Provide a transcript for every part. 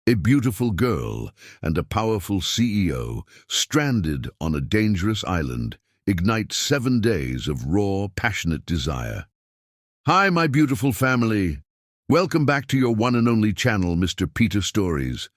A beautiful girl and a powerful CEO, stranded on a dangerous island, ignite 7 days of raw, passionate desire. Hi, my beautiful family. Welcome back to your one and only channel, Mr. Peter Stories.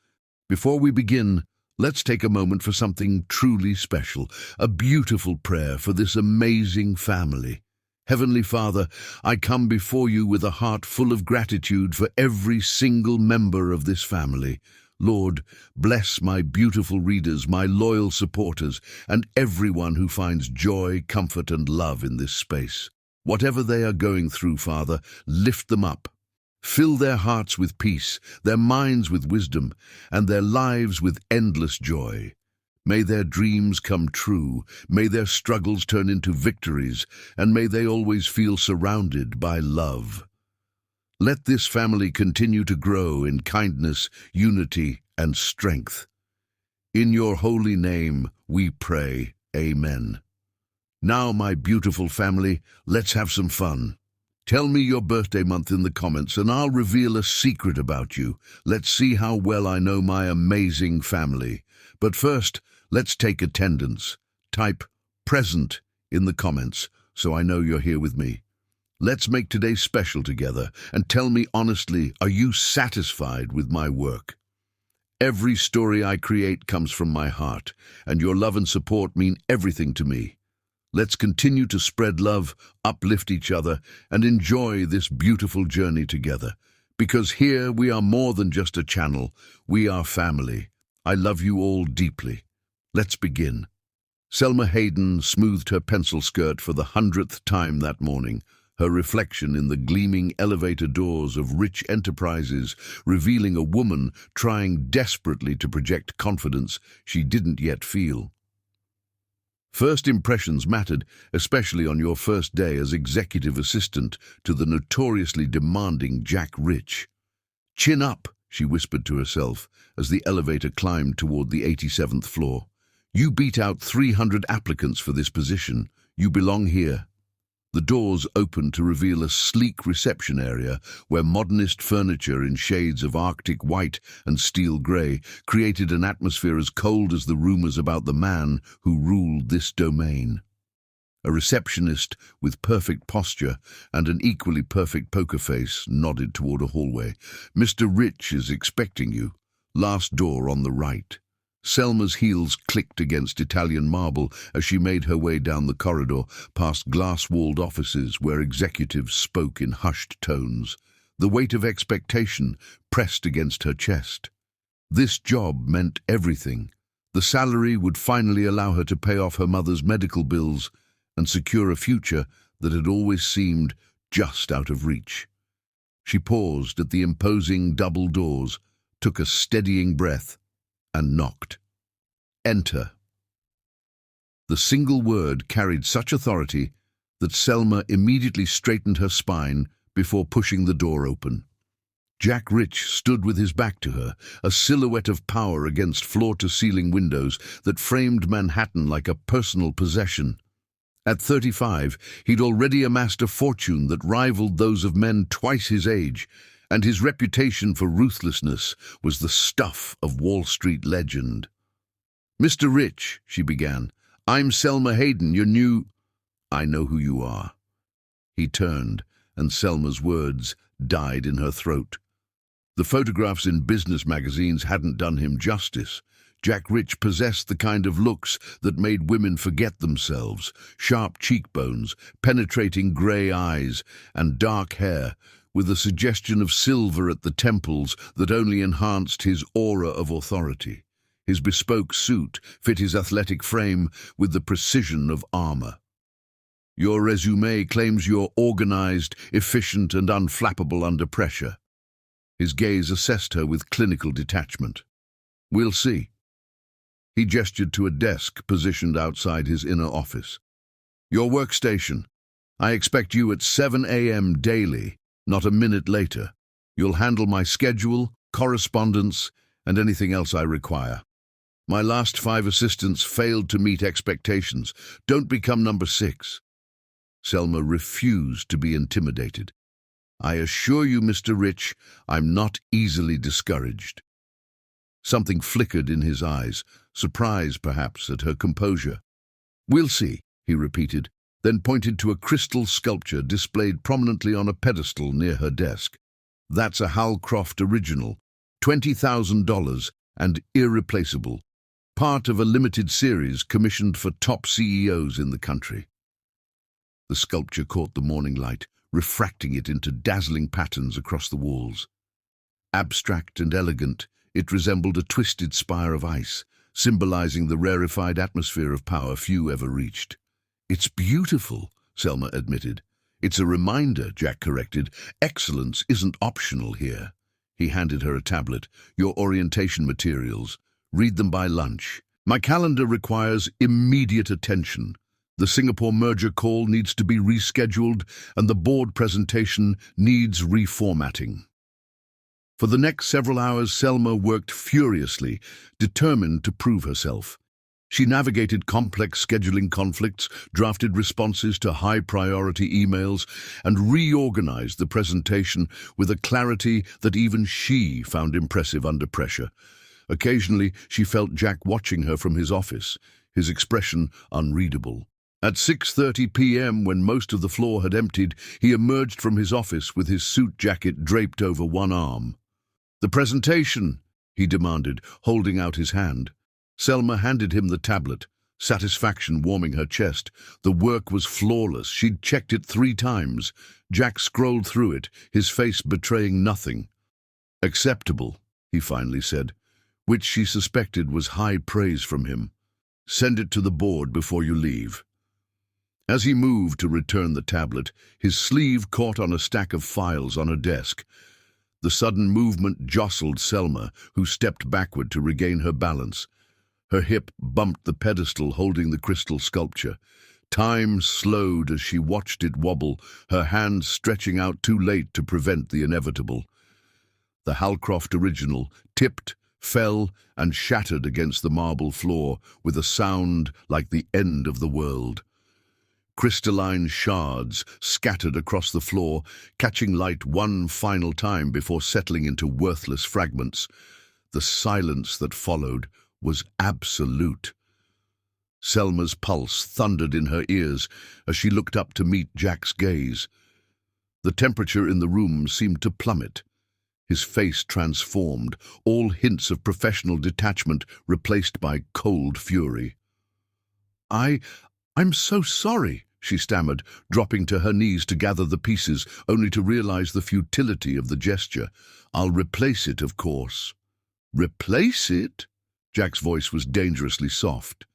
Before we begin, let's take a moment for something truly special, a beautiful prayer for this amazing family. Heavenly Father, I come before you with a heart full of gratitude for every single member of this family. Lord, bless my beautiful readers, my loyal supporters, and everyone who finds joy, comfort, and love in this space. Whatever they are going through, Father, lift them up. Fill their hearts with peace, their minds with wisdom, and their lives with endless joy. May their dreams come true, may their struggles turn into victories, and may they always feel surrounded by love. Let this family continue to grow in kindness, unity, and strength. In your holy name we pray, Amen. Now, my beautiful family, let's have some fun. Tell me your birthday month in the comments and I'll reveal a secret about you. Let's see how well I know my amazing family. But first, let's take attendance. Type present in the comments so I know you're here with me. Let's make today special together and tell me honestly, are you satisfied with my work? Every story I create comes from my heart, and your love and support mean everything to me. Let's continue to spread love, uplift each other, and enjoy this beautiful journey together. Because here we are more than just a channel, we are family. I love you all deeply. Let's begin. Selma Hayden smoothed her pencil skirt for the 100th time that morning, her reflection in the gleaming elevator doors of rich enterprises, revealing a woman trying desperately to project confidence she didn't yet feel. First impressions mattered, especially on your first day as executive assistant to the notoriously demanding Jack Rich. "Chin up," she whispered to herself as the elevator climbed toward the 87th floor. "You beat out 300 applicants for this position. You belong here." The doors opened to reveal a sleek reception area where modernist furniture in shades of Arctic white and steel grey created an atmosphere as cold as the rumours about the man who ruled this domain. A receptionist with perfect posture and an equally perfect poker face nodded toward a hallway. "Mr. Rich is expecting you. Last door on the right." Selma's heels clicked against Italian marble as she made her way down the corridor, past glass-walled offices where executives spoke in hushed tones. The weight of expectation pressed against her chest. This job meant everything. The salary would finally allow her to pay off her mother's medical bills and secure a future that had always seemed just out of reach. She paused at the imposing double doors, took a steadying breath, and knocked. "Enter." The single word carried such authority that Selma immediately straightened her spine before pushing the door open. Jack Rich stood with his back to her, a silhouette of power against floor-to-ceiling windows that framed Manhattan like a personal possession. At 35, he'd already amassed a fortune that rivaled those of men twice his age, and his reputation for ruthlessness was the stuff of Wall Street legend. "Mr. Rich," she began, "I'm Selma Hayden, your new—" "I know who you are." He turned, and Selma's words died in her throat. The photographs in business magazines hadn't done him justice. Jack Rich possessed the kind of looks that made women forget themselves: sharp cheekbones, penetrating grey eyes, and dark hair, with a suggestion of silver at the temples that only enhanced his aura of authority. His bespoke suit fit his athletic frame with the precision of armor. "Your resume claims you're organized, efficient, and unflappable under pressure." His gaze assessed her with clinical detachment. "We'll see." He gestured to a desk positioned outside his inner office. "Your workstation. I expect you at 7 a.m. daily. Not a minute later. You'll handle my schedule, correspondence, and anything else I require. My last 5 assistants failed to meet expectations. Don't become number 6. Selma refused to be intimidated. "I assure you, Mr. Rich, I'm not easily discouraged." Something flickered in his eyes, surprise perhaps at her composure. "We'll see," he repeated, then pointed to a crystal sculpture displayed prominently on a pedestal near her desk. "That's a Halcroft original, $20,000 and irreplaceable, part of a limited series commissioned for top CEOs in the country." The sculpture caught the morning light, refracting it into dazzling patterns across the walls. Abstract and elegant, it resembled a twisted spire of ice, symbolizing the rarefied atmosphere of power few ever reached. "It's beautiful," Selma admitted. "It's a reminder," Jack corrected. "Excellence isn't optional here." He handed her a tablet. "Your orientation materials. Read them by lunch. My calendar requires immediate attention. The Singapore merger call needs to be rescheduled, and the board presentation needs reformatting." For the next several hours, Selma worked furiously, determined to prove herself. She navigated complex scheduling conflicts, drafted responses to high-priority emails, and reorganized the presentation with a clarity that even she found impressive under pressure. Occasionally, she felt Jack watching her from his office, his expression unreadable. At 6:30 p.m., when most of the floor had emptied, he emerged from his office with his suit jacket draped over one arm. "The presentation," he demanded, holding out his hand. Selma handed him the tablet, satisfaction warming her chest. The work was flawless. She'd checked it 3 times. Jack scrolled through it, his face betraying nothing. "Acceptable," he finally said, which she suspected was high praise from him. "Send it to the board before you leave." As he moved to return the tablet, his sleeve caught on a stack of files on her desk. The sudden movement jostled Selma, who stepped backward to regain her balance. Her hip bumped the pedestal holding the crystal sculpture. Time slowed as she watched it wobble, her hands stretching out too late to prevent the inevitable. The Halcroft original tipped, fell, and shattered against the marble floor with a sound like the end of the world. Crystalline shards scattered across the floor, catching light one final time before settling into worthless fragments. The silence that followed was absolute. Selma's pulse thundered in her ears as she looked up to meet Jack's gaze. The temperature in the room seemed to plummet. His face transformed, all hints of professional detachment replaced by cold fury. I'm so sorry," she stammered, dropping to her knees to gather the pieces, only to realize the futility of the gesture. "I'll replace it, of course." "Replace it?" Jack's voice was dangerously soft.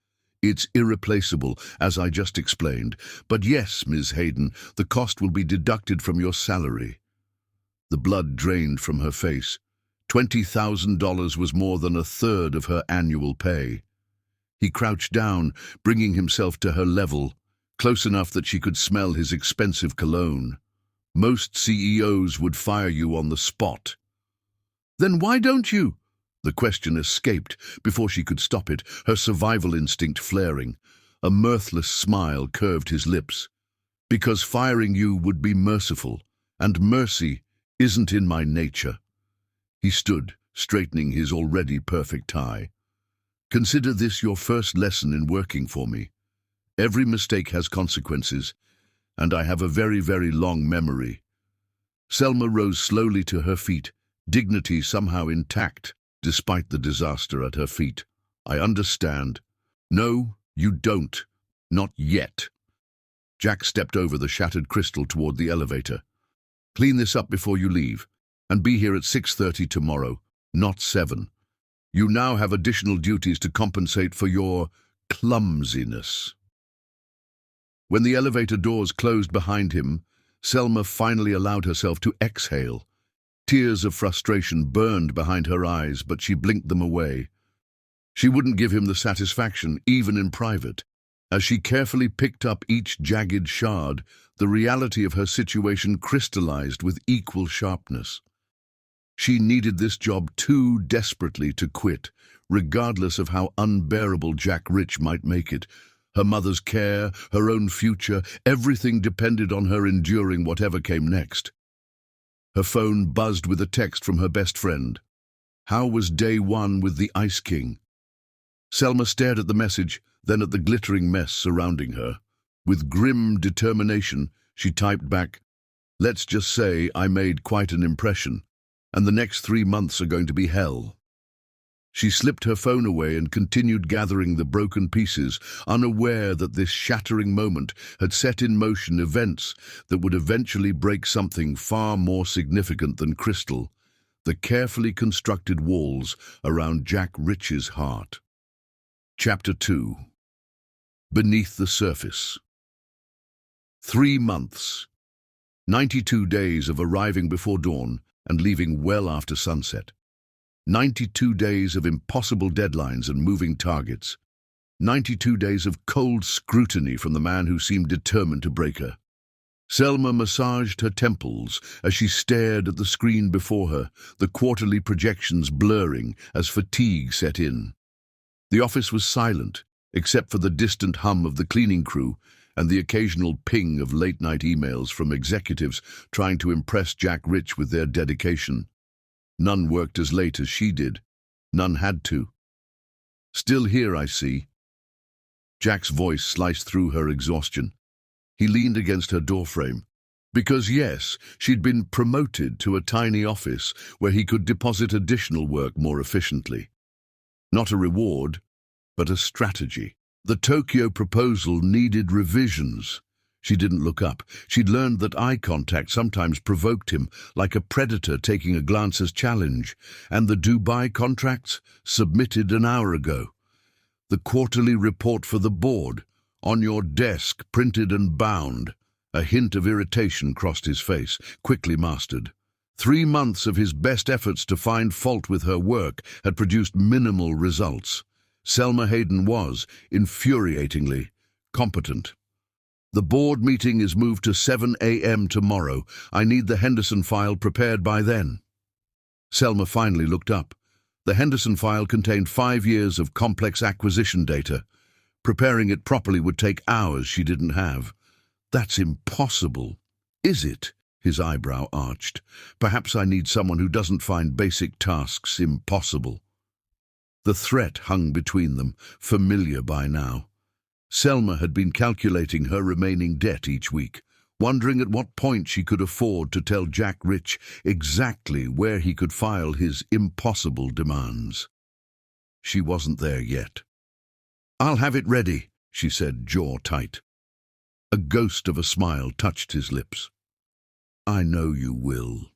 "It's irreplaceable, as I just explained. But yes, Ms. Hayden, the cost will be deducted from your salary." The blood drained from her face. $20,000 was more than a third of her annual pay. He crouched down, bringing himself to her level, close enough that she could smell his expensive cologne. "Most CEOs would fire you on the spot." "Then why don't you?" The question escaped before she could stop it, her survival instinct flaring. A mirthless smile curved his lips. "Because firing you would be merciful, and mercy isn't in my nature." He stood, straightening his already perfect tie. "Consider this your first lesson in working for me. Every mistake has consequences, and I have a very, very long memory." Selma rose slowly to her feet, dignity somehow intact, despite the disaster at her feet. "I understand." "No, you don't. Not yet." Jack stepped over the shattered crystal toward the elevator. "Clean this up before you leave, and be here at 6:30 tomorrow, not 7. You now have additional duties to compensate for your clumsiness." When the elevator doors closed behind him, Selma finally allowed herself to exhale. Tears of frustration burned behind her eyes, but she blinked them away. She wouldn't give him the satisfaction, even in private. As she carefully picked up each jagged shard, the reality of her situation crystallized with equal sharpness. She needed this job too desperately to quit, regardless of how unbearable Jack Rich might make it. Her mother's care, her own future, everything depended on her enduring whatever came next. Her phone buzzed with a text from her best friend. How was day one with the Ice King? Selma stared at the message, then at the glittering mess surrounding her. With grim determination, she typed back, "Let's just say I made quite an impression, and the next 3 months are going to be hell." She slipped her phone away and continued gathering the broken pieces, unaware that this shattering moment had set in motion events that would eventually break something far more significant than crystal, the carefully constructed walls around Jack Rich's heart. Chapter 2. Beneath the Surface. 3 months. 92 days of arriving before dawn and leaving well after sunset. 92 days of impossible deadlines and moving targets. 92 days of cold scrutiny from the man who seemed determined to break her. Selma massaged her temples as she stared at the screen before her, the quarterly projections blurring as fatigue set in. The office was silent, except for the distant hum of the cleaning crew and the occasional ping of late-night emails from executives trying to impress Jack Rich with their dedication. None worked as late as she did. None had to. "Still here, I see." Jack's voice sliced through her exhaustion. He leaned against her doorframe. Because yes, she'd been promoted to a tiny office where he could deposit additional work more efficiently. Not a reward, but a strategy. The Tokyo proposal needed revisions. She didn't look up. She'd learned that eye contact sometimes provoked him, like a predator taking a glance as challenge, and the Dubai contracts submitted an hour ago. The quarterly report for the board, on your desk, printed and bound. A hint of irritation crossed his face, quickly mastered. 3 months of his best efforts to find fault with her work had produced minimal results. Selma Hayden was, infuriatingly, competent. "The board meeting is moved to 7 a.m. tomorrow. I need the Henderson file prepared by then." Selma finally looked up. The Henderson file contained 5 years of complex acquisition data. Preparing it properly would take hours she didn't have. "That's impossible." "Is it?" His eyebrow arched. "Perhaps I need someone who doesn't find basic tasks impossible." The threat hung between them, familiar by now. Selma had been calculating her remaining debt each week, wondering at what point she could afford to tell Jack Rich exactly where he could file his impossible demands. She wasn't there yet. "I'll have it ready," she said, jaw tight. A ghost of a smile touched his lips. "I know you will."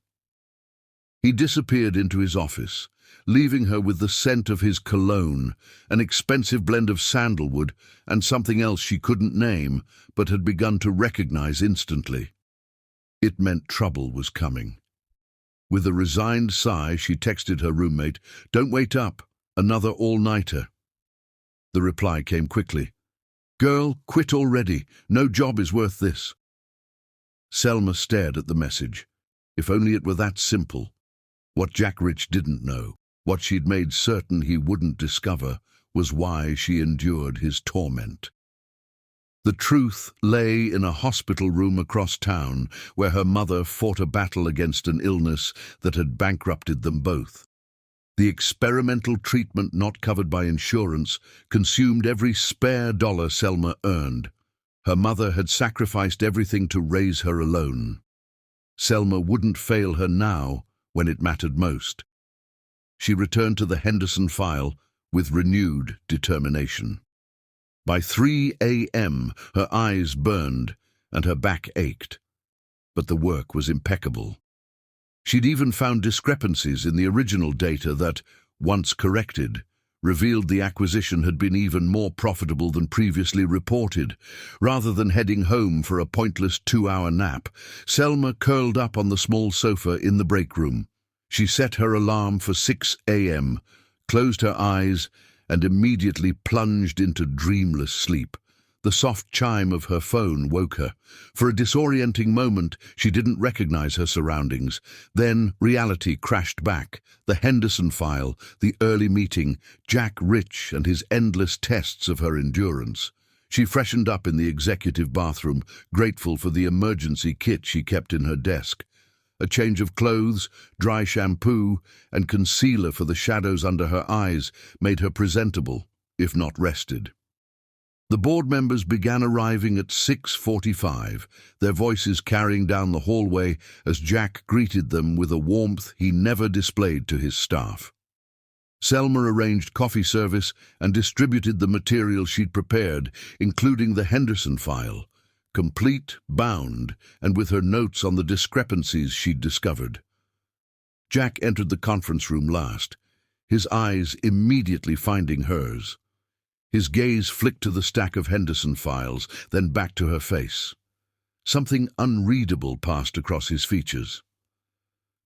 He disappeared into his office, leaving her with the scent of his cologne, an expensive blend of sandalwood and something else she couldn't name but had begun to recognize instantly. It meant trouble was coming. With a resigned sigh, she texted her roommate, "Don't wait up, another all-nighter." The reply came quickly. "Girl, quit already. No job is worth this." Selma stared at the message. If only it were that simple. What Jack Rich didn't know, what she'd made certain he wouldn't discover, was why she endured his torment. The truth lay in a hospital room across town, where her mother fought a battle against an illness that had bankrupted them both. The experimental treatment not covered by insurance consumed every spare dollar Selma earned. Her mother had sacrificed everything to raise her alone. Selma wouldn't fail her now when it mattered most. She returned to the Henderson file with renewed determination. By 3 a.m., her eyes burned and her back ached. But the work was impeccable. She'd even found discrepancies in the original data that, once corrected, revealed the acquisition had been even more profitable than previously reported. Rather than heading home for a pointless 2-hour nap, Selma curled up on the small sofa in the break room. She set her alarm for 6 a.m., closed her eyes, and immediately plunged into dreamless sleep. The soft chime of her phone woke her. For a disorienting moment, she didn't recognize her surroundings. Then reality crashed back. The Henderson file, the early meeting, Jack Rich and his endless tests of her endurance. She freshened up in the executive bathroom, grateful for the emergency kit she kept in her desk. A change of clothes, dry shampoo, and concealer for the shadows under her eyes made her presentable, if not rested. The board members began arriving at 6:45, their voices carrying down the hallway as Jack greeted them with a warmth he never displayed to his staff. Selma arranged coffee service and distributed the material she'd prepared, including the Henderson file, complete, bound, and with her notes on the discrepancies she'd discovered. Jack entered the conference room last, his eyes immediately finding hers. His gaze flicked to the stack of Henderson files, then back to her face. Something unreadable passed across his features.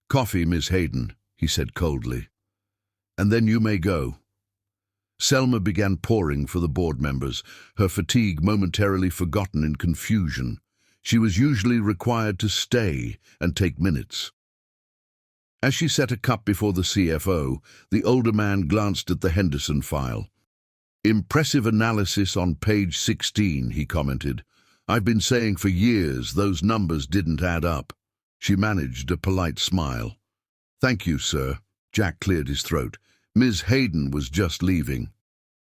"Coffee, Miss Hayden," he said coldly. "And then you may go." Selma began pouring for the board members, her fatigue momentarily forgotten in confusion. She was usually required to stay and take minutes. As she set a cup before the CFO, the older man glanced at the Henderson file. "Impressive analysis on page 16, he commented. "I've been saying for years those numbers didn't add up." She managed a polite smile. "Thank you, sir." Jack cleared his throat. "Ms. Hayden was just leaving."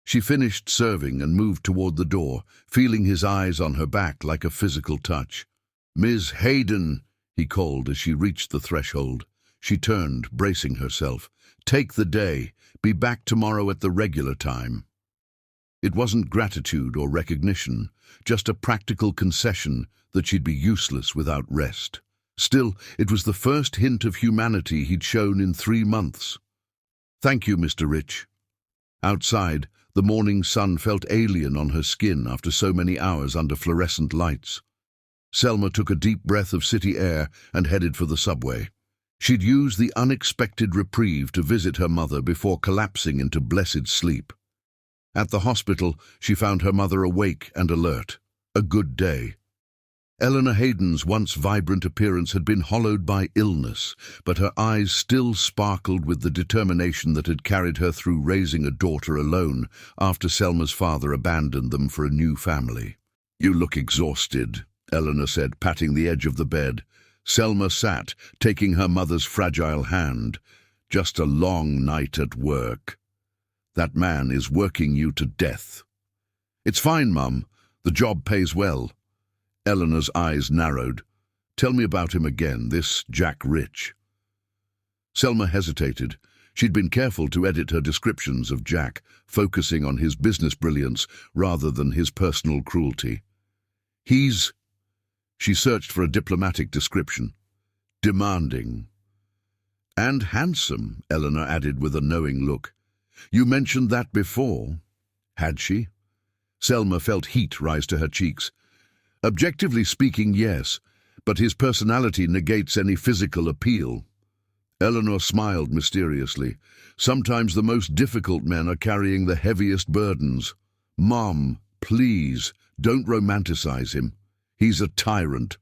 She finished serving and moved toward the door, feeling his eyes on her back like a physical touch. "Ms. Hayden," he called as she reached the threshold. She turned, bracing herself. "Take the day. Be back tomorrow at the regular time." It wasn't gratitude or recognition, just a practical concession that she'd be useless without rest. Still, it was the first hint of humanity he'd shown in 3 months. "Thank you, Mr. Rich." Outside, the morning sun felt alien on her skin after so many hours under fluorescent lights. Selma took a deep breath of city air and headed for the subway. She'd used the unexpected reprieve to visit her mother before collapsing into blessed sleep. At the hospital, she found her mother awake and alert. A good day. Eleanor Hayden's once vibrant appearance had been hollowed by illness, but her eyes still sparkled with the determination that had carried her through raising a daughter alone after Selma's father abandoned them for a new family. "You look exhausted," Eleanor said, patting the edge of the bed. Selma sat, taking her mother's fragile hand. "Just a long night at work. That man is working you to death." "It's fine, Mum. The job pays well." Eleanor's eyes narrowed. "Tell me about him again, this Jack Rich." Selma hesitated. She'd been careful to edit her descriptions of Jack, focusing on his business brilliance rather than his personal cruelty. "He's—" She searched for a diplomatic description. "Demanding." "And handsome," Eleanor added with a knowing look. "You mentioned that before." Had she? Selma felt heat rise to her cheeks. "Objectively speaking, yes, but his personality negates any physical appeal." Eleanor smiled mysteriously. "Sometimes the most difficult men are carrying the heaviest burdens. Mom, please, don't romanticize him. He's a tyrant.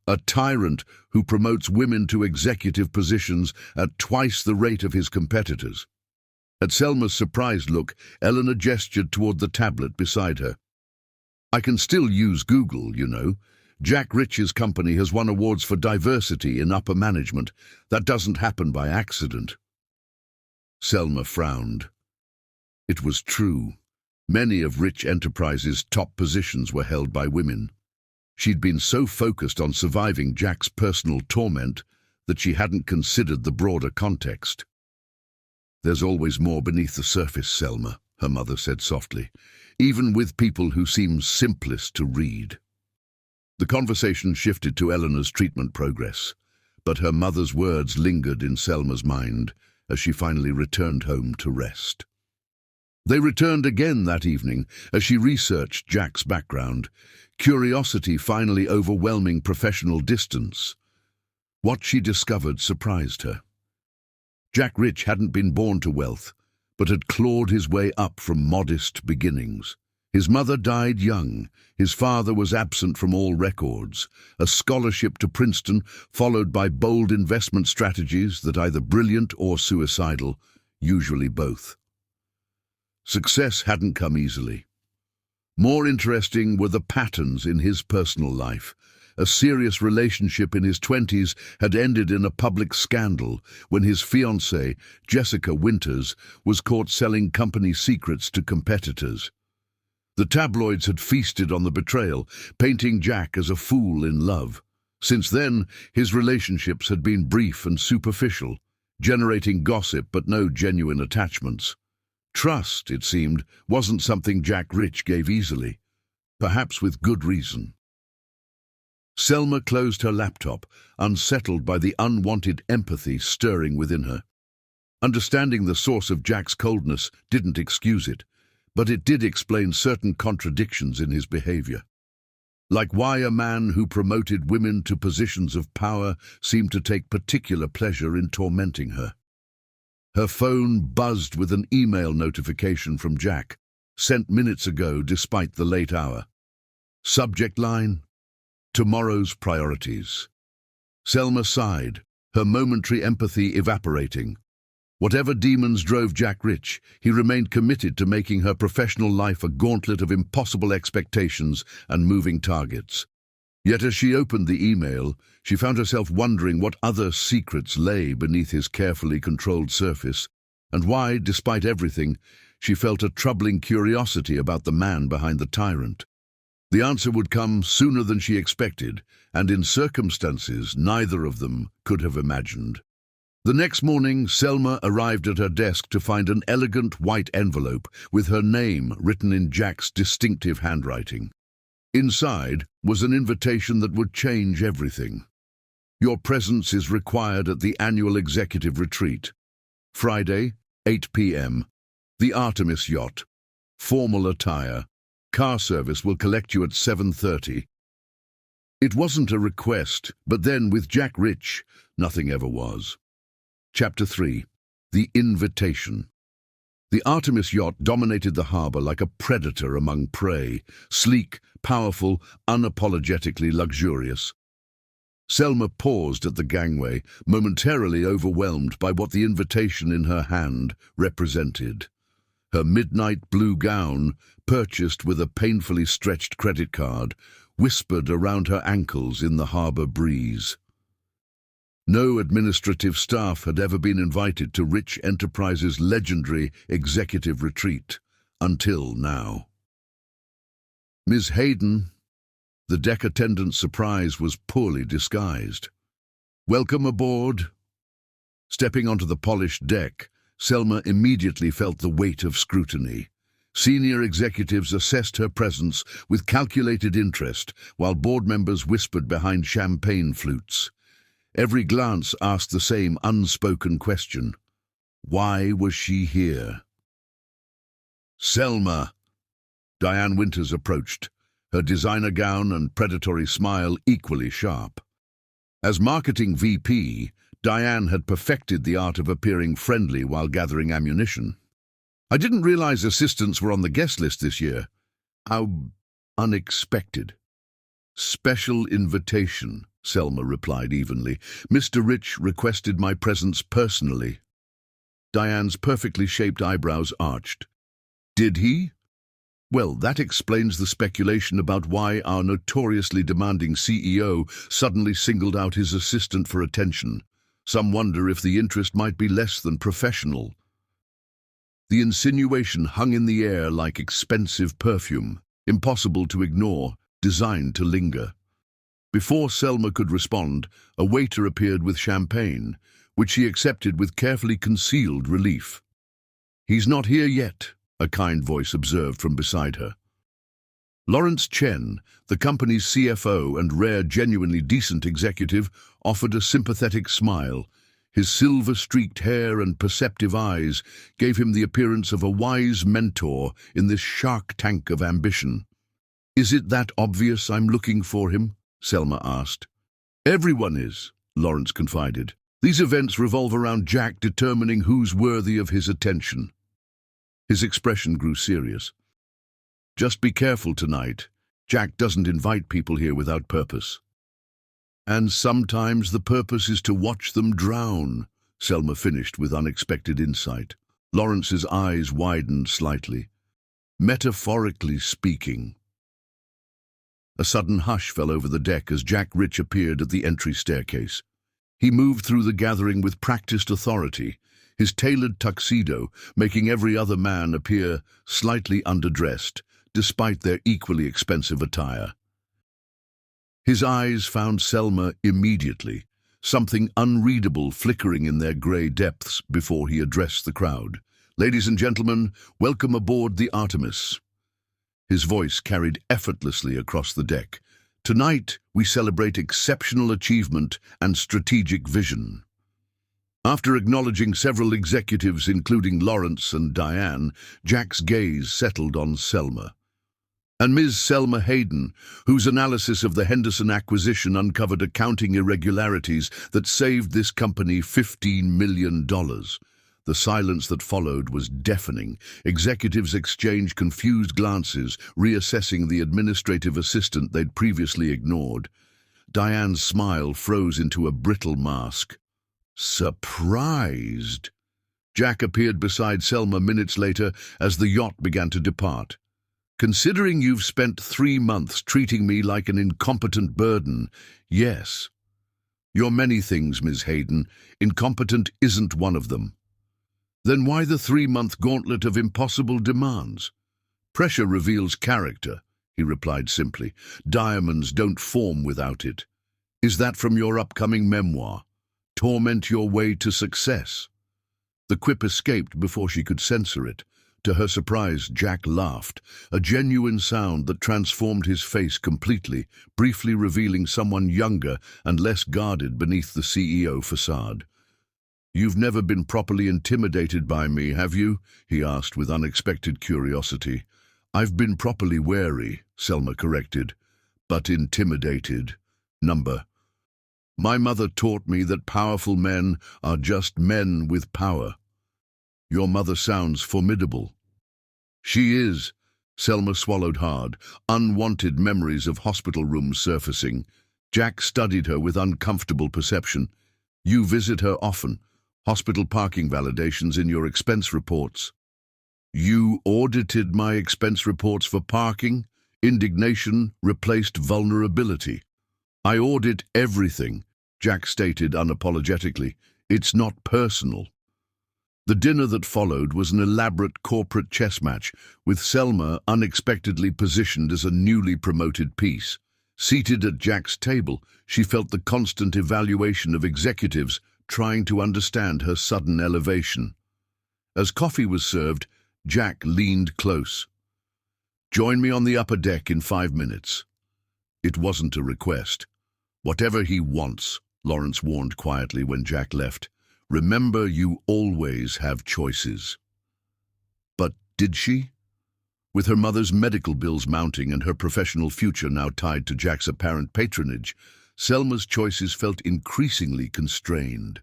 A tyrant who promotes women to executive positions at twice the rate of his competitors." At Selma's surprised look, Eleanor gestured toward the tablet beside her. "I can still use Google, you know. Jack Rich's company has won awards for diversity in upper management. That doesn't happen by accident." Selma frowned. It was true. Many of Rich Enterprises' top positions were held by women. She'd been so focused on surviving Jack's personal torment that she hadn't considered the broader context. "There's always more beneath the surface, Selma," her mother said softly, "even with people who seem simplest to read." The conversation shifted to Eleanor's treatment progress, but her mother's words lingered in Selma's mind as she finally returned home to rest. They returned again that evening as she researched Jack's background, curiosity finally overwhelming professional distance. What she discovered surprised her. Jack Rich hadn't been born to wealth, but had clawed his way up from modest beginnings. His mother died young. His father was absent from all records. A scholarship to Princeton, followed by bold investment strategies that either brilliant or suicidal, usually both. Success hadn't come easily. More interesting were the patterns in his personal life, a serious relationship in his 20s, had ended in a public scandal when his fiancée, Jessica Winters, was caught selling company secrets to competitors. The tabloids had feasted on the betrayal, painting Jack as a fool in love. Since then, his relationships had been brief and superficial, generating gossip but no genuine attachments. Trust, it seemed, wasn't something Jack Rich gave easily, perhaps with good reason. Selma closed her laptop, unsettled by the unwanted empathy stirring within her. Understanding the source of Jack's coldness didn't excuse it, but it did explain certain contradictions in his behavior. Like why a man who promoted women to positions of power seemed to take particular pleasure in tormenting her. Her phone buzzed with an email notification from Jack, sent minutes ago despite the late hour. Subject line: tomorrow's priorities. Selma sighed, her momentary empathy evaporating. Whatever demons drove Jack Rich, he remained committed to making her professional life a gauntlet of impossible expectations and moving targets. Yet as she opened the email, she found herself wondering what other secrets lay beneath his carefully controlled surface, and why, despite everything, she felt a troubling curiosity about the man behind the tyrant. The answer would come sooner than she expected, and in circumstances neither of them could have imagined. The next morning, Selma arrived at her desk to find an elegant white envelope with her name written in Jack's distinctive handwriting. Inside was an invitation that would change everything. Your presence is required at the annual executive retreat. Friday, 8 p.m. The Artemis yacht. Formal attire. Car service will collect you at 7:30. It wasn't a request, but then with Jack Rich, nothing ever was. Chapter 3. The Invitation. The Artemis yacht dominated the harbor like a predator among prey, sleek, powerful, unapologetically luxurious. Selma paused at the gangway, momentarily overwhelmed by what the invitation in her hand represented. Her midnight blue gown, purchased with a painfully stretched credit card, whispered around her ankles in the harbor breeze. No administrative staff had ever been invited to Rich Enterprises' legendary executive retreat, until now. Ms. Hayden, the deck attendant's surprise was poorly disguised. Welcome aboard. Stepping onto the polished deck, Selma immediately felt the weight of scrutiny. Senior executives assessed her presence with calculated interest, while board members whispered behind champagne flutes. Every glance asked the same unspoken question. Why was she here? Selma! Diane Winters approached, her designer gown and predatory smile equally sharp. As marketing VP, Diane had perfected the art of appearing friendly while gathering ammunition. I didn't realize assistants were on the guest list this year. How unexpected. Special invitation, Selma replied evenly. Mr. Rich requested my presence personally. Diane's perfectly shaped eyebrows arched. Did he? Well, that explains the speculation about why our notoriously demanding CEO suddenly singled out his assistant for attention. Some wonder if the interest might be less than professional. The insinuation hung in the air like expensive perfume, impossible to ignore, designed to linger. Before Selma could respond, a waiter appeared with champagne, which she accepted with carefully concealed relief. He's not here yet, a kind voice observed from beside her. Lawrence Chen, the company's CFO and rare genuinely decent executive, offered a sympathetic smile. His silver-streaked hair and perceptive eyes gave him the appearance of a wise mentor in this shark tank of ambition. Is it that obvious I'm looking for him? Selma asked. Everyone is, Lawrence confided. These events revolve around Jack determining who's worthy of his attention. His expression grew serious. Just be careful tonight. Jack doesn't invite people here without purpose. And sometimes the purpose is to watch them drown, Selma finished with unexpected insight. Lawrence's eyes widened slightly. Metaphorically speaking. A sudden hush fell over the deck as Jack Rich appeared at the entry staircase. He moved through the gathering with practiced authority, his tailored tuxedo making every other man appear slightly underdressed, despite their equally expensive attire. His eyes found Selma immediately, something unreadable flickering in their grey depths before he addressed the crowd. "Ladies and gentlemen, welcome aboard the Artemis." His voice carried effortlessly across the deck. "Tonight, we celebrate exceptional achievement and strategic vision." After acknowledging several executives, including Lawrence and Diane, Jack's gaze settled on Selma. And Ms. Selma Hayden, whose analysis of the Henderson acquisition uncovered accounting irregularities that saved this company $15 million. The silence that followed was deafening. Executives exchanged confused glances, reassessing the administrative assistant they'd previously ignored. Diane's smile froze into a brittle mask. Surprised? Jack appeared beside Selma minutes later as the yacht began to depart. "Considering you've spent 3 months treating me like an incompetent burden, yes. You're many things, Ms. Hayden. Incompetent isn't one of them." "Then why the 3-month gauntlet of impossible demands?" "Pressure reveals character," he replied simply. "Diamonds don't form without it. Is that from your upcoming memoir, Torment Your Way to Success?" The quip escaped before she could censor it. To her surprise, Jack laughed, a genuine sound that transformed his face completely, briefly revealing someone younger and less guarded beneath the CEO facade. "You've never been properly intimidated by me, have you?" he asked with unexpected curiosity. "I've been properly wary," Selma corrected, "but intimidated. My mother taught me that powerful men are just men with power." "Your mother sounds formidable." "She is." Selma swallowed hard, unwanted memories of hospital rooms surfacing. Jack studied her with uncomfortable perception. "You visit her often. Hospital parking validations in your expense reports." "You audited my expense reports for parking?" Indignation replaced vulnerability. "I audit everything," Jack stated unapologetically. "It's not personal." The dinner that followed was an elaborate corporate chess match, with Selma unexpectedly positioned as a newly promoted piece. Seated at Jack's table, she felt the constant evaluation of executives trying to understand her sudden elevation. As coffee was served, Jack leaned close. "Join me on the upper deck in 5 minutes." It wasn't a request. "Whatever he wants," Lawrence warned quietly when Jack left. "Remember, you always have choices." But did she? With her mother's medical bills mounting and her professional future now tied to Jack's apparent patronage, Selma's choices felt increasingly constrained.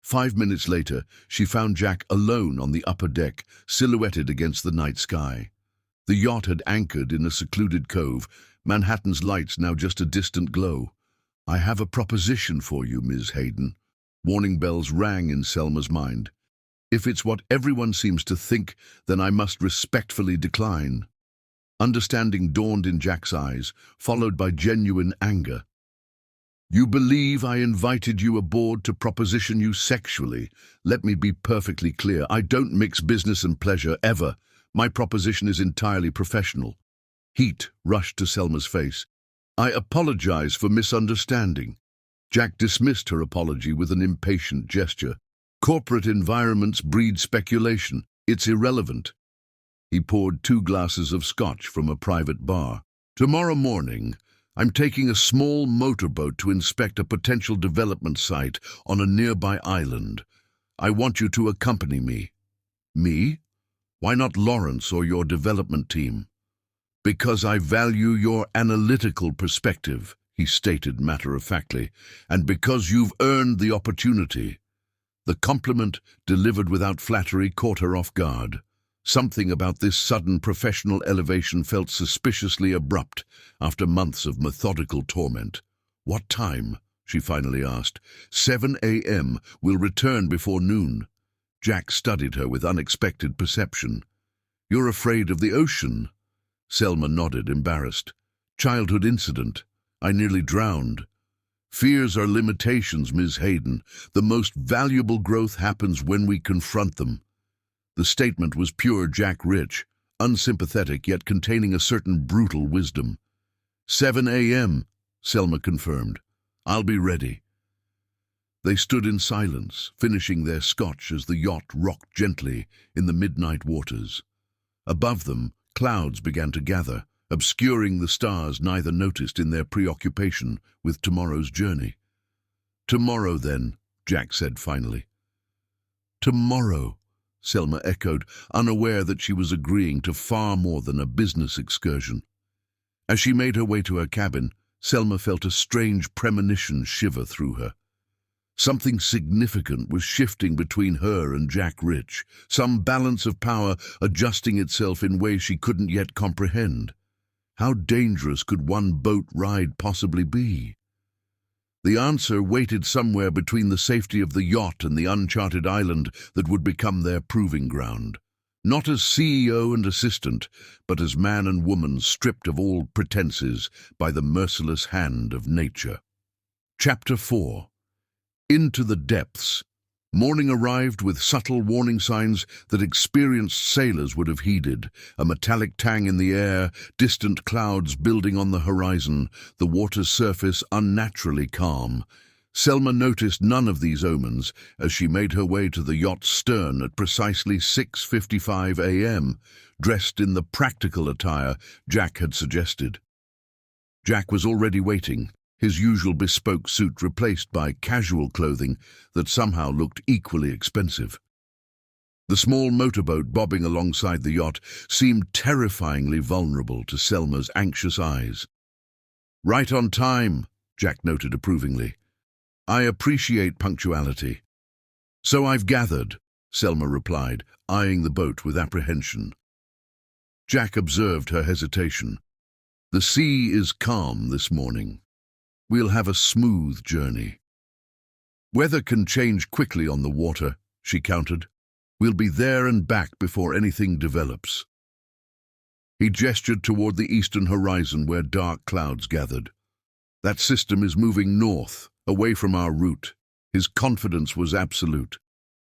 5 minutes later, she found Jack alone on the upper deck, silhouetted against the night sky. The yacht had anchored in a secluded cove, Manhattan's lights now just a distant glow. "I have a proposition for you, Ms. Hayden." Warning bells rang in Selma's mind. "If it's what everyone seems to think, then I must respectfully decline." Understanding dawned in Jack's eyes, followed by genuine anger. "You believe I invited you aboard to proposition you sexually? Let me be perfectly clear. I don't mix business and pleasure, ever. My proposition is entirely professional." Heat rushed to Selma's face. "I apologize for misunderstanding." Jack dismissed her apology with an impatient gesture. "Corporate environments breed speculation. It's irrelevant." He poured 2 glasses of scotch from a private bar. "Tomorrow morning, I'm taking a small motorboat to inspect a potential development site on a nearby island. I want you to accompany me." "Me? Why not Lawrence or your development team?" "Because I value your analytical perspective," he stated matter-of-factly, "and because you've earned the opportunity." The compliment, delivered without flattery, caught her off guard. Something about this sudden professional elevation felt suspiciously abrupt after months of methodical torment. "What time?" she finally asked. 7 a.m. We'll return before noon." Jack studied her with unexpected perception. "You're afraid of the ocean?" Selma nodded, embarrassed. Childhood incident. I nearly drowned. Fears are limitations, Ms. Hayden. The most valuable growth happens when we confront them. The statement was pure Jack Rich, unsympathetic yet containing a certain brutal wisdom. 7 a.m., Selma confirmed. I'll be ready. They stood in silence, finishing their scotch as the yacht rocked gently in the midnight waters. Above them, clouds began to gather, obscuring the stars neither noticed in their preoccupation with tomorrow's journey. Tomorrow, then, Jack said finally. Tomorrow, Selma echoed, unaware that she was agreeing to far more than a business excursion. As she made her way to her cabin, Selma felt a strange premonition shiver through her. Something significant was shifting between her and Jack Rich, some balance of power adjusting itself in ways she couldn't yet comprehend. How dangerous could one boat ride possibly be? The answer waited somewhere between the safety of the yacht and the uncharted island that would become their proving ground. Not as CEO and assistant, but as man and woman stripped of all pretenses by the merciless hand of nature. Chapter 4. Into the depths. Morning arrived with subtle warning signs that experienced sailors would have heeded. A metallic tang in the air, distant clouds building on the horizon, the water's surface unnaturally calm. Selma noticed none of these omens as she made her way to the yacht's stern at precisely 6:55 a.m., dressed in the practical attire Jack had suggested. Jack was already waiting, his usual bespoke suit replaced by casual clothing that somehow looked equally expensive. The small motorboat bobbing alongside the yacht seemed terrifyingly vulnerable to Selma's anxious eyes. "Right on time," Jack noted approvingly. "I appreciate punctuality." "So I've gathered," Selma replied, eyeing the boat with apprehension. Jack observed her hesitation. "The sea is calm this morning. We'll have a smooth journey." "Weather can change quickly on the water," she countered. "We'll be there and back before anything develops." He gestured toward the eastern horizon where dark clouds gathered. "That system is moving north, away from our route." His confidence was absolute.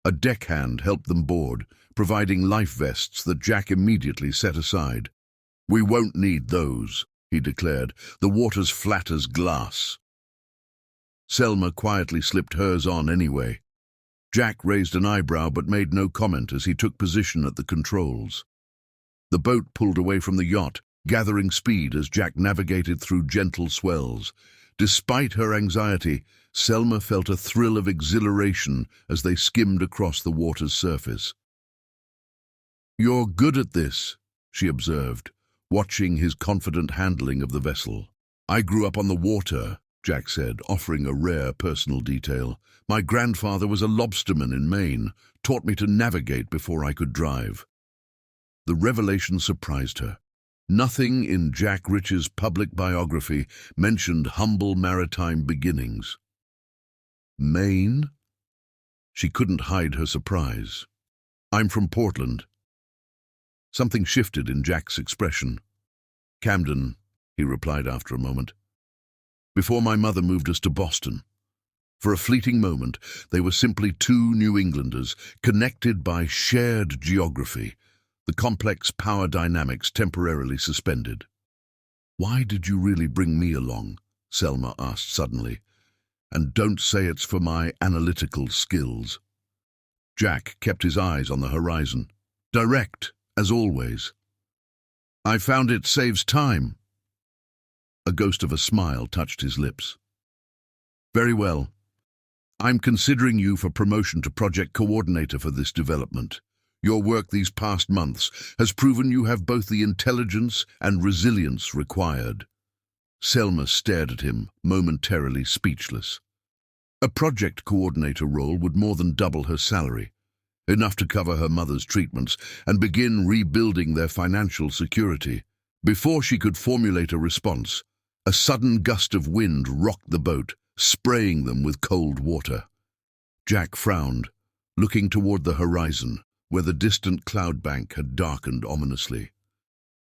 A deckhand helped them board, providing life vests that Jack immediately set aside. "We won't need those," he declared. "The water's flat as glass." Selma quietly slipped hers on anyway. Jack raised an eyebrow but made no comment as he took position at the controls. The boat pulled away from the yacht, gathering speed as Jack navigated through gentle swells. Despite her anxiety, Selma felt a thrill of exhilaration as they skimmed across the water's surface. "You're good at this," she observed, watching his confident handling of the vessel. "I grew up on the water," Jack said, offering a rare personal detail. "My grandfather was a lobsterman in Maine, taught me to navigate before I could drive." The revelation surprised her. Nothing in Jack Rich's public biography mentioned humble maritime beginnings. "Maine?" She couldn't hide her surprise. "I'm from Portland." Something shifted in Jack's expression. "Camden," he replied after a moment. "Before my mother moved us to Boston." For a fleeting moment, they were simply two New Englanders, connected by shared geography, the complex power dynamics temporarily suspended. "Why did you really bring me along?" Selma asked suddenly. "And don't say it's for my analytical skills." Jack kept his eyes on the horizon. Direct, as always. "I found it saves time." A ghost of a smile touched his lips. "Very well. I'm considering you for promotion to project coordinator for this development. Your work these past months has proven you have both the intelligence and resilience required." Selma stared at him, momentarily speechless. A project coordinator role would more than double her salary, enough to cover her mother's treatments and begin rebuilding their financial security. Before she could formulate a response, a sudden gust of wind rocked the boat, spraying them with cold water. Jack frowned, looking toward the horizon, where the distant cloud bank had darkened ominously.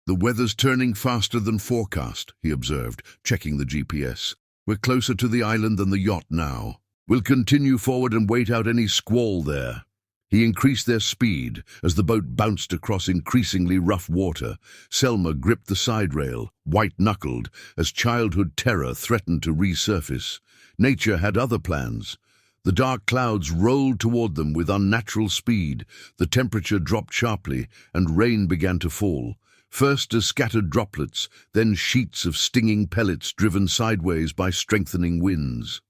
"The weather's turning faster than forecast," he observed, checking the GPS. "We're closer to the island than the yacht now. We'll continue forward and wait out any squall there." He increased their speed as the boat bounced across increasingly rough water. Selma gripped the side rail, white-knuckled, as childhood terror threatened to resurface. Nature had other plans. The dark clouds rolled toward them with unnatural speed. The temperature dropped sharply, and rain began to fall. First as scattered droplets, then sheets of stinging pellets driven sideways by strengthening winds.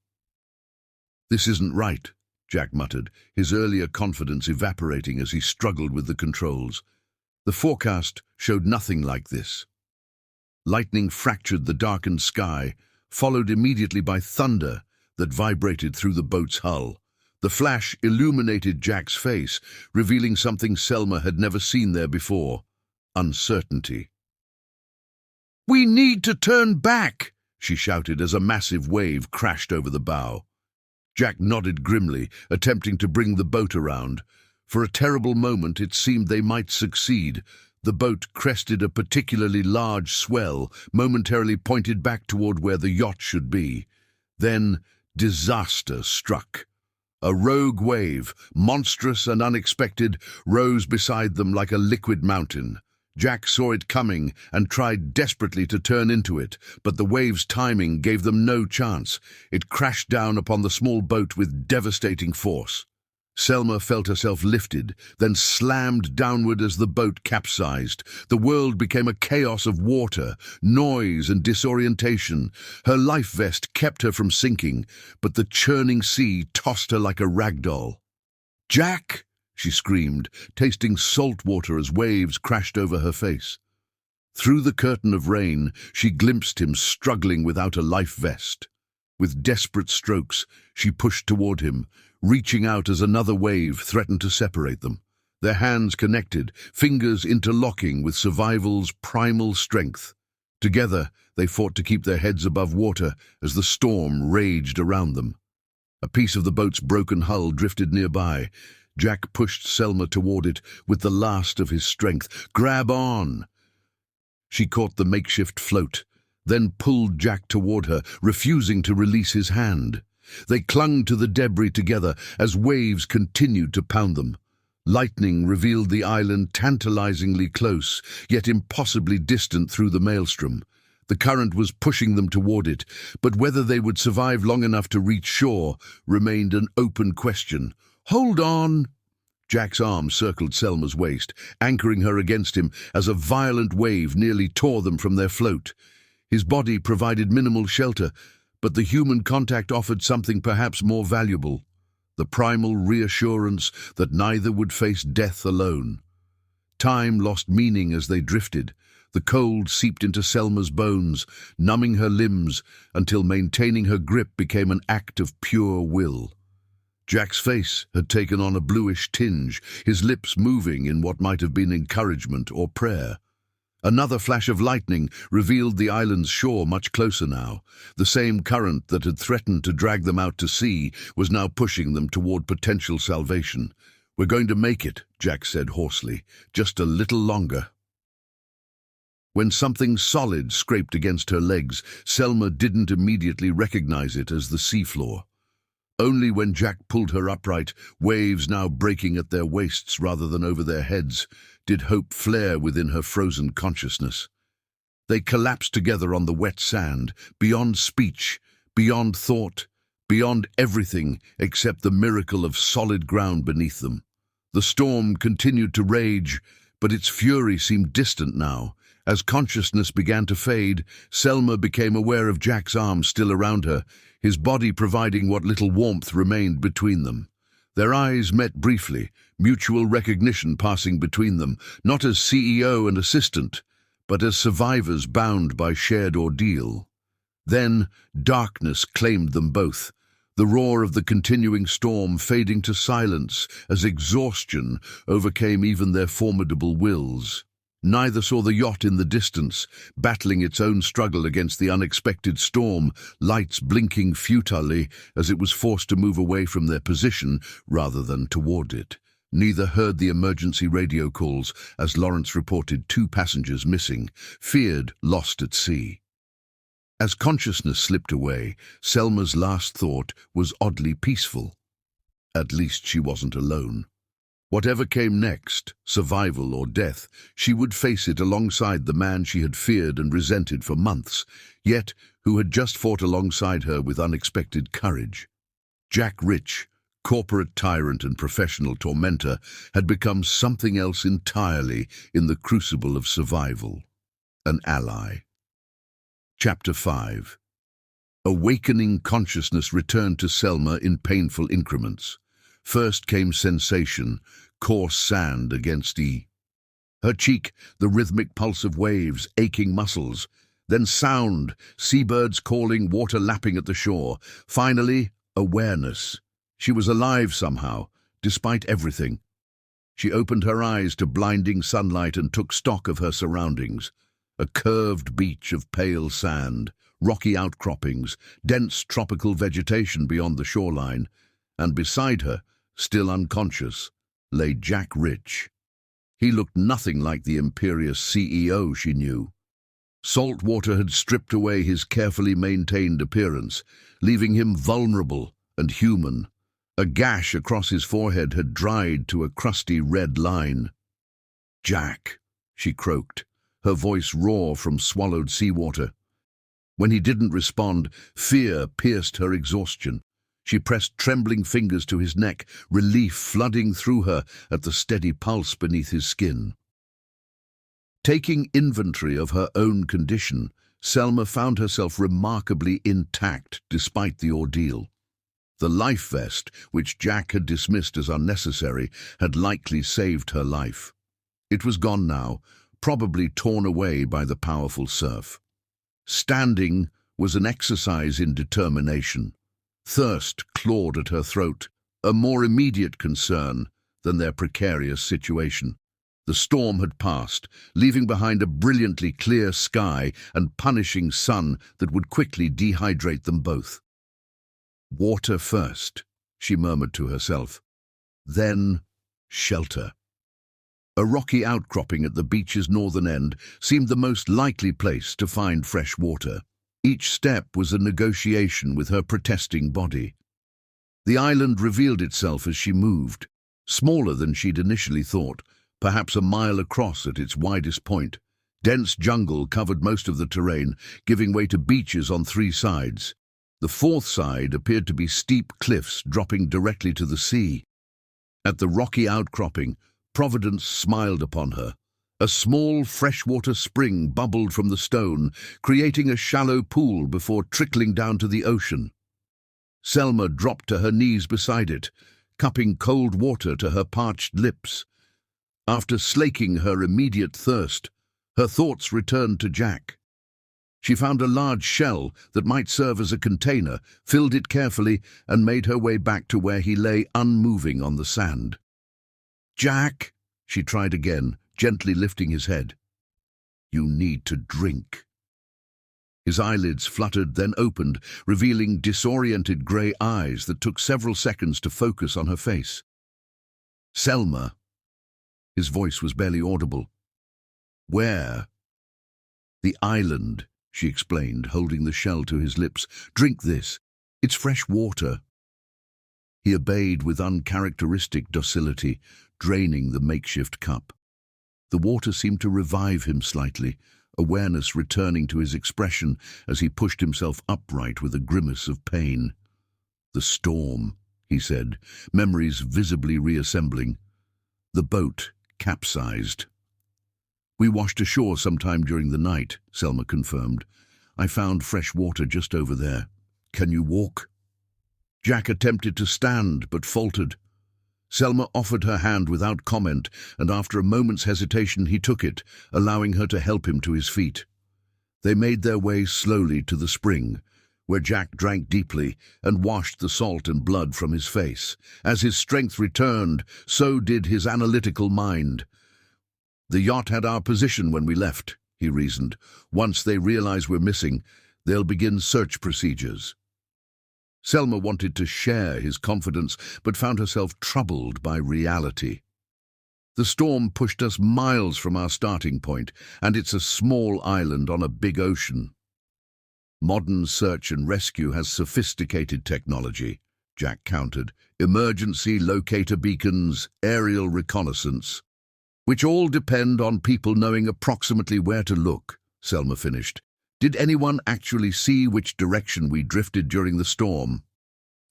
"This isn't right," Jack muttered, his earlier confidence evaporating as he struggled with the controls. The forecast showed nothing like this. Lightning fractured the darkened sky, followed immediately by thunder that vibrated through the boat's hull. The flash illuminated Jack's face, revealing something Selma had never seen there before: uncertainty. "We need to turn back," she shouted as a massive wave crashed over the bow. Jack nodded grimly, attempting to bring the boat around. For a terrible moment it seemed they might succeed. The boat crested a particularly large swell, momentarily pointed back toward where the yacht should be. Then disaster struck. A rogue wave, monstrous and unexpected, rose beside them like a liquid mountain. Jack saw it coming and tried desperately to turn into it, but the wave's timing gave them no chance. It crashed down upon the small boat with devastating force. Selma felt herself lifted, then slammed downward as the boat capsized. The world became a chaos of water, noise, and disorientation. Her life vest kept her from sinking, but the churning sea tossed her like a rag doll. "Jack!" she screamed, tasting salt water as waves crashed over her face. Through the curtain of rain, she glimpsed him struggling without a life vest. With desperate strokes, she pushed toward him, reaching out as another wave threatened to separate them. Their hands connected, fingers interlocking with survival's primal strength. Together, they fought to keep their heads above water as the storm raged around them. A piece of the boat's broken hull drifted nearby. Jack pushed Selma toward it with the last of his strength. "Grab on!" She caught the makeshift float, then pulled Jack toward her, refusing to release his hand. They clung to the debris together as waves continued to pound them. Lightning revealed the island tantalizingly close, yet impossibly distant through the maelstrom. The current was pushing them toward it, but whether they would survive long enough to reach shore remained an open question. "Hold on!" Jack's arm circled Selma's waist, anchoring her against him as a violent wave nearly tore them from their float. His body provided minimal shelter, but the human contact offered something perhaps more valuable: the primal reassurance that neither would face death alone. Time lost meaning as they drifted. The cold seeped into Selma's bones, numbing her limbs until maintaining her grip became an act of pure will. Jack's face had taken on a bluish tinge, his lips moving in what might have been encouragement or prayer. Another flash of lightning revealed the island's shore much closer now. The same current that had threatened to drag them out to sea was now pushing them toward potential salvation. "We're going to make it," Jack said hoarsely. "Just a little longer." When something solid scraped against her legs, Selma didn't immediately recognize it as the seafloor. Only when Jack pulled her upright, waves now breaking at their waists rather than over their heads, did hope flare within her frozen consciousness. They collapsed together on the wet sand, beyond speech, beyond thought, beyond everything except the miracle of solid ground beneath them. The storm continued to rage, but its fury seemed distant now. As consciousness began to fade, Selma became aware of Jack's arms still around her, his body providing what little warmth remained between them. Their eyes met briefly, mutual recognition passing between them, not as CEO and assistant, but as survivors bound by shared ordeal. Then darkness claimed them both, the roar of the continuing storm fading to silence as exhaustion overcame even their formidable wills. Neither saw the yacht in the distance, battling its own struggle against the unexpected storm, lights blinking futilely as it was forced to move away from their position rather than toward it. Neither heard the emergency radio calls as Lawrence reported 2 passengers missing, feared lost at sea. As consciousness slipped away, Selma's last thought was oddly peaceful. At least she wasn't alone. Whatever came next, survival or death, she would face it alongside the man she had feared and resented for months, yet who had just fought alongside her with unexpected courage. Jack Rich, corporate tyrant and professional tormentor, had become something else entirely in the crucible of survival. An ally. Chapter 5. Awakening consciousness returned to Selma in painful increments. First came sensation, coarse sand against her cheek, the rhythmic pulse of waves, aching muscles. Then sound, seabirds calling, water lapping at the shore. Finally, awareness. She was alive somehow, despite everything. She opened her eyes to blinding sunlight and took stock of her surroundings. A curved beach of pale sand, rocky outcroppings, dense tropical vegetation beyond the shoreline, and beside her, still unconscious, lay Jack Rich. He looked nothing like the imperious CEO she knew. Salt water had stripped away his carefully maintained appearance, leaving him vulnerable and human. A gash across his forehead had dried to a crusty red line. "Jack," she croaked, her voice raw from swallowed seawater. When he didn't respond, fear pierced her exhaustion. She pressed trembling fingers to his neck, relief flooding through her at the steady pulse beneath his skin. Taking inventory of her own condition, Selma found herself remarkably intact despite the ordeal. The life vest, which Jack had dismissed as unnecessary, had likely saved her life. It was gone now, probably torn away by the powerful surf. Standing was an exercise in determination. Thirst clawed at her throat, a more immediate concern than their precarious situation. The storm had passed, leaving behind a brilliantly clear sky and punishing sun that would quickly dehydrate them both. "Water first," she murmured to herself. "Then shelter." A rocky outcropping at the beach's northern end seemed the most likely place to find fresh water. Each step was a negotiation with her protesting body. The island revealed itself as she moved, smaller than she'd initially thought, perhaps a mile across at its widest point. Dense jungle covered most of the terrain, giving way to beaches on 3 sides. The 4th side appeared to be steep cliffs dropping directly to the sea. At the rocky outcropping, Providence smiled upon her. A small freshwater spring bubbled from the stone, creating a shallow pool before trickling down to the ocean. Selma dropped to her knees beside it, cupping cold water to her parched lips. After slaking her immediate thirst, her thoughts returned to Jack. She found a large shell that might serve as a container, filled it carefully, and made her way back to where he lay unmoving on the sand. "Jack," she tried again, gently lifting his head. "You need to drink." His eyelids fluttered, then opened, revealing disoriented grey eyes that took several seconds to focus on her face. "Selma." His voice was barely audible. "Where?" "The island," she explained, holding the shell to his lips. "Drink this. It's fresh water." He obeyed with uncharacteristic docility, draining the makeshift cup. The water seemed to revive him slightly, awareness returning to his expression as he pushed himself upright with a grimace of pain. "The storm," he said, memories visibly reassembling. "The boat capsized." "We washed ashore sometime during the night," Selma confirmed. "I found fresh water just over there. Can you walk?" Jack attempted to stand, but faltered. Selma offered her hand without comment, and after a moment's hesitation he took it, allowing her to help him to his feet. They made their way slowly to the spring, where Jack drank deeply and washed the salt and blood from his face. As his strength returned, so did his analytical mind. "The yacht had our position when we left," he reasoned. "Once they realize we're missing, they'll begin search procedures." Selma wanted to share his confidence, but found herself troubled by reality. The storm pushed us miles from our starting point, and it's a small island on a big ocean. Modern search and rescue has sophisticated technology, Jack countered. Emergency locator beacons, aerial reconnaissance, which all depend on people knowing approximately where to look, Selma finished. Did anyone actually see which direction we drifted during the storm?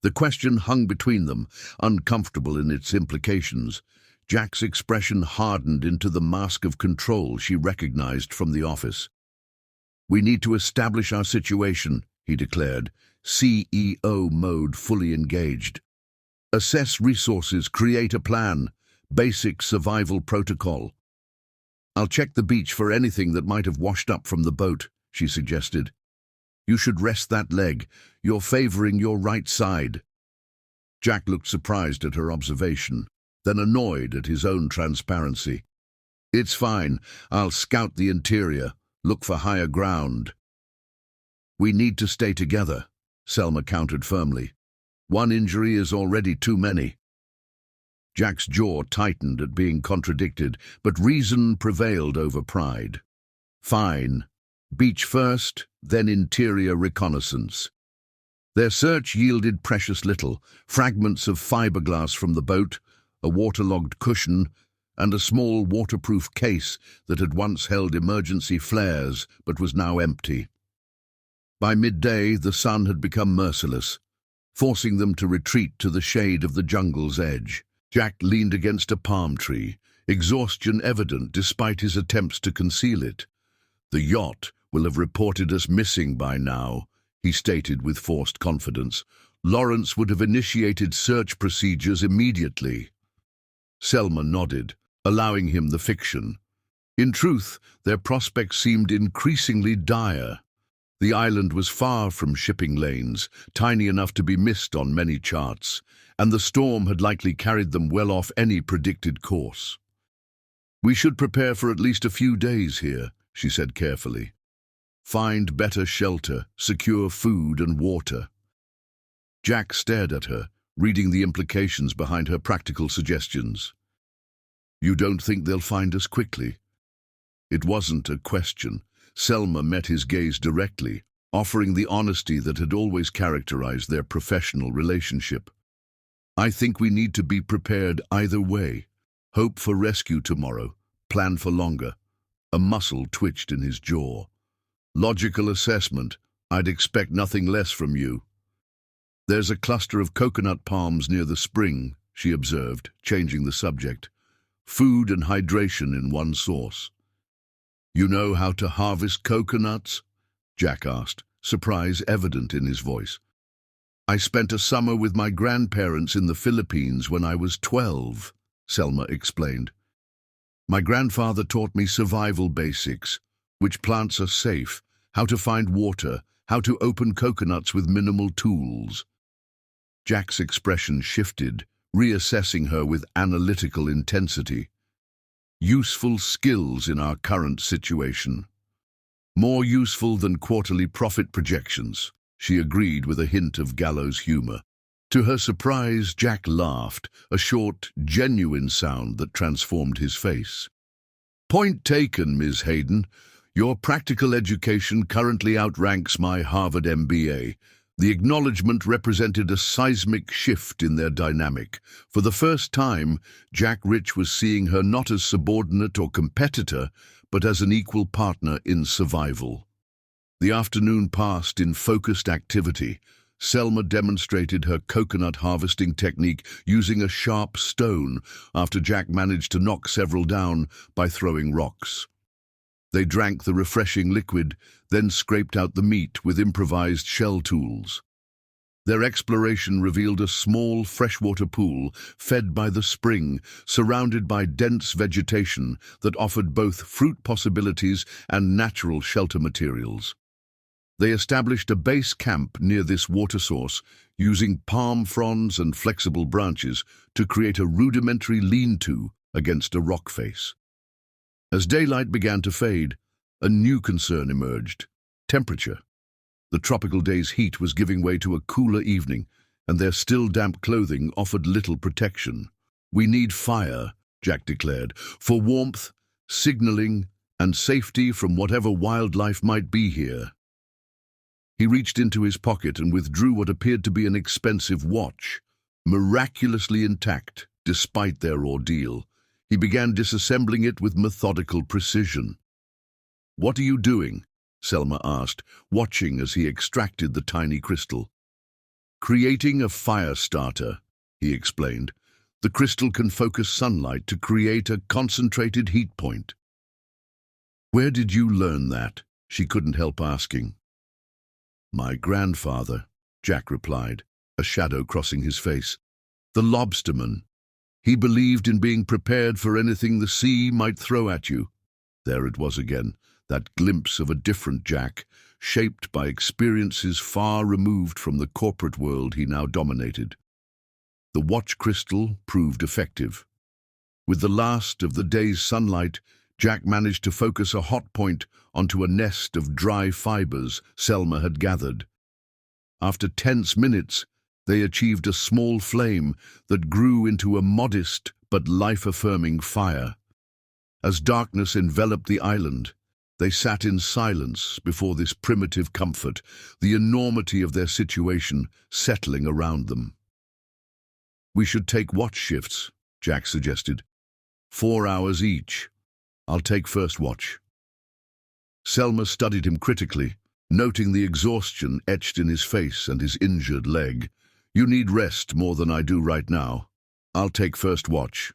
The question hung between them, uncomfortable in its implications. Jack's expression hardened into the mask of control she recognized from the office. "We need to establish our situation," he declared, CEO mode fully engaged. "Assess resources, create a plan, basic survival protocol." "I'll check the beach for anything that might have washed up from the boat," she suggested. "You should rest that leg. You're favoring your right side." Jack looked surprised at her observation, then annoyed at his own transparency. "It's fine. I'll scout the interior, look for higher ground." "We need to stay together," Selma countered firmly. "One injury is already too many." Jack's jaw tightened at being contradicted, but reason prevailed over pride. "Fine. Beach first, then interior reconnaissance." Their search yielded precious little: fragments of fiberglass from the boat, a waterlogged cushion, and a small waterproof case that had once held emergency flares but was now empty. By midday, the sun had become merciless, forcing them to retreat to the shade of the jungle's edge. Jack leaned against a palm tree, exhaustion evident despite his attempts to conceal it. "The yacht will have reported us missing by now," he stated with forced confidence. "Lawrence would have initiated search procedures immediately." Selma nodded, allowing him the fiction. In truth, their prospects seemed increasingly dire. The island was far from shipping lanes, tiny enough to be missed on many charts, and the storm had likely carried them well off any predicted course. "We should prepare for at least a few days here," she said carefully. "Find better shelter, secure food and water." Jack stared at her, reading the implications behind her practical suggestions. "You don't think they'll find us quickly?" It wasn't a question. Selma met his gaze directly, offering the honesty that had always characterized their professional relationship. "I think we need to be prepared either way. Hope for rescue tomorrow, plan for longer." A muscle twitched in his jaw. "Logical assessment. I'd expect nothing less from you." "There's a cluster of coconut palms near the spring," she observed, changing the subject. "Food and hydration in one source." "You know how to harvest coconuts?" Jack asked, surprise evident in his voice. "I spent a summer with my grandparents in the Philippines when I was 12, Selma explained. "My grandfather taught me survival basics, which plants are safe, how to find water, how to open coconuts with minimal tools." Jack's expression shifted, reassessing her with analytical intensity. "Useful skills in our current situation. More useful than quarterly profit projections," she agreed with a hint of gallows humor. To her surprise, Jack laughed, a short, genuine sound that transformed his face. "Point taken, Ms. Hayden. Your practical education currently outranks my Harvard MBA." The acknowledgement represented a seismic shift in their dynamic. For the first time, Jack Rich was seeing her not as subordinate or competitor, but as an equal partner in survival. The afternoon passed in focused activity. Selma demonstrated her coconut harvesting technique using a sharp stone after Jack managed to knock several down by throwing rocks. They drank the refreshing liquid, then scraped out the meat with improvised shell tools. Their exploration revealed a small freshwater pool fed by the spring, surrounded by dense vegetation that offered both fruit possibilities and natural shelter materials. They established a base camp near this water source, using palm fronds and flexible branches to create a rudimentary lean-to against a rock face. As daylight began to fade, a new concern emerged: temperature. The tropical day's heat was giving way to a cooler evening, and their still damp clothing offered little protection. "We need fire," Jack declared, for warmth, signaling, and safety from whatever wildlife might be here. He reached into his pocket and withdrew what appeared to be an expensive watch, miraculously intact despite their ordeal. He began disassembling it with methodical precision. "What are you doing?" Selma asked, watching as he extracted the tiny crystal. "Creating a fire starter," he explained. "The crystal can focus sunlight to create a concentrated heat point." "Where did you learn that?" she couldn't help asking. "My grandfather," Jack replied, a shadow crossing his face. "The lobsterman. He believed in being prepared for anything the sea might throw at you." There it was again, that glimpse of a different Jack, shaped by experiences far removed from the corporate world he now dominated. The watch crystal proved effective. With the last of the day's sunlight, Jack managed to focus a hot point onto a nest of dry fibers Selma had gathered. After tense minutes, they achieved a small flame that grew into a modest but life-affirming fire. As darkness enveloped the island, they sat in silence before this primitive comfort, the enormity of their situation settling around them. "We should take watch shifts," Jack suggested. 4 hours each. I'll take first watch." Selma studied him critically, noting the exhaustion etched in his face and his injured leg. "You need rest more than I do right now. I'll take first watch."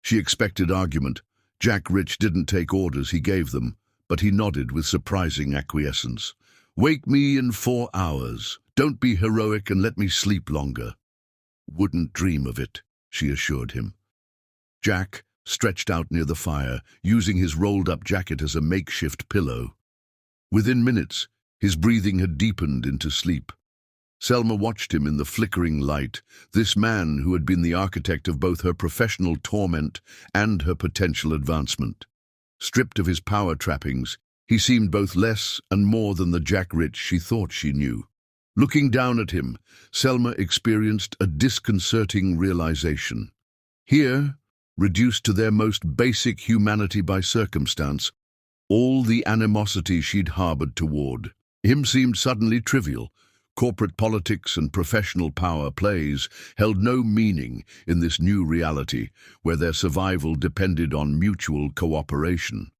She expected argument. Jack Rich didn't take orders, he gave them, but he nodded with surprising acquiescence. "Wake me in 4 hours. Don't be heroic and let me sleep longer." "Wouldn't dream of it," she assured him. Jack stretched out near the fire, using his rolled-up jacket as a makeshift pillow. Within minutes, his breathing had deepened into sleep. Selma watched him in the flickering light, this man who had been the architect of both her professional torment and her potential advancement. Stripped of his power trappings, he seemed both less and more than the Jack Rich she thought she knew. Looking down at him, Selma experienced a disconcerting realization. Here, reduced to their most basic humanity by circumstance, all the animosity she'd harbored toward him seemed suddenly trivial. Corporate politics and professional power plays held no meaning in this new reality, where their survival depended on mutual cooperation.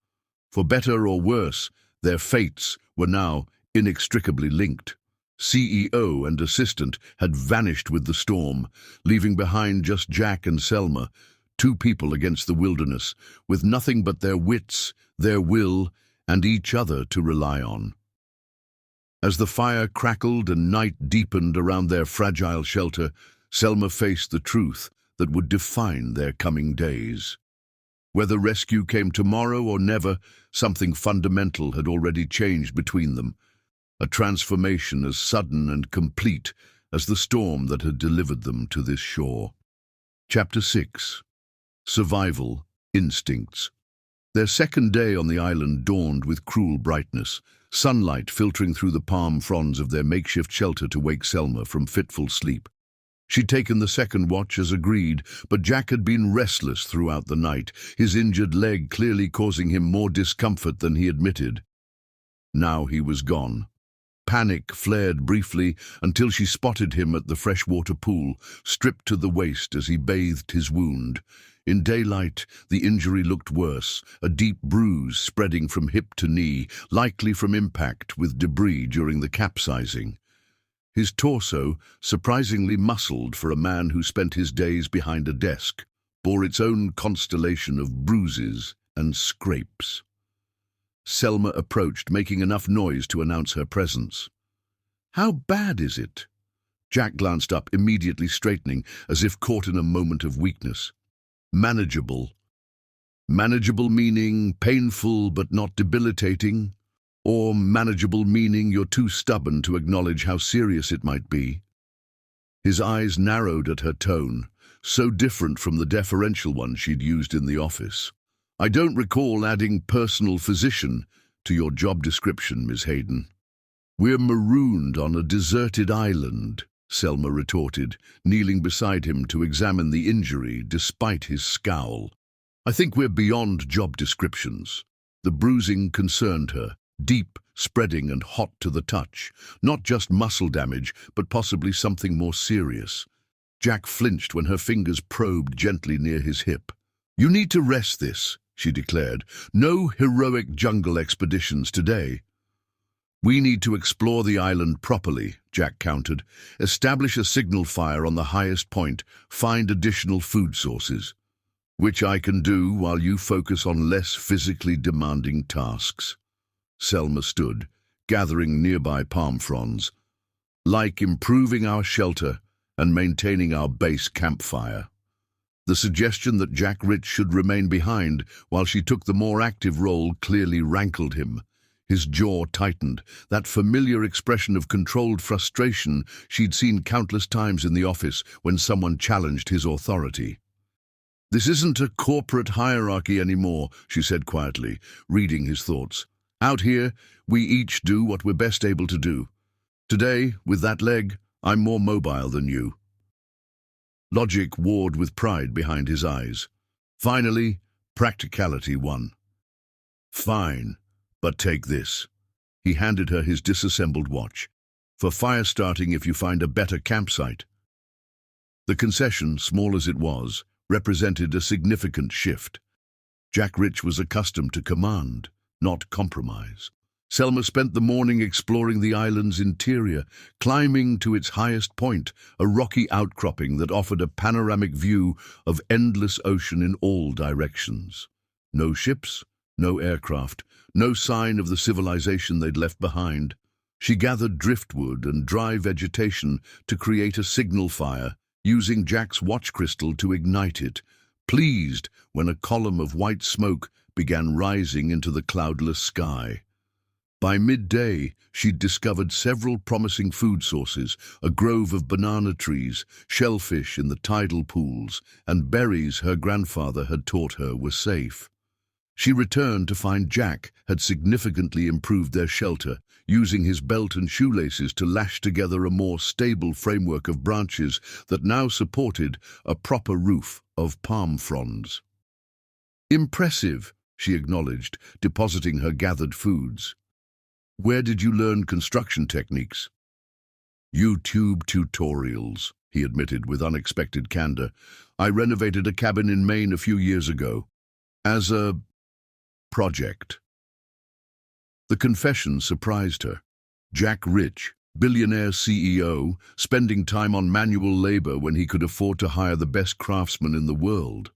For better or worse, their fates were now inextricably linked. CEO and assistant had vanished with the storm, leaving behind just Jack and Selma, two people against the wilderness, with nothing but their wits, their will, and each other to rely on. As the fire crackled and night deepened around their fragile shelter, Selma faced the truth that would define their coming days. Whether rescue came tomorrow or never, something fundamental had already changed between them, a transformation as sudden and complete as the storm that had delivered them to this shore. Chapter 6. Survival Instincts. Their second day on the island dawned with cruel brightness, sunlight filtering through the palm fronds of their makeshift shelter to wake Selma from fitful sleep. She'd taken the second watch as agreed, but Jack had been restless throughout the night, his injured leg clearly causing him more discomfort than he admitted. Now he was gone. Panic flared briefly until she spotted him at the freshwater pool, stripped to the waist as he bathed his wound. In daylight, the injury looked worse, a deep bruise spreading from hip to knee, likely from impact with debris during the capsizing. His torso, surprisingly muscled for a man who spent his days behind a desk, bore its own constellation of bruises and scrapes. Selma approached, making enough noise to announce her presence. "How bad is it?" Jack glanced up, immediately straightening, as if caught in a moment of weakness. "Manageable." Manageable meaning painful but not debilitating, or manageable meaning you're too stubborn to acknowledge how serious it might be. His eyes narrowed at her tone, so different from the deferential one she'd used in the office. "I don't recall adding personal physician to your job description, Ms. Hayden. We're marooned on a deserted island," Selma retorted, kneeling beside him to examine the injury despite his scowl. I think we're beyond job descriptions. The bruising concerned her, deep, spreading and hot to the touch. Not just muscle damage, but possibly something more serious. Jack flinched when her fingers probed gently near his hip. You need to rest this, she declared. No heroic jungle expeditions today. We need to explore the island properly, Jack countered. Establish a signal fire on the highest point. Find additional food sources. Which I can do while you focus on less physically demanding tasks. Selma stood, gathering nearby palm fronds. Like improving our shelter and maintaining our base campfire. The suggestion that Jack Rich should remain behind while she took the more active role clearly rankled him. His jaw tightened, that familiar expression of controlled frustration she'd seen countless times in the office when someone challenged his authority. This isn't a corporate hierarchy anymore, she said quietly, reading his thoughts. Out here, we each do what we're best able to do. Today, with that leg, I'm more mobile than you. Logic warred with pride behind his eyes. Finally, practicality won. Fine. But take this. He handed her his disassembled watch. For fire starting if you find a better campsite. The concession, small as it was, represented a significant shift. Jack Rich was accustomed to command, not compromise. Selma spent the morning exploring the island's interior, climbing to its highest point, a rocky outcropping that offered a panoramic view of endless ocean in all directions. No ships, no aircraft, no sign of the civilization they'd left behind. She gathered driftwood and dry vegetation to create a signal fire, using Jack's watch crystal to ignite it, pleased when a column of white smoke began rising into the cloudless sky. By midday, she'd discovered several promising food sources, a grove of banana trees, shellfish in the tidal pools, and berries her grandfather had taught her were safe. She returned to find Jack had significantly improved their shelter, using his belt and shoelaces to lash together a more stable framework of branches that now supported a proper roof of palm fronds. Impressive, she acknowledged, depositing her gathered foods. Where did you learn construction techniques? YouTube tutorials, he admitted with unexpected candor. I renovated a cabin in Maine a few years ago. As a project. The confession surprised her. Jack Rich, billionaire CEO, spending time on manual labor when he could afford to hire the best craftsmen in the world.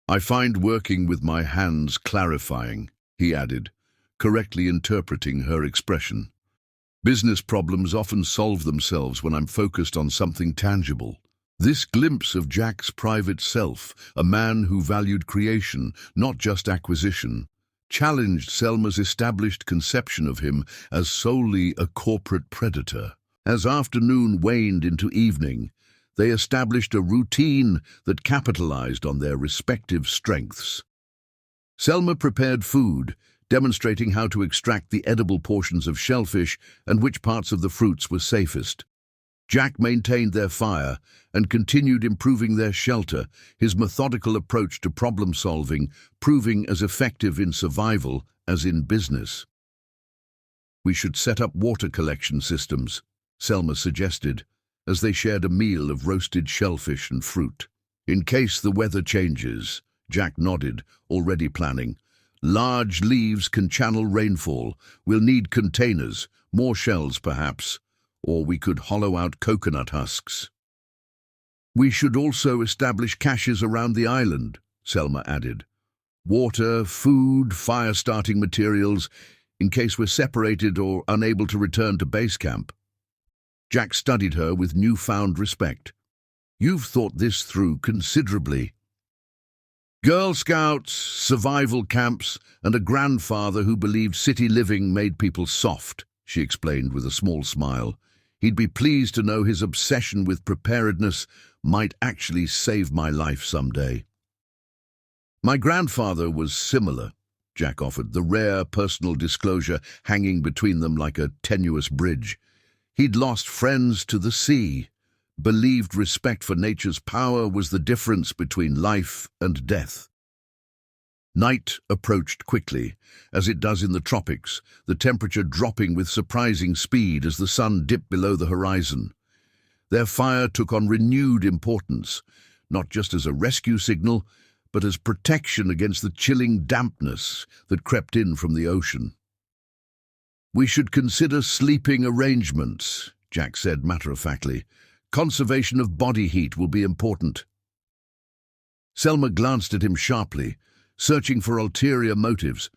I find working with my hands clarifying, he added, correctly interpreting her expression. Business problems often solve themselves when I'm focused on something tangible. This glimpse of Jack's private self, a man who valued creation, not just acquisition, challenged Selma's established conception of him as solely a corporate predator. As afternoon waned into evening, they established a routine that capitalized on their respective strengths. Selma prepared food, demonstrating how to extract the edible portions of shellfish and which parts of the fruits were safest. Jack maintained their fire and continued improving their shelter, his methodical approach to problem-solving proving as effective in survival as in business. We should set up water collection systems, Selma suggested, as they shared a meal of roasted shellfish and fruit. In case the weather changes, Jack nodded, already planning. Large leaves can channel rainfall. We'll need containers, more shells perhaps, or we could hollow out coconut husks. We should also establish caches around the island, Selma added. Water, food, fire-starting materials, in case we're separated or unable to return to base camp. Jack studied her with newfound respect. You've thought this through considerably. Girl Scouts, survival camps, and a grandfather who believed city living made people soft, she explained with a small smile. He'd be pleased to know his obsession with preparedness might actually save my life someday. My grandfather was similar, Jack offered, the rare personal disclosure hanging between them like a tenuous bridge. He'd lost friends to the sea, believed respect for nature's power was the difference between life and death. Night approached quickly, as it does in the tropics, the temperature dropping with surprising speed as the sun dipped below the horizon. Their fire took on renewed importance, not just as a rescue signal, but as protection against the chilling dampness that crept in from the ocean. "We should consider sleeping arrangements," Jack said matter-of-factly. "Conservation of body heat will be important." Selma glanced at him sharply, searching for ulterior motives,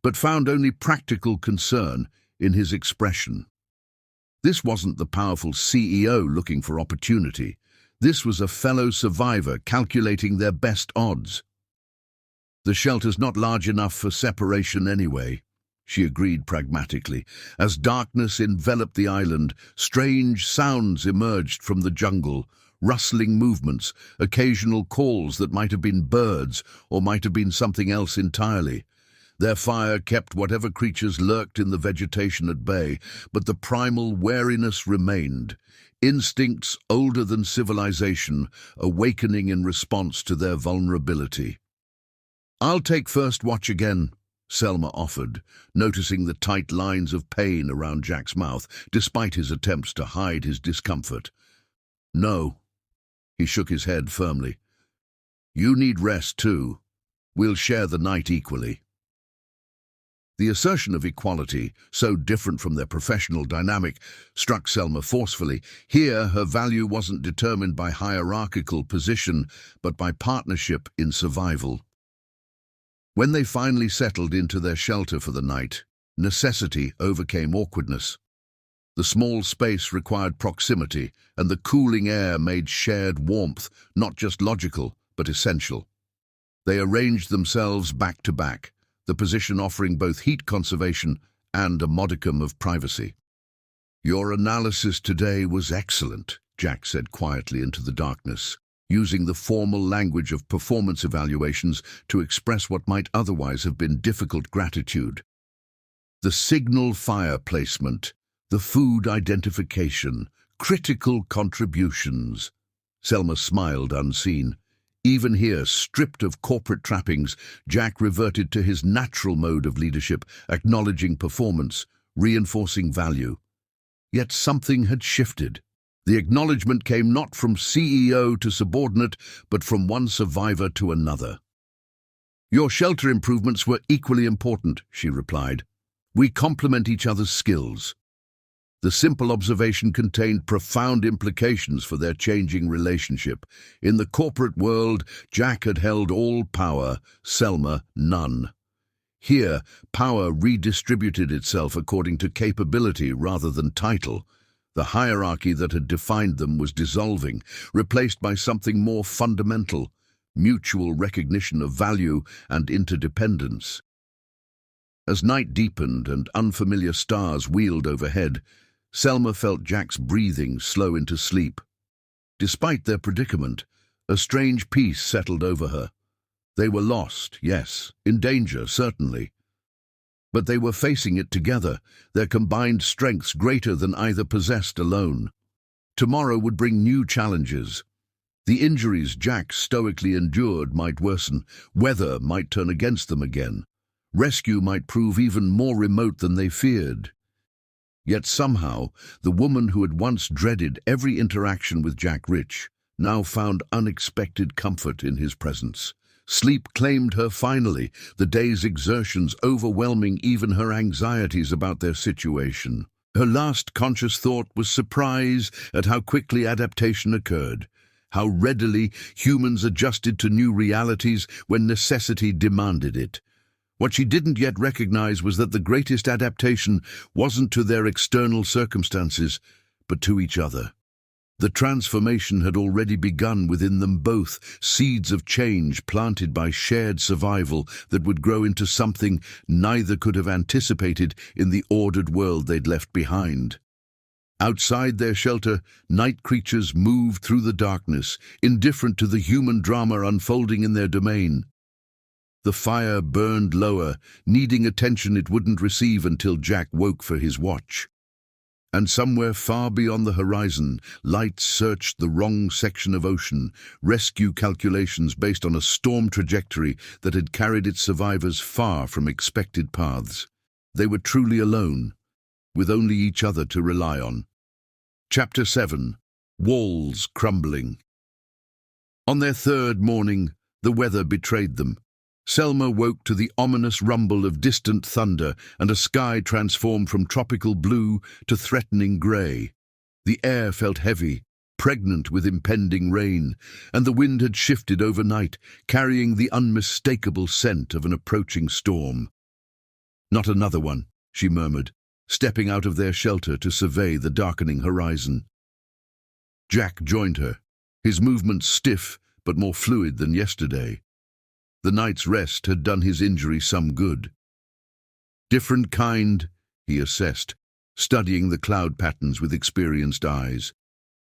but found only practical concern in his expression. This wasn't the powerful CEO looking for opportunity. This was a fellow survivor calculating their best odds. "The shelter's not large enough for separation anyway," she agreed pragmatically. As darkness enveloped the island, strange sounds emerged from the jungle, rustling movements, occasional calls that might have been birds or might have been something else entirely. Their fire kept whatever creatures lurked in the vegetation at bay, but the primal wariness remained, instincts older than civilization, awakening in response to their vulnerability. "I'll take first watch again," Selma offered, noticing the tight lines of pain around Jack's mouth, despite his attempts to hide his discomfort. "No." He shook his head firmly. "You need rest too. We'll share the night equally." The assertion of equality, so different from their professional dynamic, struck Selma forcefully. Here, her value wasn't determined by hierarchical position, but by partnership in survival. When they finally settled into their shelter for the night, necessity overcame awkwardness. The small space required proximity, and the cooling air made shared warmth not just logical, but essential. They arranged themselves back to back, the position offering both heat conservation and a modicum of privacy. "Your analysis today was excellent," Jack said quietly into the darkness, using the formal language of performance evaluations to express what might otherwise have been difficult gratitude. "The signal fire placement, the food identification, critical contributions." Selma smiled unseen. Even here, stripped of corporate trappings, Jack reverted to his natural mode of leadership, acknowledging performance, reinforcing value. Yet something had shifted. The acknowledgement came not from CEO to subordinate, but from one survivor to another. "Your shelter improvements were equally important," she replied. "We complement each other's skills." The simple observation contained profound implications for their changing relationship. In the corporate world, Jack had held all power, Selma none. Here, power redistributed itself according to capability rather than title. The hierarchy that had defined them was dissolving, replaced by something more fundamental: mutual recognition of value and interdependence. As night deepened and unfamiliar stars wheeled overhead, Selma felt Jack's breathing slow into sleep. Despite their predicament, a strange peace settled over her. They were lost, yes, in danger, certainly. But they were facing it together, their combined strengths greater than either possessed alone. Tomorrow would bring new challenges. The injuries Jack stoically endured might worsen, weather might turn against them again. Rescue might prove even more remote than they feared. Yet somehow, the woman who had once dreaded every interaction with Jack Rich now found unexpected comfort in his presence. Sleep claimed her finally, the day's exertions overwhelming even her anxieties about their situation. Her last conscious thought was surprise at how quickly adaptation occurred, how readily humans adjusted to new realities when necessity demanded it. What she didn't yet recognize was that the greatest adaptation wasn't to their external circumstances, but to each other. The transformation had already begun within them both, seeds of change planted by shared survival that would grow into something neither could have anticipated in the ordered world they'd left behind. Outside their shelter, night creatures moved through the darkness, indifferent to the human drama unfolding in their domain. The fire burned lower, needing attention it wouldn't receive until Jack woke for his watch. And somewhere far beyond the horizon, lights searched the wrong section of ocean, rescue calculations based on a storm trajectory that had carried its survivors far from expected paths. They were truly alone, with only each other to rely on. Chapter 7. Walls Crumbling. On their third morning, the weather betrayed them. Selma woke to the ominous rumble of distant thunder and a sky transformed from tropical blue to threatening grey. The air felt heavy, pregnant with impending rain, and the wind had shifted overnight, carrying the unmistakable scent of an approaching storm. "Not another one," she murmured, stepping out of their shelter to survey the darkening horizon. Jack joined her, his movements stiff but more fluid than yesterday. The night's rest had done his injury some good. "Different kind," he assessed, studying the cloud patterns with experienced eyes.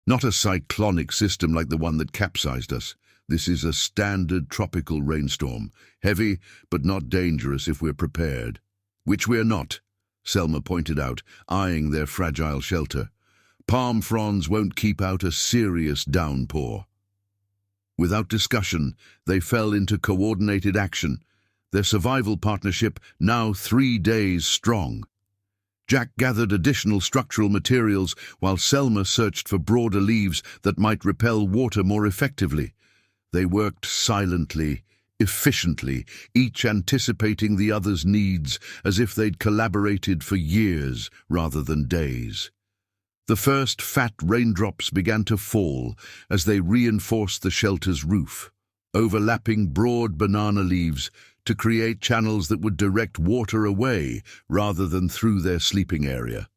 "Not a cyclonic system like the one that capsized us. This is a standard tropical rainstorm, heavy but not dangerous if we're prepared." "Which we're not," Selma pointed out, eyeing their fragile shelter. "Palm fronds won't keep out a serious downpour." Without discussion, they fell into coordinated action, their survival partnership now 3 days strong. Jack gathered additional structural materials while Selma searched for broader leaves that might repel water more effectively. They worked silently, efficiently, each anticipating the other's needs as if they'd collaborated for years rather than days. The first fat raindrops began to fall as they reinforced the shelter's roof, overlapping broad banana leaves to create channels that would direct water away rather than through their sleeping area.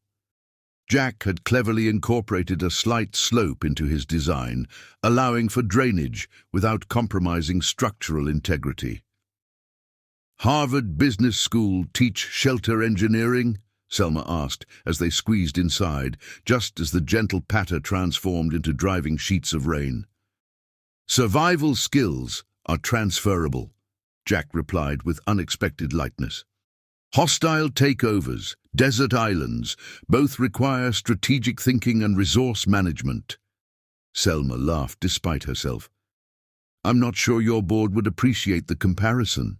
Jack had cleverly incorporated a slight slope into his design, allowing for drainage without compromising structural integrity. "Harvard Business School teach shelter engineering?" Selma asked as they squeezed inside, just as the gentle patter transformed into driving sheets of rain. "Survival skills are transferable," Jack replied with unexpected lightness. "Hostile takeovers, desert islands, both require strategic thinking and resource management." Selma laughed despite herself. "I'm not sure your board would appreciate the comparison."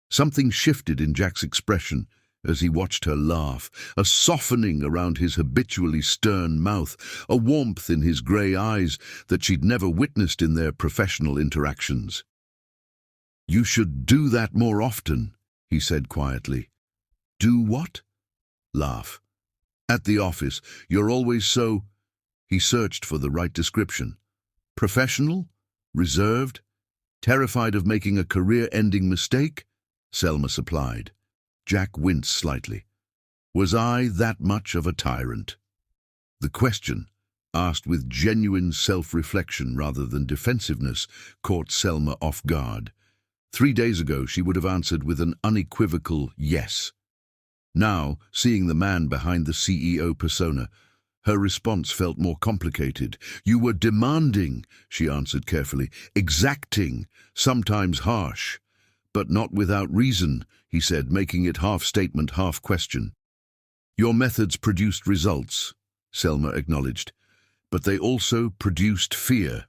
Something shifted in Jack's expression as he watched her laugh, a softening around his habitually stern mouth, a warmth in his grey eyes that she'd never witnessed in their professional interactions. "You should do that more often," he said quietly. "Do what?" "Laugh. At the office, you're always so—" He searched for the right description. "Professional? Reserved? Terrified of making a career-ending mistake?" Selma supplied. Jack winced slightly. Was I that much of a tyrant? The question, asked with genuine self-reflection rather than defensiveness, caught Selma off guard. 3 days ago, she would have answered with an unequivocal yes. Now, seeing the man behind the CEO persona, her response felt more complicated. "You were demanding," she answered carefully, "exacting, sometimes harsh. But not without reason," he said, making it half statement, half question. "Your methods produced results," Selma acknowledged, "but they also produced fear."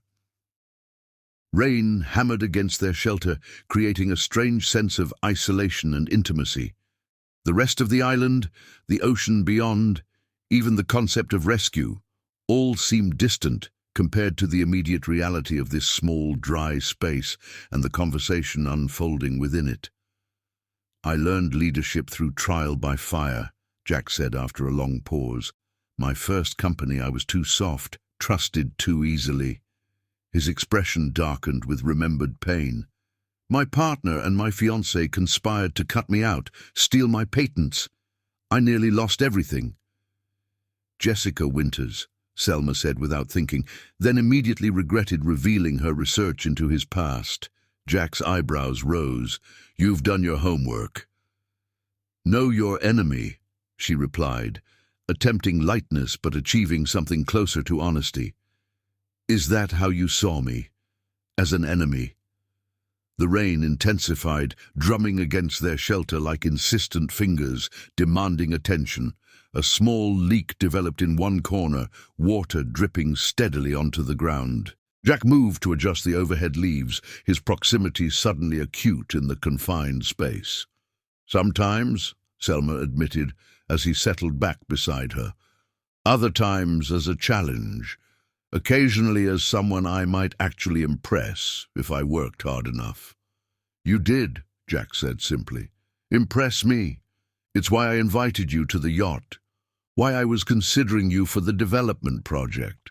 Rain hammered against their shelter, creating a strange sense of isolation and intimacy. The rest of the island, the ocean beyond, even the concept of rescue, all seemed distant compared to the immediate reality of this small, dry space and the conversation unfolding within it. "I learned leadership through trial by fire," Jack said after a long pause. "My first company, I was too soft, trusted too easily." His expression darkened with remembered pain. "My partner and my fiancé conspired to cut me out, steal my patents. I nearly lost everything." "Jessica Winters," Selma said without thinking, then immediately regretted revealing her research into his past. Jack's eyebrows rose. "You've done your homework." "Know your enemy," she replied, attempting lightness but achieving something closer to honesty. "Is that how you saw me? As an enemy?" The rain intensified, drumming against their shelter like insistent fingers, demanding attention. A small leak developed in one corner, water dripping steadily onto the ground. Jack moved to adjust the overhead leaves, his proximity suddenly acute in the confined space. "Sometimes," Selma admitted, as he settled back beside her. "Other times as a challenge. Occasionally as someone I might actually impress if I worked hard enough." "You did," Jack said simply. "Impress me. It's why I invited you to the yacht. Why I was considering you for the development project."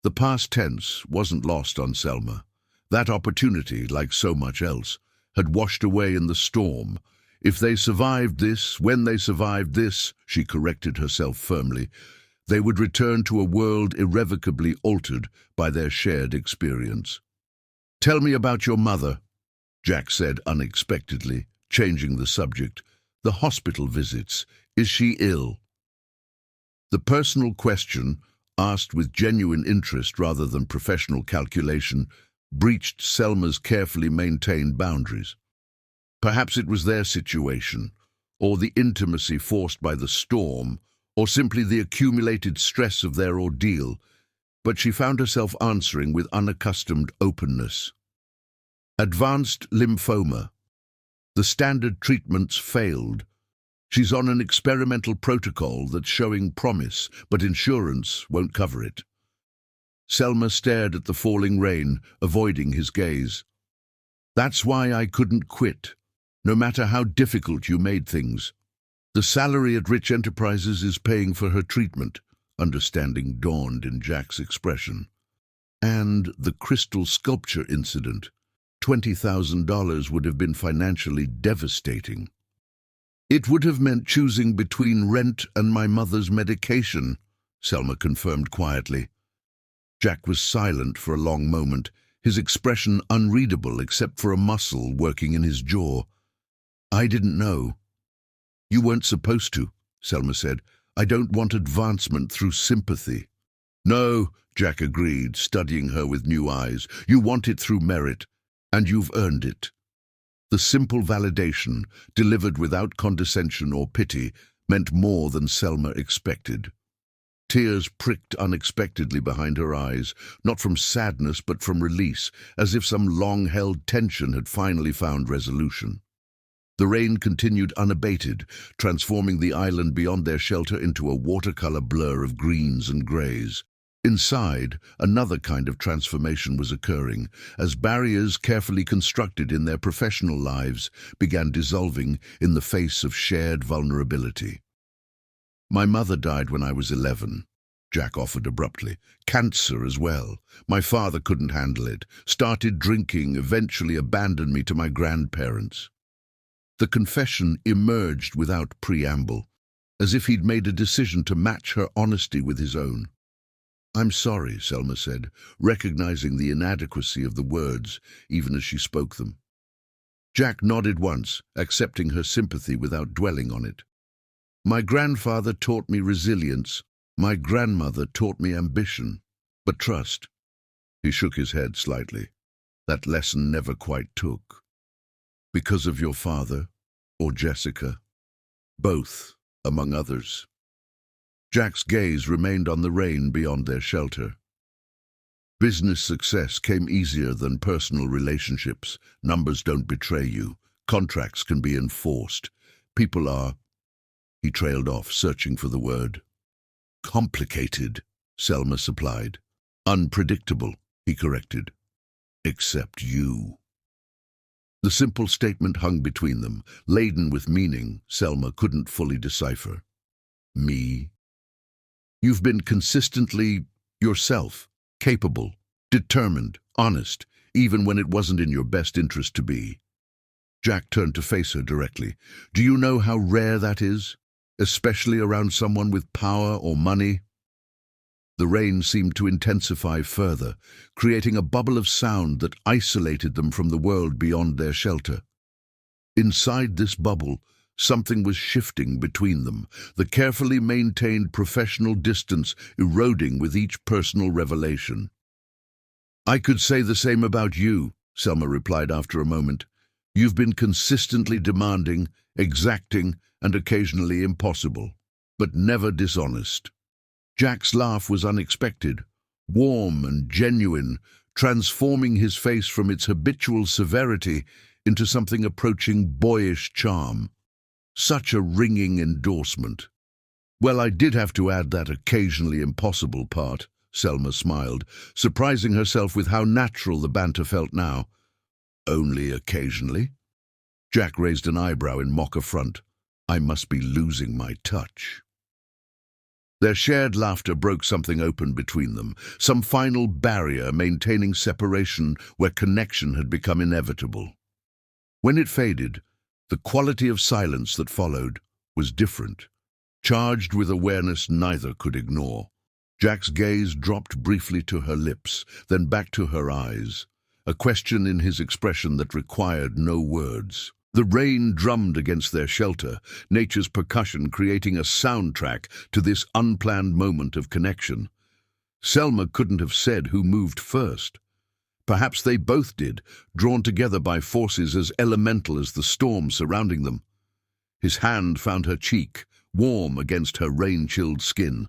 The past tense wasn't lost on Selma. That opportunity, like so much else, had washed away in the storm. If they survived this, when they survived this, she corrected herself firmly, they would return to a world irrevocably altered by their shared experience. "Tell me about your mother," Jack said unexpectedly, changing the subject. "The hospital visits. Is she ill?" The personal question, asked with genuine interest rather than professional calculation, breached Selma's carefully maintained boundaries. Perhaps it was their situation, or the intimacy forced by the storm, or simply the accumulated stress of their ordeal, but she found herself answering with unaccustomed openness. "Advanced lymphoma. The standard treatments failed. She's on an experimental protocol that's showing promise, but insurance won't cover it." Selma stared at the falling rain, avoiding his gaze. "That's why I couldn't quit, no matter how difficult you made things. The salary at Rich Enterprises is paying for her treatment," understanding dawned in Jack's expression. "And the crystal sculpture incident. $20,000 would have been financially devastating." "It would have meant choosing between rent and my mother's medication," Selma confirmed quietly. Jack was silent for a long moment, his expression unreadable except for a muscle working in his jaw. "I didn't know." "You weren't supposed to," Selma said. "I don't want advancement through sympathy." "No," Jack agreed, studying her with new eyes. "You want it through merit, and you've earned it." The simple validation, delivered without condescension or pity, meant more than Selma expected. Tears pricked unexpectedly behind her eyes, not from sadness but from release, as if some long-held tension had finally found resolution. The rain continued unabated, transforming the island beyond their shelter into a watercolor blur of greens and grays. Inside, another kind of transformation was occurring, as barriers carefully constructed in their professional lives began dissolving in the face of shared vulnerability. "My mother died when I was 11, Jack offered abruptly. "Cancer as well. My father couldn't handle it, started drinking, eventually abandoned me to my grandparents." The confession emerged without preamble, as if he'd made a decision to match her honesty with his own. "I'm sorry," Selma said, recognizing the inadequacy of the words, even as she spoke them. Jack nodded once, accepting her sympathy without dwelling on it. "My grandfather taught me resilience. My grandmother taught me ambition, but trust." He shook his head slightly. "That lesson never quite took." "Because of your father, or Jessica?" "Both, among others." Jack's gaze remained on the rain beyond their shelter. "Business success came easier than personal relationships. Numbers don't betray you. Contracts can be enforced. People are—" He trailed off, searching for the word. "Complicated," Selma supplied. "Unpredictable," he corrected. "Except you." The simple statement hung between them, laden with meaning Selma couldn't fully decipher. "Me?" "You've been consistently yourself, capable, determined, honest, even when it wasn't in your best interest to be." Jack turned to face her directly. "Do you know how rare that is, especially around someone with power or money?" The rain seemed to intensify further, creating a bubble of sound that isolated them from the world beyond their shelter. Inside this bubble, something was shifting between them, the carefully maintained professional distance eroding with each personal revelation. "I could say the same about you," Selma replied after a moment. "You've been consistently demanding, exacting, and occasionally impossible, but never dishonest." Jack's laugh was unexpected, warm and genuine, transforming his face from its habitual severity into something approaching boyish charm. Such a ringing endorsement. "Well, I did have to add that occasionally impossible part," Selma smiled, surprising herself with how natural the banter felt now. "Only occasionally?" Jack raised an eyebrow in mock affront. "I must be losing my touch." Their shared laughter broke something open between them, some final barrier maintaining separation where connection had become inevitable. When it faded, the quality of silence that followed was different, charged with awareness neither could ignore. Jack's gaze dropped briefly to her lips, then back to her eyes, a question in his expression that required no words. The rain drummed against their shelter, nature's percussion creating a soundtrack to this unplanned moment of connection. Selma couldn't have said who moved first. Perhaps they both did, drawn together by forces as elemental as the storm surrounding them. His hand found her cheek, warm against her rain-chilled skin.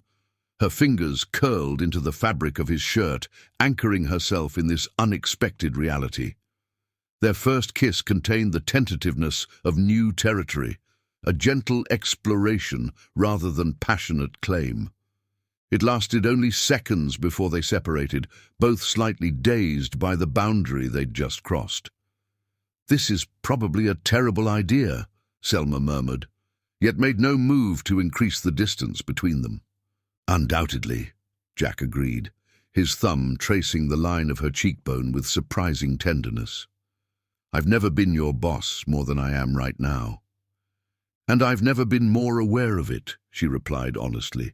Her fingers curled into the fabric of his shirt, anchoring herself in this unexpected reality. Their first kiss contained the tentativeness of new territory, a gentle exploration rather than passionate claim. It lasted only seconds before they separated, both slightly dazed by the boundary they'd just crossed. "This is probably a terrible idea," Selma murmured, yet made no move to increase the distance between them. "Undoubtedly," Jack agreed, his thumb tracing the line of her cheekbone with surprising tenderness. "I've never been your boss more than I am right now." "And I've never been more aware of it," she replied honestly.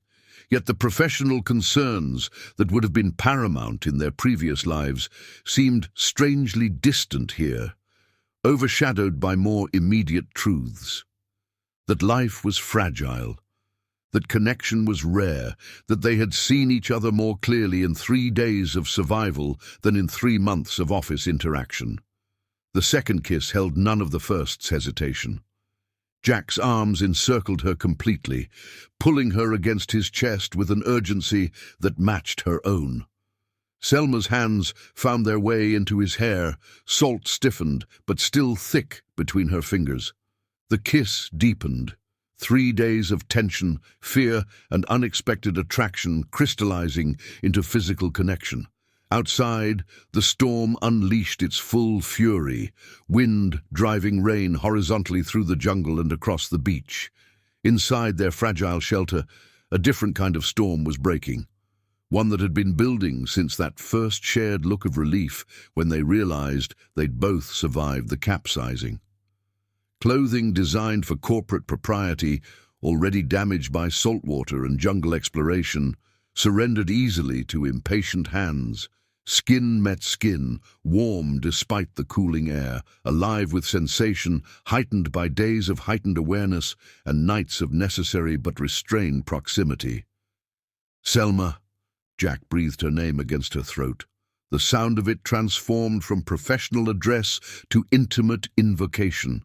Yet the professional concerns that would have been paramount in their previous lives seemed strangely distant here, overshadowed by more immediate truths. That life was fragile, that connection was rare, that they had seen each other more clearly in 3 days of survival than in 3 months of office interaction. The second kiss held none of the first's hesitation. Jack's arms encircled her completely, pulling her against his chest with an urgency that matched her own. Selma's hands found their way into his hair, salt-stiffened but still thick between her fingers. The kiss deepened. 3 days of tension, fear, and unexpected attraction crystallizing into physical connection. Outside, the storm unleashed its full fury, wind driving rain horizontally through the jungle and across the beach. Inside their fragile shelter, a different kind of storm was breaking, one that had been building since that first shared look of relief when they realized they'd both survived the capsizing. Clothing designed for corporate propriety, already damaged by saltwater and jungle exploration, surrendered easily to impatient hands. Skin met skin, warm despite the cooling air, alive with sensation, heightened by days of heightened awareness and nights of necessary but restrained proximity. "Selma," Jack breathed her name against her throat. The sound of it transformed from professional address to intimate invocation.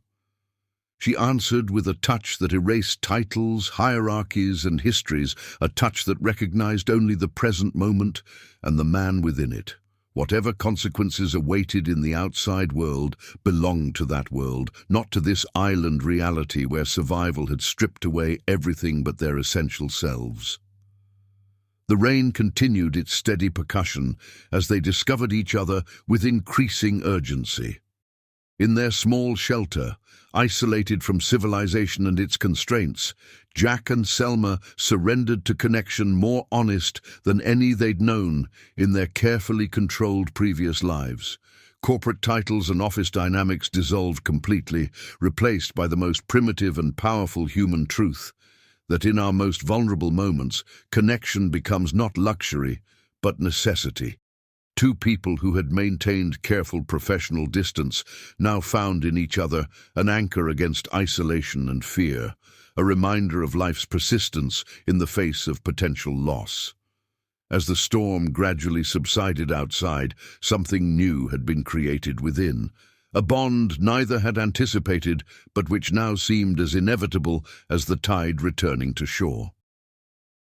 She answered with a touch that erased titles, hierarchies, and histories, a touch that recognized only the present moment and the man within it. Whatever consequences awaited in the outside world belonged to that world, not to this island reality where survival had stripped away everything but their essential selves. The rain continued its steady percussion as they discovered each other with increasing urgency. In their small shelter, isolated from civilization and its constraints, Jack and Selma surrendered to connection more honest than any they'd known in their carefully controlled previous lives. Corporate titles and office dynamics dissolved completely, replaced by the most primitive and powerful human truth, that in our most vulnerable moments, connection becomes not luxury, but necessity. Two people who had maintained careful professional distance now found in each other an anchor against isolation and fear, a reminder of life's persistence in the face of potential loss. As the storm gradually subsided outside, something new had been created within. A bond neither had anticipated, but which now seemed as inevitable as the tide returning to shore.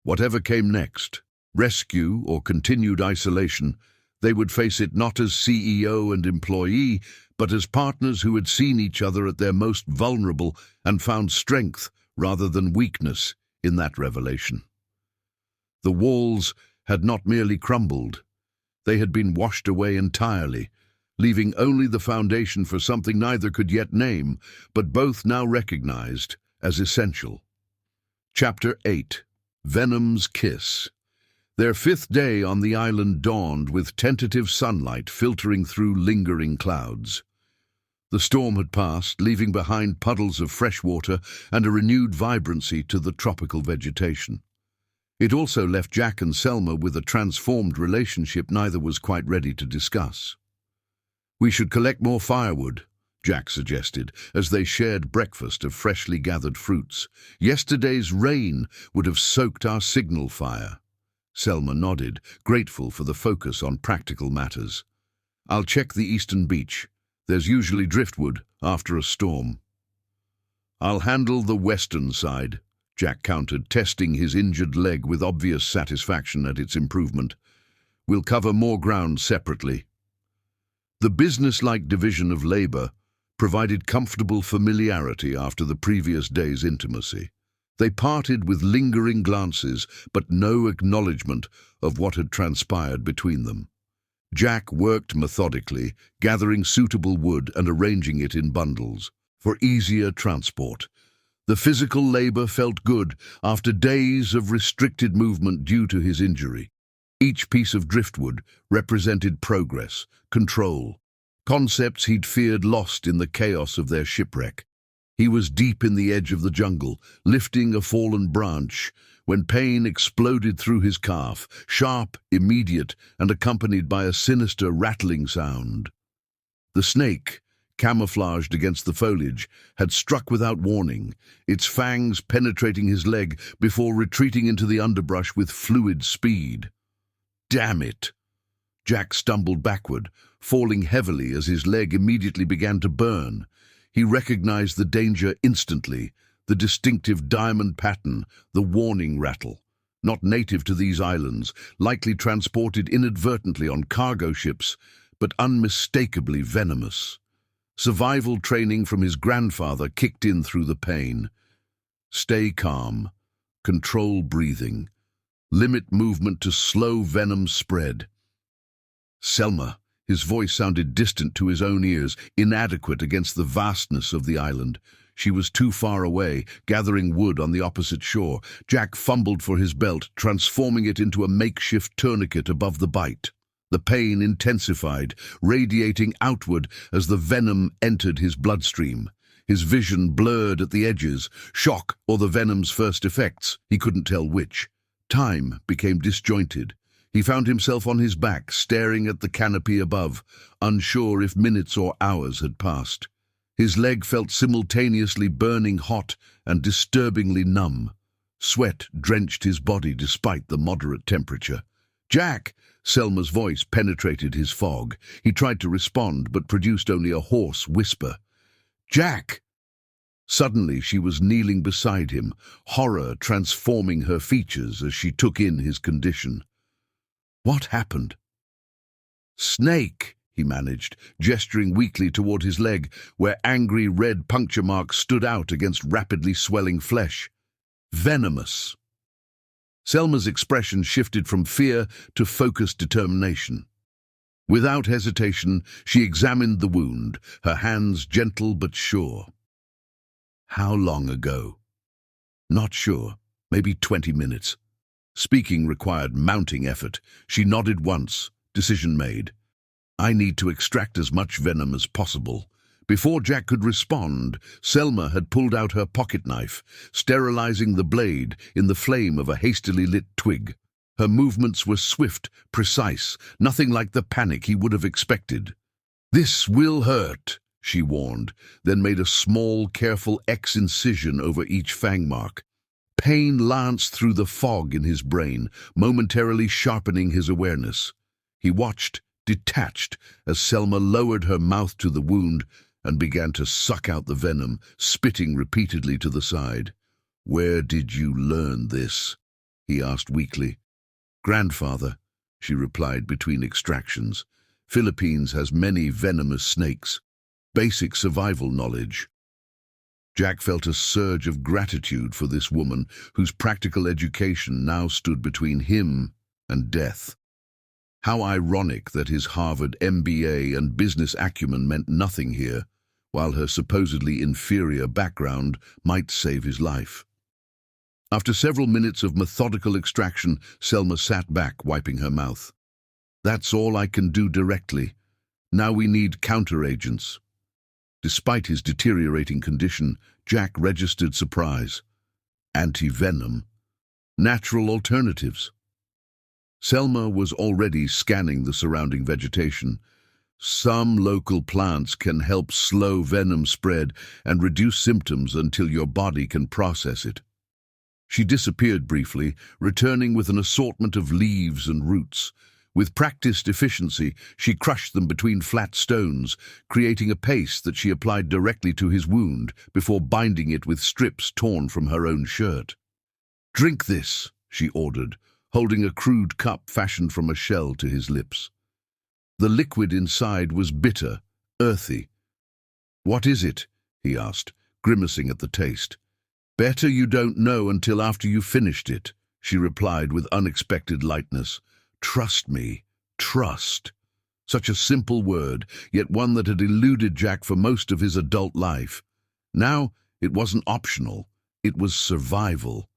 Whatever came next, rescue or continued isolation, they would face it not as CEO and employee, but as partners who had seen each other at their most vulnerable and found strength rather than weakness in that revelation. The walls had not merely crumbled, they had been washed away entirely, leaving only the foundation for something neither could yet name, but both now recognized as essential. Chapter 8. Venom's Kiss. Their 5th day on the island dawned with tentative sunlight filtering through lingering clouds. The storm had passed, leaving behind puddles of fresh water and a renewed vibrancy to the tropical vegetation. It also left Jack and Selma with a transformed relationship neither was quite ready to discuss. "We should collect more firewood," Jack suggested, as they shared breakfast of freshly gathered fruits. "Yesterday's rain would have soaked our signal fire." Selma nodded, grateful for the focus on practical matters. "I'll check the eastern beach. There's usually driftwood after a storm." "I'll handle the western side," Jack countered, testing his injured leg with obvious satisfaction at its improvement. "We'll cover more ground separately." The business-like division of labor provided comfortable familiarity after the previous day's intimacy. They parted with lingering glances, but no acknowledgement of what had transpired between them. Jack worked methodically, gathering suitable wood and arranging it in bundles for easier transport. The physical labor felt good after days of restricted movement due to his injury. Each piece of driftwood represented progress, control, concepts he'd feared lost in the chaos of their shipwreck. He was deep in the edge of the jungle, lifting a fallen branch, when pain exploded through his calf, sharp, immediate, and accompanied by a sinister rattling sound. The snake, camouflaged against the foliage, had struck without warning, its fangs penetrating his leg before retreating into the underbrush with fluid speed. Damn it! Jack stumbled backward, falling heavily as his leg immediately began to burn. He recognized the danger instantly, the distinctive diamond pattern, the warning rattle. Not native to these islands, likely transported inadvertently on cargo ships, but unmistakably venomous. Survival training from his grandfather kicked in through the pain. Stay calm, control breathing, limit movement to slow venom spread. "Selma," his voice sounded distant to his own ears, inadequate against the vastness of the island. She was too far away, gathering wood on the opposite shore. Jack fumbled for his belt, transforming it into a makeshift tourniquet above the bite. The pain intensified, radiating outward as the venom entered his bloodstream. His vision blurred at the edges, shock or the venom's first effects, he couldn't tell which. Time became disjointed. He found himself on his back, staring at the canopy above, unsure if minutes or hours had passed. His leg felt simultaneously burning hot and disturbingly numb. Sweat drenched his body despite the moderate temperature. "Jack!" Selma's voice penetrated his fog. He tried to respond, but produced only a hoarse whisper. "Jack!" Suddenly she was kneeling beside him, horror transforming her features as she took in his condition. "What happened?" "Snake," he managed, gesturing weakly toward his leg, where angry red puncture marks stood out against rapidly swelling flesh. "Venomous." Selma's expression shifted from fear to focused determination. Without hesitation, she examined the wound, her hands gentle but sure. "How long ago?" "Not sure. Maybe 20 minutes. Speaking required mounting effort. She nodded once, decision made. "I need to extract as much venom as possible." Before Jack could respond, Selma had pulled out her pocket knife, sterilizing the blade in the flame of a hastily lit twig. Her movements were swift, precise, nothing like the panic he would have expected. "This will hurt," she warned, then made a small, careful X incision over each fang mark. Pain lanced through the fog in his brain, momentarily sharpening his awareness. He watched, detached, as Selma lowered her mouth to the wound and began to suck out the venom, spitting repeatedly to the side. "Where did you learn this?" he asked weakly. "Grandfather," she replied between extractions. "Philippines has many venomous snakes. Basic survival knowledge." Jack felt a surge of gratitude for this woman whose practical education now stood between him and death. How ironic that his Harvard MBA and business acumen meant nothing here, while her supposedly inferior background might save his life. After several minutes of methodical extraction, Selma sat back, wiping her mouth. "That's all I can do directly. Now we need counteragents." Despite his deteriorating condition, Jack registered surprise. Anti-venom. Natural alternatives. Selma was already scanning the surrounding vegetation. Some local plants can help slow venom spread and reduce symptoms until your body can process it. She disappeared briefly, returning with an assortment of leaves and roots. With practiced efficiency, she crushed them between flat stones, creating a paste that she applied directly to his wound before binding it with strips torn from her own shirt. "Drink this," she ordered, holding a crude cup fashioned from a shell to his lips. The liquid inside was bitter, earthy. "What is it?" he asked, grimacing at the taste. "Better you don't know until after you've finished it," she replied with unexpected lightness. "Trust me, trust." Such a simple word, yet one that had eluded Jack for most of his adult life. Now, it wasn't optional, it was survival.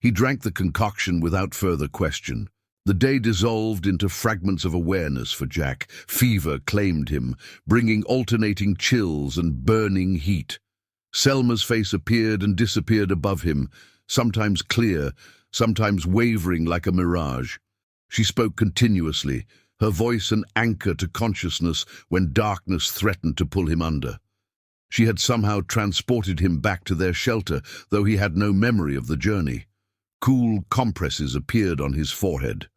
He drank the concoction without further question. The day dissolved into fragments of awareness for Jack. Fever claimed him, bringing alternating chills and burning heat. Selma's face appeared and disappeared above him, sometimes clear, sometimes wavering like a mirage. She spoke continuously, her voice an anchor to consciousness when darkness threatened to pull him under. She had somehow transported him back to their shelter, though he had no memory of the journey. Cool compresses appeared on his forehead.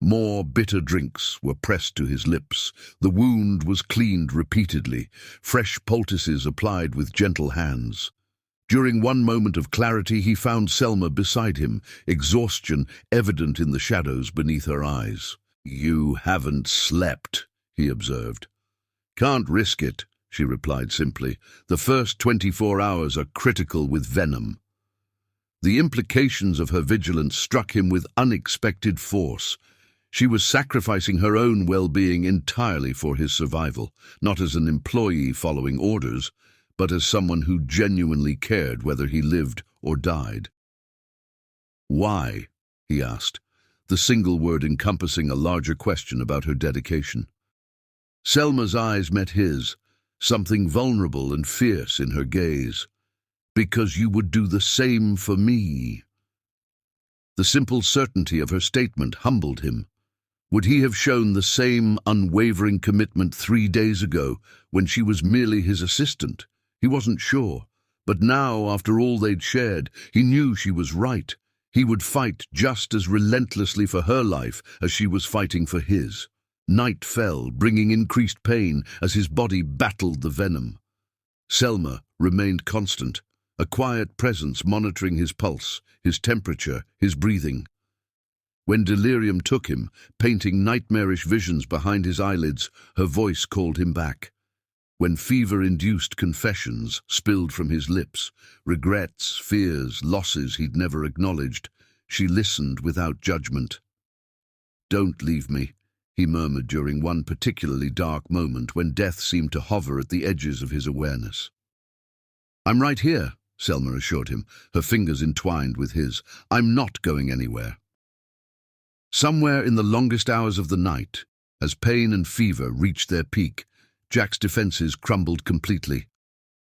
More bitter drinks were pressed to his lips. The wound was cleaned repeatedly, fresh poultices applied with gentle hands. During one moment of clarity, he found Selma beside him, exhaustion evident in the shadows beneath her eyes. "You haven't slept," he observed. "Can't risk it," she replied simply. "The first 24 hours are critical with venom." The implications of her vigilance struck him with unexpected force. She was sacrificing her own well-being entirely for his survival, not as an employee following orders, but as someone who genuinely cared whether he lived or died. "Why?" he asked, the single word encompassing a larger question about her dedication. Selma's eyes met his, something vulnerable and fierce in her gaze. "Because you would do the same for me." The simple certainty of her statement humbled him. Would he have shown the same unwavering commitment 3 days ago when she was merely his assistant? He wasn't sure, but now, after all they'd shared, he knew she was right. He would fight just as relentlessly for her life as she was fighting for his. Night fell, bringing increased pain as his body battled the venom. Selma remained constant, a quiet presence monitoring his pulse, his temperature, his breathing. When delirium took him, painting nightmarish visions behind his eyelids, her voice called him back. When fever-induced confessions spilled from his lips, regrets, fears, losses he'd never acknowledged, she listened without judgment. "Don't leave me," he murmured during one particularly dark moment when death seemed to hover at the edges of his awareness. "I'm right here," Selma assured him, her fingers entwined with his. "I'm not going anywhere." Somewhere in the longest hours of the night, as pain and fever reached their peak, Jack's defenses crumbled completely.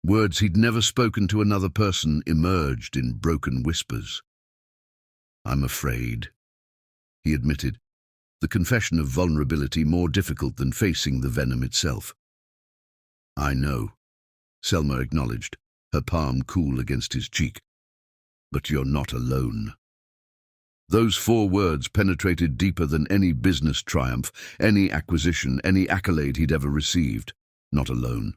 Words he'd never spoken to another person emerged in broken whispers. "I'm afraid," he admitted, the confession of vulnerability more difficult than facing the venom itself. "I know," Selma acknowledged, her palm cool against his cheek. But you're not alone. Those 4 words penetrated deeper than any business triumph, any acquisition, any accolade he'd ever received. Not alone.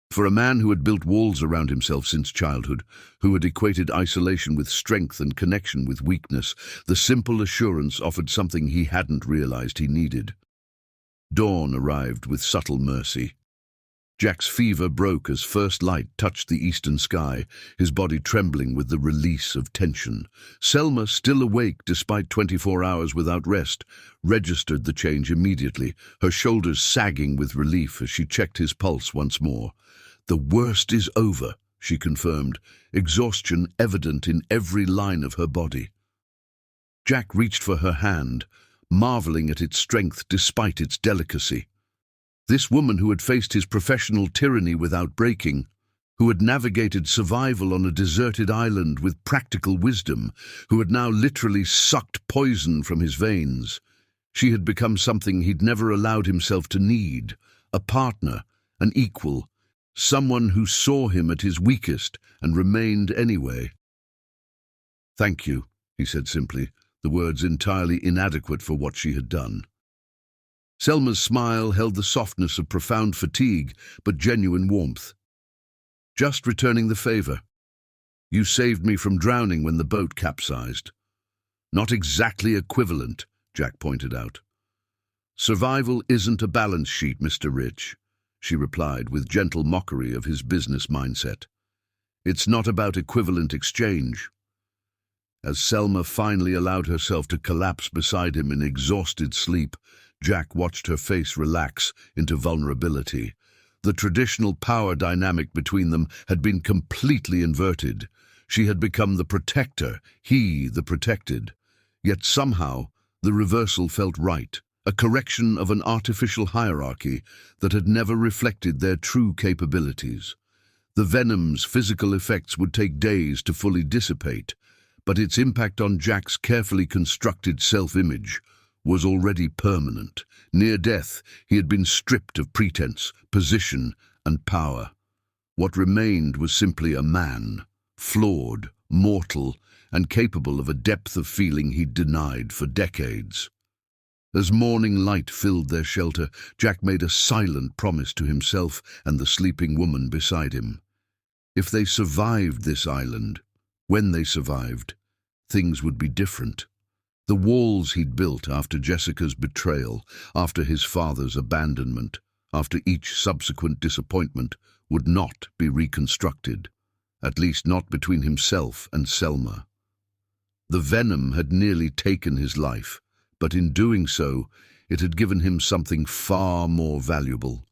For a man who had built walls around himself since childhood, who had equated isolation with strength and connection with weakness, the simple assurance offered something he hadn't realized he needed. Dawn arrived with subtle mercy. Jack's fever broke as first light touched the eastern sky, his body trembling with the release of tension. Selma, still awake despite 24 hours without rest, registered the change immediately, her shoulders sagging with relief as she checked his pulse once more. "The worst is over," she confirmed, exhaustion evident in every line of her body. Jack reached for her hand, marveling at its strength despite its delicacy. This woman who had faced his professional tyranny without breaking, who had navigated survival on a deserted island with practical wisdom, who had now literally sucked poison from his veins. She had become something he'd never allowed himself to need, a partner, an equal, someone who saw him at his weakest and remained anyway. "Thank you," he said simply, the words entirely inadequate for what she had done. Selma's smile held the softness of profound fatigue, but genuine warmth. "Just returning the favor. You saved me from drowning when the boat capsized." "Not exactly equivalent," Jack pointed out. "Survival isn't a balance sheet, Mr. Rich," she replied with gentle mockery of his business mindset. "It's not about equivalent exchange." As Selma finally allowed herself to collapse beside him in exhausted sleep, Jack watched her face relax into vulnerability. The traditional power dynamic between them had been completely inverted. She had become the protector, he the protected. Yet somehow, the reversal felt right, a correction of an artificial hierarchy that had never reflected their true capabilities. The venom's physical effects would take days to fully dissipate, but its impact on Jack's carefully constructed self-image was already permanent. Near death, he had been stripped of pretense, position, and power. What remained was simply a man, flawed, mortal, and capable of a depth of feeling he'd denied for decades. As morning light filled their shelter, Jack made a silent promise to himself and the sleeping woman beside him. If they survived this island, when they survived, things would be different. The walls he'd built after Jessica's betrayal, after his father's abandonment, after each subsequent disappointment, would not be reconstructed, at least not between himself and Selma. The venom had nearly taken his life, but in doing so, it had given him something far more valuable.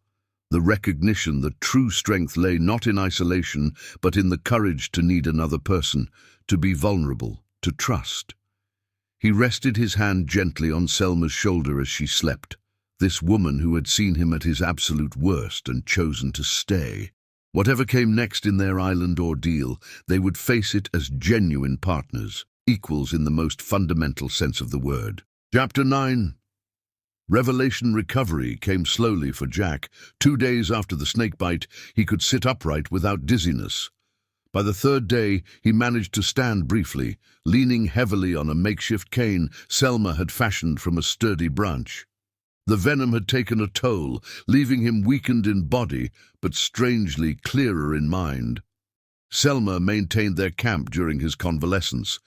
The recognition that true strength lay not in isolation, but in the courage to need another person, to be vulnerable, to trust. He rested his hand gently on Selma's shoulder as she slept, this woman who had seen him at his absolute worst and chosen to stay. Whatever came next in their island ordeal, they would face it as genuine partners, equals in the most fundamental sense of the word. Chapter 9. Revelation recovery came slowly for Jack. 2 days after the snakebite, he could sit upright without dizziness. By the 3rd day, he managed to stand briefly, leaning heavily on a makeshift cane Selma had fashioned from a sturdy branch. The venom had taken a toll, leaving him weakened in body, but strangely clearer in mind. Selma maintained their camp during his convalescence,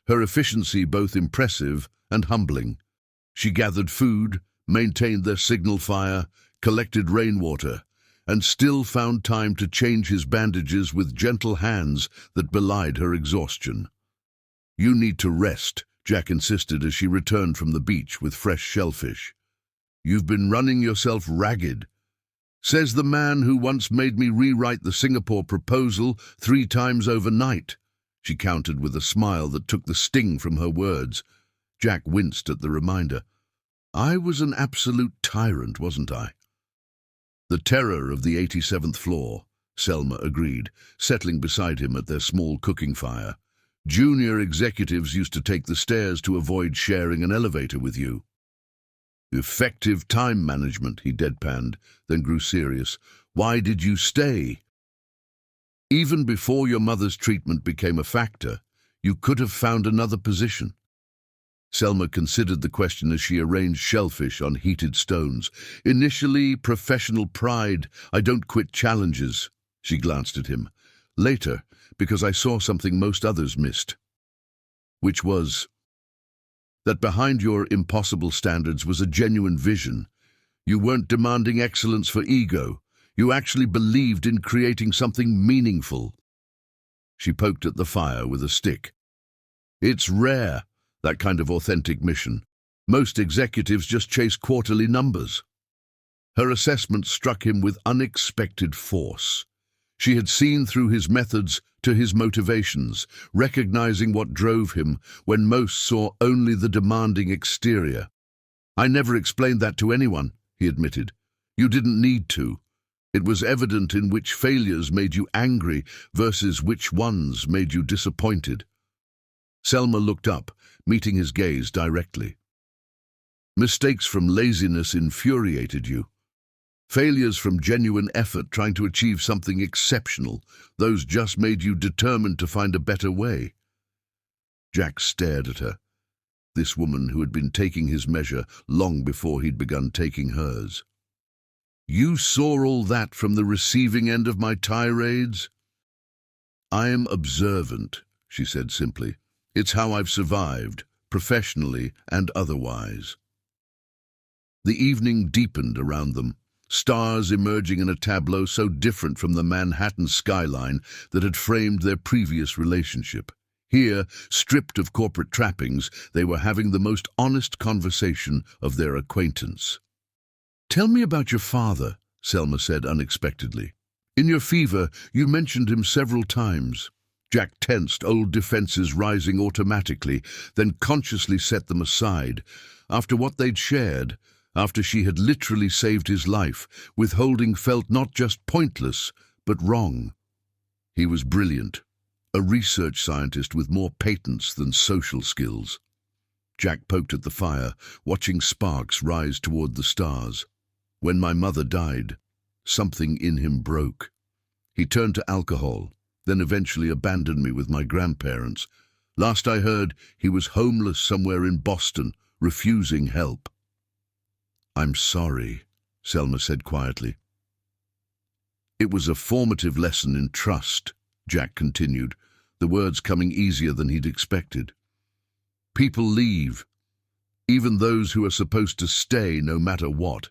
her efficiency both impressive and humbling. She gathered food, maintained their signal fire, collected rainwater, and still found time to change his bandages with gentle hands that belied her exhaustion. "You need to rest," Jack insisted as she returned from the beach with fresh shellfish. "You've been running yourself ragged. Says the man who once made me rewrite the Singapore proposal 3 times overnight," she countered with a smile that took the sting from her words. Jack winced at the reminder. "I was an absolute tyrant, wasn't I?" "The terror of the 87th floor," Selma agreed, settling beside him at their small cooking fire. "Junior executives used to take the stairs to avoid sharing an elevator with you." "Effective time management," he deadpanned, then grew serious. "Why did you stay?" "Even before your mother's treatment became a factor, You could have found another position. Selma considered the question as she arranged shellfish on heated stones. Initially, professional pride. I don't quit challenges. She glanced at him. Later, because I saw something most others missed. Which was that behind your impossible standards was a genuine vision. You weren't demanding excellence for ego. You actually believed in creating something meaningful. She poked at the fire with a stick. It's rare, that kind of authentic mission. Most executives just chase quarterly numbers. Her assessment struck him with unexpected force. She had seen through his methods to his motivations, recognizing what drove him when most saw only the demanding exterior. I never explained that to anyone, he admitted. You didn't need to. It was evident in which failures made you angry versus which ones made you disappointed. Selma looked up, meeting his gaze directly. Mistakes from laziness infuriated you. Failures from genuine effort trying to achieve something exceptional, those just made you determined to find a better way. Jack stared at her, this woman who had been taking his measure long before he'd begun taking hers. You saw all that from the receiving end of my tirades? I am observant, she said simply. It's how I've survived, professionally and otherwise. The evening deepened around them, stars emerging in a tableau so different from the Manhattan skyline that had framed their previous relationship. Here, stripped of corporate trappings, they were having the most honest conversation of their acquaintance. Tell me about your father, Selma said unexpectedly. In your fever, you mentioned him several times. Jack tensed, old defenses rising automatically, then consciously set them aside. After what they'd shared, after she had literally saved his life, withholding felt not just pointless, but wrong. He was brilliant, a research scientist with more patents than social skills. Jack poked at the fire, watching sparks rise toward the stars. When my mother died, something in him broke. He turned to alcohol, then eventually abandoned me with my grandparents. Last I heard, he was homeless somewhere in Boston, refusing help. I'm sorry, Selma said quietly. It was a formative lesson in trust, Jack continued, the words coming easier than he'd expected. People leave, even those who are supposed to stay no matter what.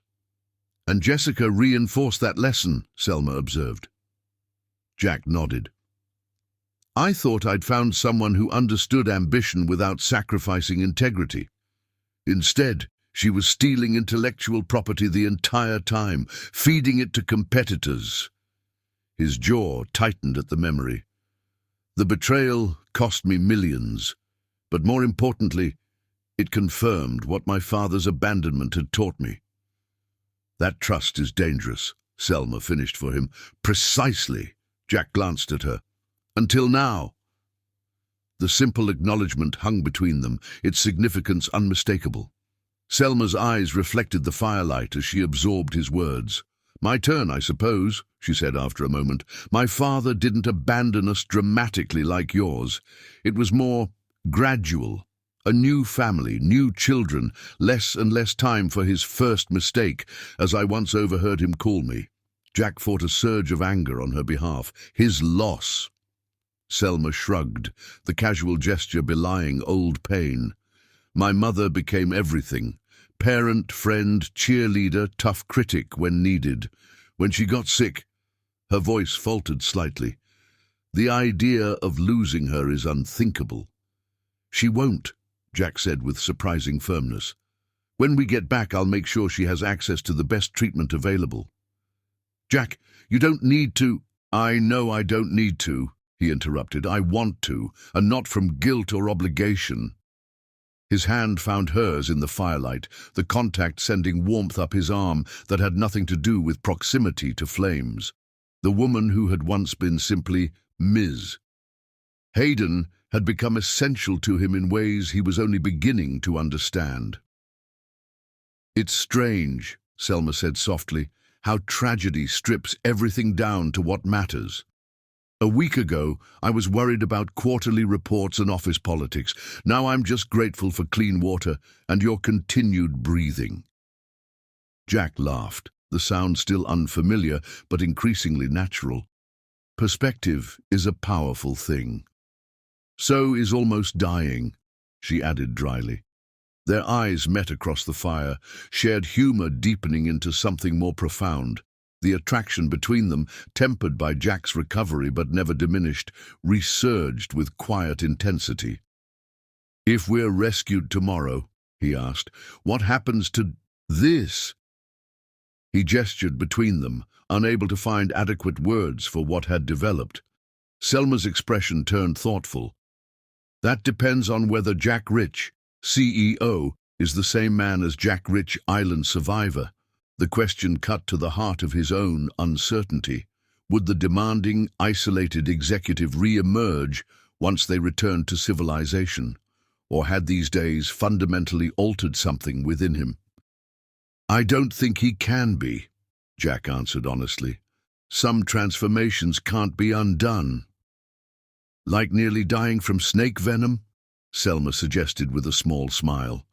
And Jessica reinforced that lesson, Selma observed. Jack nodded. I thought I'd found someone who understood ambition without sacrificing integrity. Instead, she was stealing intellectual property the entire time, feeding it to competitors. His jaw tightened at the memory. The betrayal cost me millions, but more importantly, it confirmed what my father's abandonment had taught me. That trust is dangerous, Selma finished for him. Precisely, Jack glanced at her. Until now. The simple acknowledgement hung between them, its significance unmistakable. Selma's eyes reflected the firelight as she absorbed his words. My turn, I suppose, she said after a moment. My father didn't abandon us dramatically like yours. It was more gradual. A new family, new children, less and less time for his first mistake, as I once overheard him call me. Jack fought a surge of anger on her behalf. His loss. Selma shrugged, the casual gesture belying old pain. My mother became everything. Parent, friend, cheerleader, tough critic when needed. When she got sick, her voice faltered slightly. The idea of losing her is unthinkable. She won't, Jack said with surprising firmness. When we get back, I'll make sure she has access to the best treatment available. Jack, you don't need to. I know I don't need to, he interrupted. I want to, and not from guilt or obligation. His hand found hers in the firelight, the contact sending warmth up his arm that had nothing to do with proximity to flames. The woman who had once been simply Ms. Hayden had become essential to him in ways he was only beginning to understand. It's strange, Selma said softly, how tragedy strips everything down to what matters. A week ago, I was worried about quarterly reports and office politics. Now I'm just grateful for clean water and your continued breathing." Jack laughed, the sound still unfamiliar but increasingly natural. "Perspective is a powerful thing. So is almost dying," she added dryly. Their eyes met across the fire, shared humor deepening into something more profound. The attraction between them, tempered by Jack's recovery but never diminished, resurged with quiet intensity. "If we're rescued tomorrow," he asked, "what happens to this?" He gestured between them, unable to find adequate words for what had developed. Selma's expression turned thoughtful. "That depends on whether Jack Rich, CEO, is the same man as Jack Rich, island survivor." The question cut to the heart of his own uncertainty. Would the demanding, isolated executive re-emerge once they returned to civilization? Or had these days fundamentally altered something within him? "I don't think he can be," Jack answered honestly. "Some transformations can't be undone." "Like nearly dying from snake venom?" Selma suggested with a small smile.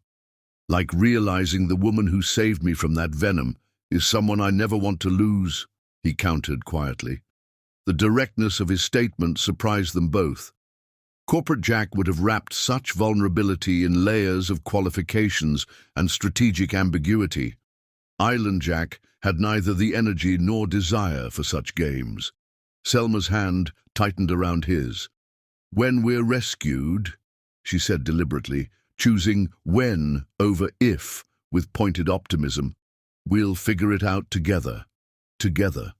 "Like realizing the woman who saved me from that venom is someone I never want to lose," he countered quietly. The directness of his statement surprised them both. Corporate Jack would have wrapped such vulnerability in layers of qualifications and strategic ambiguity. Island Jack had neither the energy nor desire for such games. Selma's hand tightened around his. "When we're rescued," she said deliberately, choosing when over if with pointed optimism, "we'll figure it out together. Together."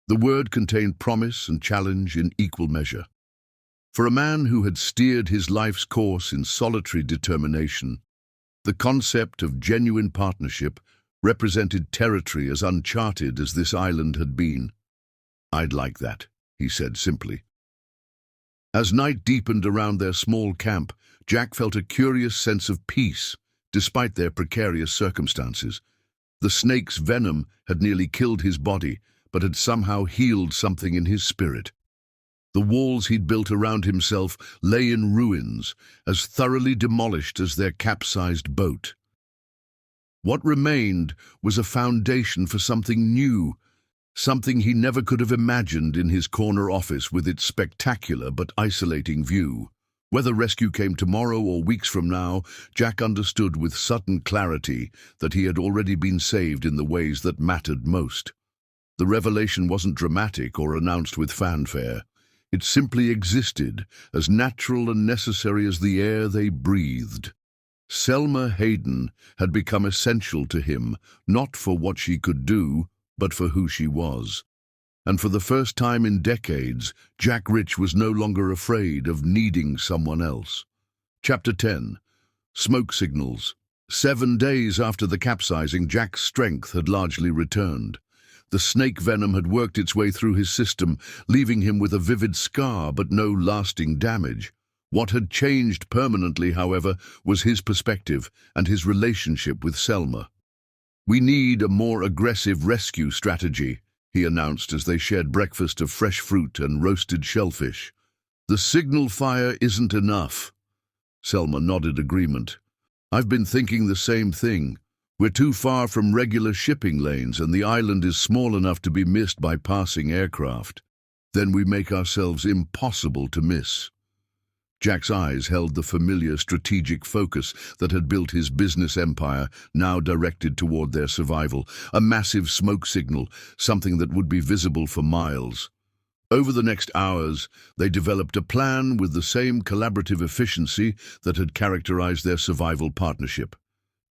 The word contained promise and challenge in equal measure. For a man who had steered his life's course in solitary determination, the concept of genuine partnership represented territory as uncharted as this island had been. "I'd like that," he said simply. As night deepened around their small camp, Jack felt a curious sense of peace, despite their precarious circumstances. The snake's venom had nearly killed his body, but had somehow healed something in his spirit. The walls he'd built around himself lay in ruins, as thoroughly demolished as their capsized boat. What remained was a foundation for something new, something he never could have imagined in his corner office with its spectacular but isolating view. Whether rescue came tomorrow or weeks from now, Jack understood with sudden clarity that he had already been saved in the ways that mattered most. The revelation wasn't dramatic or announced with fanfare. It simply existed, as natural and necessary as the air they breathed. Selma Hayden had become essential to him, not for what she could do, but for who she was. And for the first time in decades, Jack Rich was no longer afraid of needing someone else. Chapter 10. Smoke Signals. 7 days after the capsizing, Jack's strength had largely returned. The snake venom had worked its way through his system, leaving him with a vivid scar but no lasting damage. What had changed permanently, however, was his perspective and his relationship with Selma. "We need a more aggressive rescue strategy," he announced as they shared breakfast of fresh fruit and roasted shellfish. "The signal fire isn't enough." Selma nodded agreement. "I've been thinking the same thing. We're too far from regular shipping lanes, and the island is small enough to be missed by passing aircraft. Then we make ourselves impossible to miss." Jack's eyes held the familiar strategic focus that had built his business empire, now directed toward their survival. A massive smoke signal, something that would be visible for miles. Over the next hours, they developed a plan with the same collaborative efficiency that had characterized their survival partnership.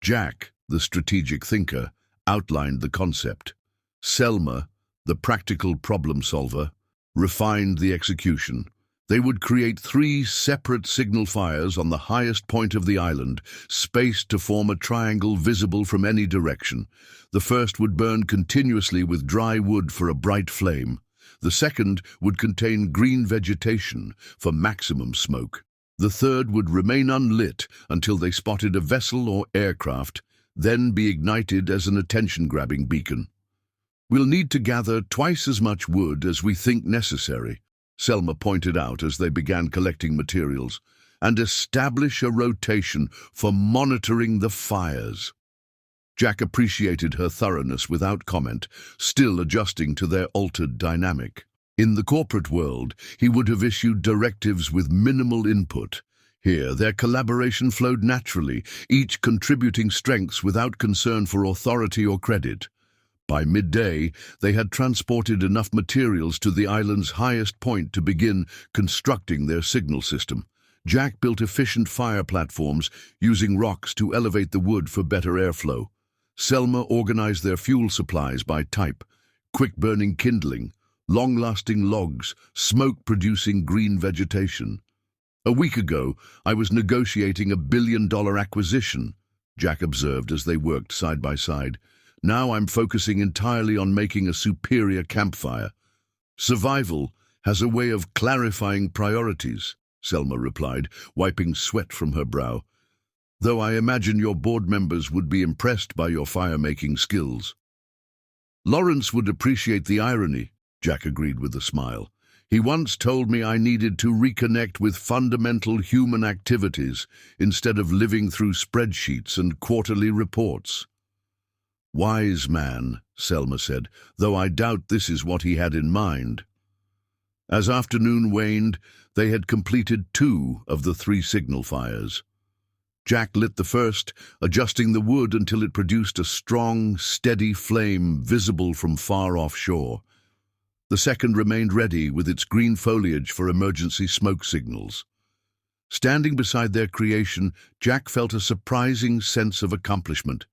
Jack, the strategic thinker, outlined the concept. Selma, the practical problem solver, refined the execution. They would create 3 separate signal fires on the highest point of the island, spaced to form a triangle visible from any direction. The first would burn continuously with dry wood for a bright flame. The second would contain green vegetation for maximum smoke. The third would remain unlit until they spotted a vessel or aircraft, then be ignited as an attention-grabbing beacon. "We'll need to gather twice as much wood as we think necessary," Selma pointed out as they began collecting materials, and establish a rotation for monitoring the fires. Jack appreciated her thoroughness without comment, still adjusting to their altered dynamic. In the corporate world, he would have issued directives with minimal input. Here, their collaboration flowed naturally, each contributing strengths without concern for authority or credit. By midday, they had transported enough materials to the island's highest point to begin constructing their signal system. Jack built efficient fire platforms, using rocks to elevate the wood for better airflow. Selma organized their fuel supplies by type: quick-burning kindling, long-lasting logs, smoke-producing green vegetation. "A week ago, I was negotiating $1 billion acquisition," Jack observed as they worked side by side. "Now I'm focusing entirely on making a superior campfire." "Survival has a way of clarifying priorities," Selma replied, wiping sweat from her brow. "Though I imagine your board members would be impressed by your fire-making skills." "Lawrence would appreciate the irony," Jack agreed with a smile. "He once told me I needed to reconnect with fundamental human activities instead of living through spreadsheets and quarterly reports." "Wise man," Selma said, "though I doubt this is what he had in mind." As afternoon waned, they had completed 2 of the 3 signal fires. Jack lit the first, adjusting the wood until it produced a strong, steady flame visible from far offshore. The second remained ready with its green foliage for emergency smoke signals. Standing beside their creation, Jack felt a surprising sense of accomplishment,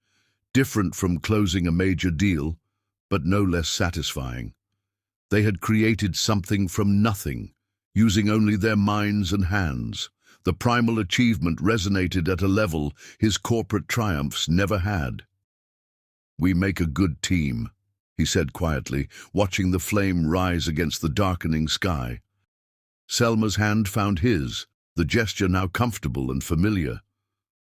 different from closing a major deal, but no less satisfying. They had created something from nothing, using only their minds and hands. The primal achievement resonated at a level his corporate triumphs never had. "We make a good team," he said quietly, watching the flame rise against the darkening sky. Selma's hand found his, the gesture now comfortable and familiar.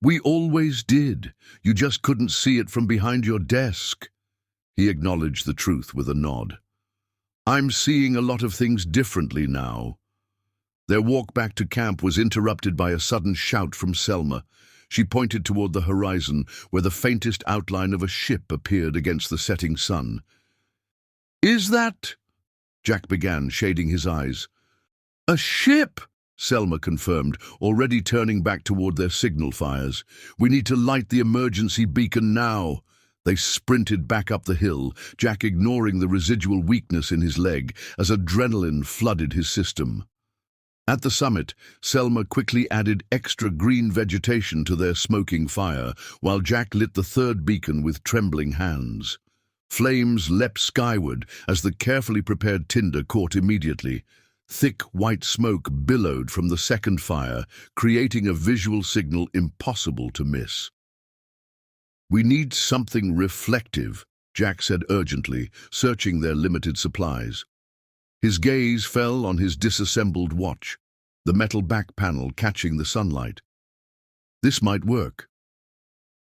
"We always did. You just couldn't see it from behind your desk." He acknowledged the truth with a nod. "I'm seeing a lot of things differently now." Their walk back to camp was interrupted by a sudden shout from Selma. She pointed toward the horizon, where the faintest outline of a ship appeared against the setting sun. "Is that—" Jack began, shading his eyes. "A ship," Selma confirmed, already turning back toward their signal fires. "We need to light the emergency beacon now." They sprinted back up the hill, Jack ignoring the residual weakness in his leg as adrenaline flooded his system. At the summit, Selma quickly added extra green vegetation to their smoking fire, while Jack lit the third beacon with trembling hands. Flames leapt skyward as the carefully prepared tinder caught immediately. Thick white smoke billowed from the second fire, creating a visual signal impossible to miss. "We need something reflective," Jack said urgently, searching their limited supplies. His gaze fell on his disassembled watch, the metal back panel catching the sunlight. This might work.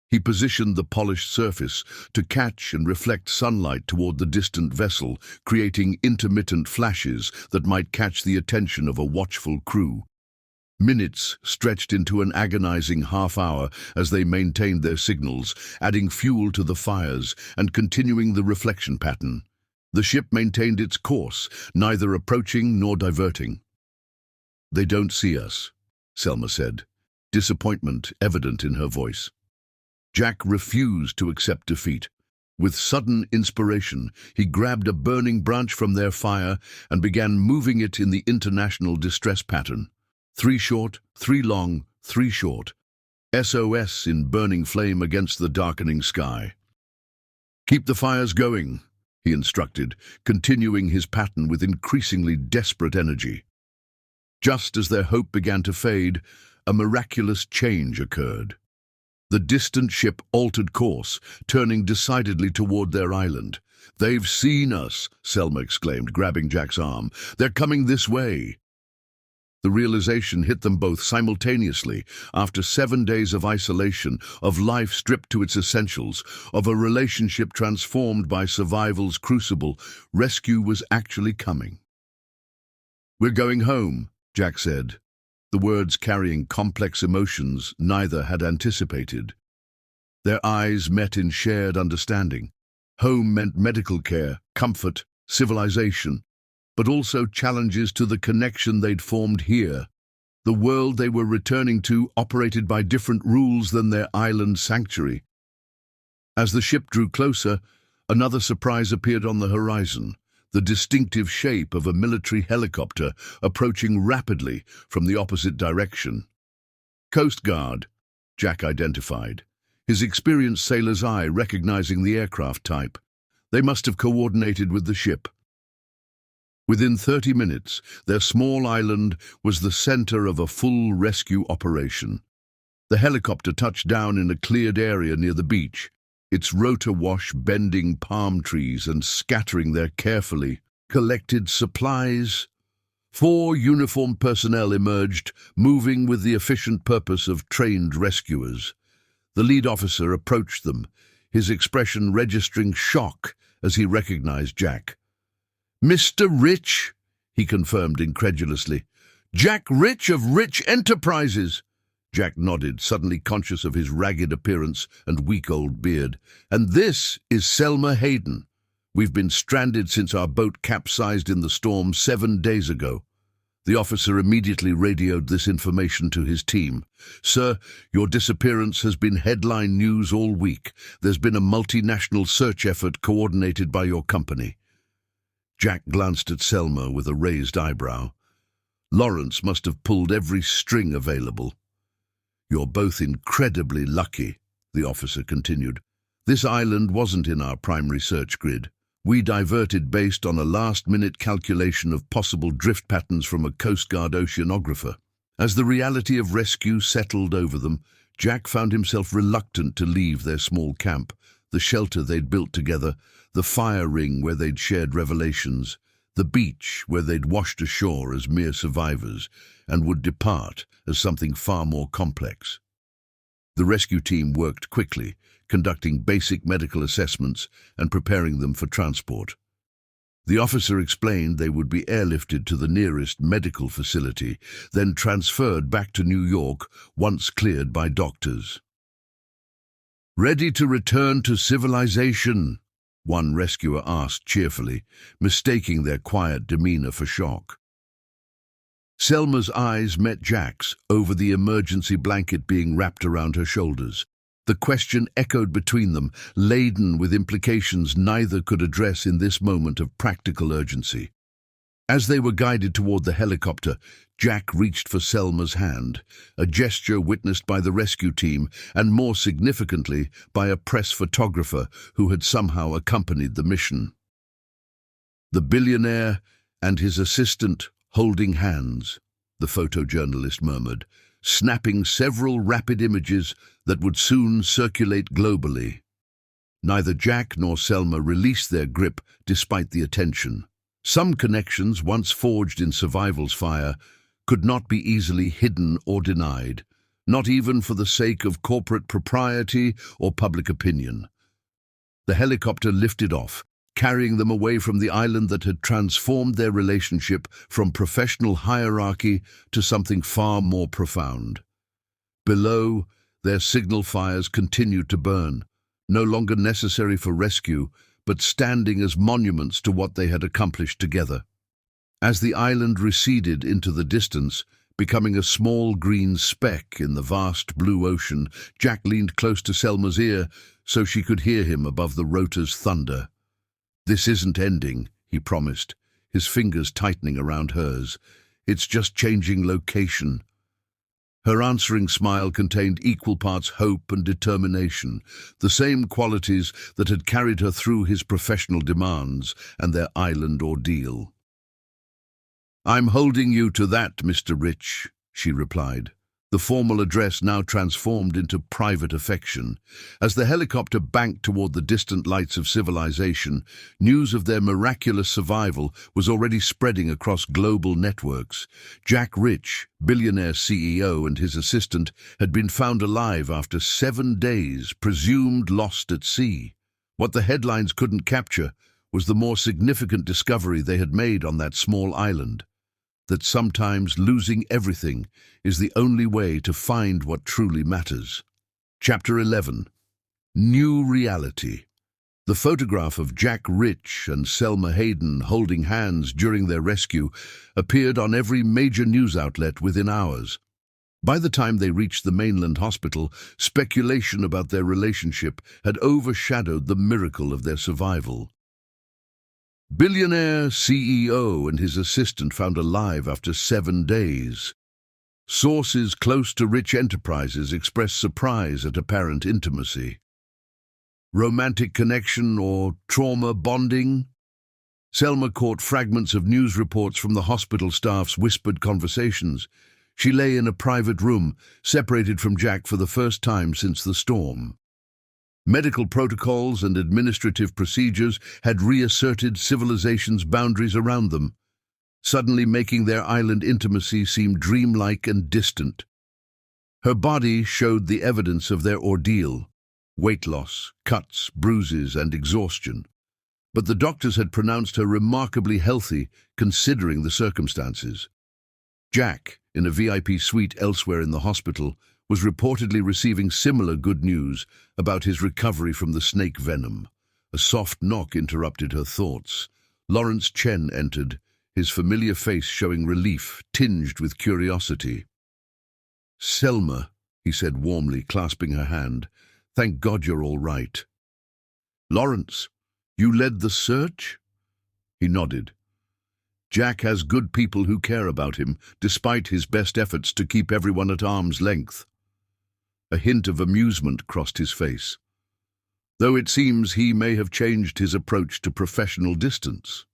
He positioned the polished surface to catch and reflect sunlight toward the distant vessel, creating intermittent flashes that might catch the attention of a watchful crew. Minutes stretched into an agonizing half-hour as they maintained their signals, adding fuel to the fires and continuing the reflection pattern. The ship maintained its course, neither approaching nor diverting. "They don't see us," Selma said, disappointment evident in her voice. Jack refused to accept defeat. With sudden inspiration, he grabbed a burning branch from their fire and began moving it in the international distress pattern. 3 short, 3 long, 3 short. SOS in burning flame against the darkening sky. "Keep the fires going," he instructed, continuing his pattern with increasingly desperate energy. Just as their hope began to fade, a miraculous change occurred. The distant ship altered course, turning decidedly toward their island. "They've seen us," Selma exclaimed, grabbing Jack's arm. "They're coming this way." The realization hit them both simultaneously. After 7 days of isolation, of life stripped to its essentials, of a relationship transformed by survival's crucible, rescue was actually coming. "We're going home," Jack said, the words carrying complex emotions neither had anticipated. Their eyes met in shared understanding. Home meant medical care, comfort, civilization, but also challenges to the connection they'd formed here. The world they were returning to operated by different rules than their island sanctuary. As the ship drew closer, another surprise appeared on the horizon, the distinctive shape of a military helicopter approaching rapidly from the opposite direction. Coast Guard, Jack identified, his experienced sailor's eye recognizing the aircraft type. They must have coordinated with the ship. Within 30 minutes, their small island was the center of a full rescue operation. The helicopter touched down in a cleared area near the beach, its rotor wash bending palm trees and scattering their carefully collected supplies. 4 uniformed personnel emerged, moving with the efficient purpose of trained rescuers. The lead officer approached them, his expression registering shock as he recognized Jack. "Mr. Rich," he confirmed incredulously. "Jack Rich of Rich Enterprises." Jack nodded, suddenly conscious of his ragged appearance and weak old beard. "And this is Selma Hayden. We've been stranded since our boat capsized in the storm 7 days ago." The officer immediately radioed this information to his team. "Sir, your disappearance has been headline news all week. There's been a multinational search effort coordinated by your company." Jack glanced at Selma with a raised eyebrow. Lawrence must have pulled every string available. "You're both incredibly lucky," the officer continued. "This island wasn't in our primary search grid. We diverted based on a last-minute calculation of possible drift patterns from a Coast Guard oceanographer. As the reality of rescue settled over them, Jack found himself reluctant to leave their small camp, the shelter they'd built together, the fire ring where they'd shared revelations, the beach where they'd washed ashore as mere survivors and would depart as something far more complex. The rescue team worked quickly, conducting basic medical assessments and preparing them for transport. The officer explained they would be airlifted to the nearest medical facility, then transferred back to New York once cleared by doctors. "Ready to return to civilization?" one rescuer asked cheerfully, mistaking their quiet demeanor for shock. Selma's eyes met Jack's over the emergency blanket being wrapped around her shoulders. The question echoed between them, laden with implications neither could address in this moment of practical urgency. As they were guided toward the helicopter, Jack reached for Selma's hand, a gesture witnessed by the rescue team and, more significantly, by a press photographer who had somehow accompanied the mission. "The billionaire and his assistant holding hands," the photojournalist murmured, snapping several rapid images that would soon circulate globally. Neither Jack nor Selma released their grip despite the attention. Some connections, once forged in survival's fire, could not be easily hidden or denied, not even for the sake of corporate propriety or public opinion. The helicopter lifted off, carrying them away from the island that had transformed their relationship from professional hierarchy to something far more profound. Below, their signal fires continued to burn, no longer necessary for rescue, but standing as monuments to what they had accomplished together. As the island receded into the distance, becoming a small green speck in the vast blue ocean, Jack leaned close to Selma's ear so she could hear him above the rotor's thunder. "This isn't ending," he promised, his fingers tightening around hers. "It's just changing location." Her answering smile contained equal parts hope and determination, the same qualities that had carried her through his professional demands and their island ordeal. "I'm holding you to that, Mr. Rich," she replied, the formal address now transformed into private affection. As the helicopter banked toward the distant lights of civilization, news of their miraculous survival was already spreading across global networks. Jack Rich, Billionaire CEO, and his assistant had been found alive after 7 days, presumed lost at sea. What the headlines couldn't capture was the more significant discovery they had made on that small island. that sometimes losing everything is the only way to find what truly matters. Chapter 11. New Reality. The photograph of Jack Rich and Selma Hayden holding hands during their rescue appeared on every major news outlet within hours. By the time they reached the mainland hospital, speculation about their relationship had overshadowed the miracle of their survival. Billionaire CEO and his assistant found alive after 7 days. Sources close to Rich Enterprises expressed surprise at apparent intimacy. Romantic connection or trauma bonding? Selma caught fragments of news reports from the hospital staff's whispered conversations. She lay in a private room, separated from Jack for the first time since the storm. Medical protocols and administrative procedures had reasserted civilization's boundaries around them, suddenly making their island intimacy seem dreamlike and distant. Her body showed the evidence of their ordeal: weight loss, cuts, bruises, and exhaustion. But the doctors had pronounced her remarkably healthy, considering the circumstances. Jack, in a VIP suite elsewhere in the hospital, was reportedly receiving similar good news about his recovery from the snake venom. A soft knock interrupted her thoughts. Lawrence Chen entered, his familiar face showing relief, tinged with curiosity. "Selma," he said warmly, clasping her hand, "thank God you're all right." "Lawrence, you led the search?" He nodded. "Jack has good people who care about him, despite his best efforts to keep everyone at arm's length." A hint of amusement crossed his face, though it seems he may have changed his approach to professional distance.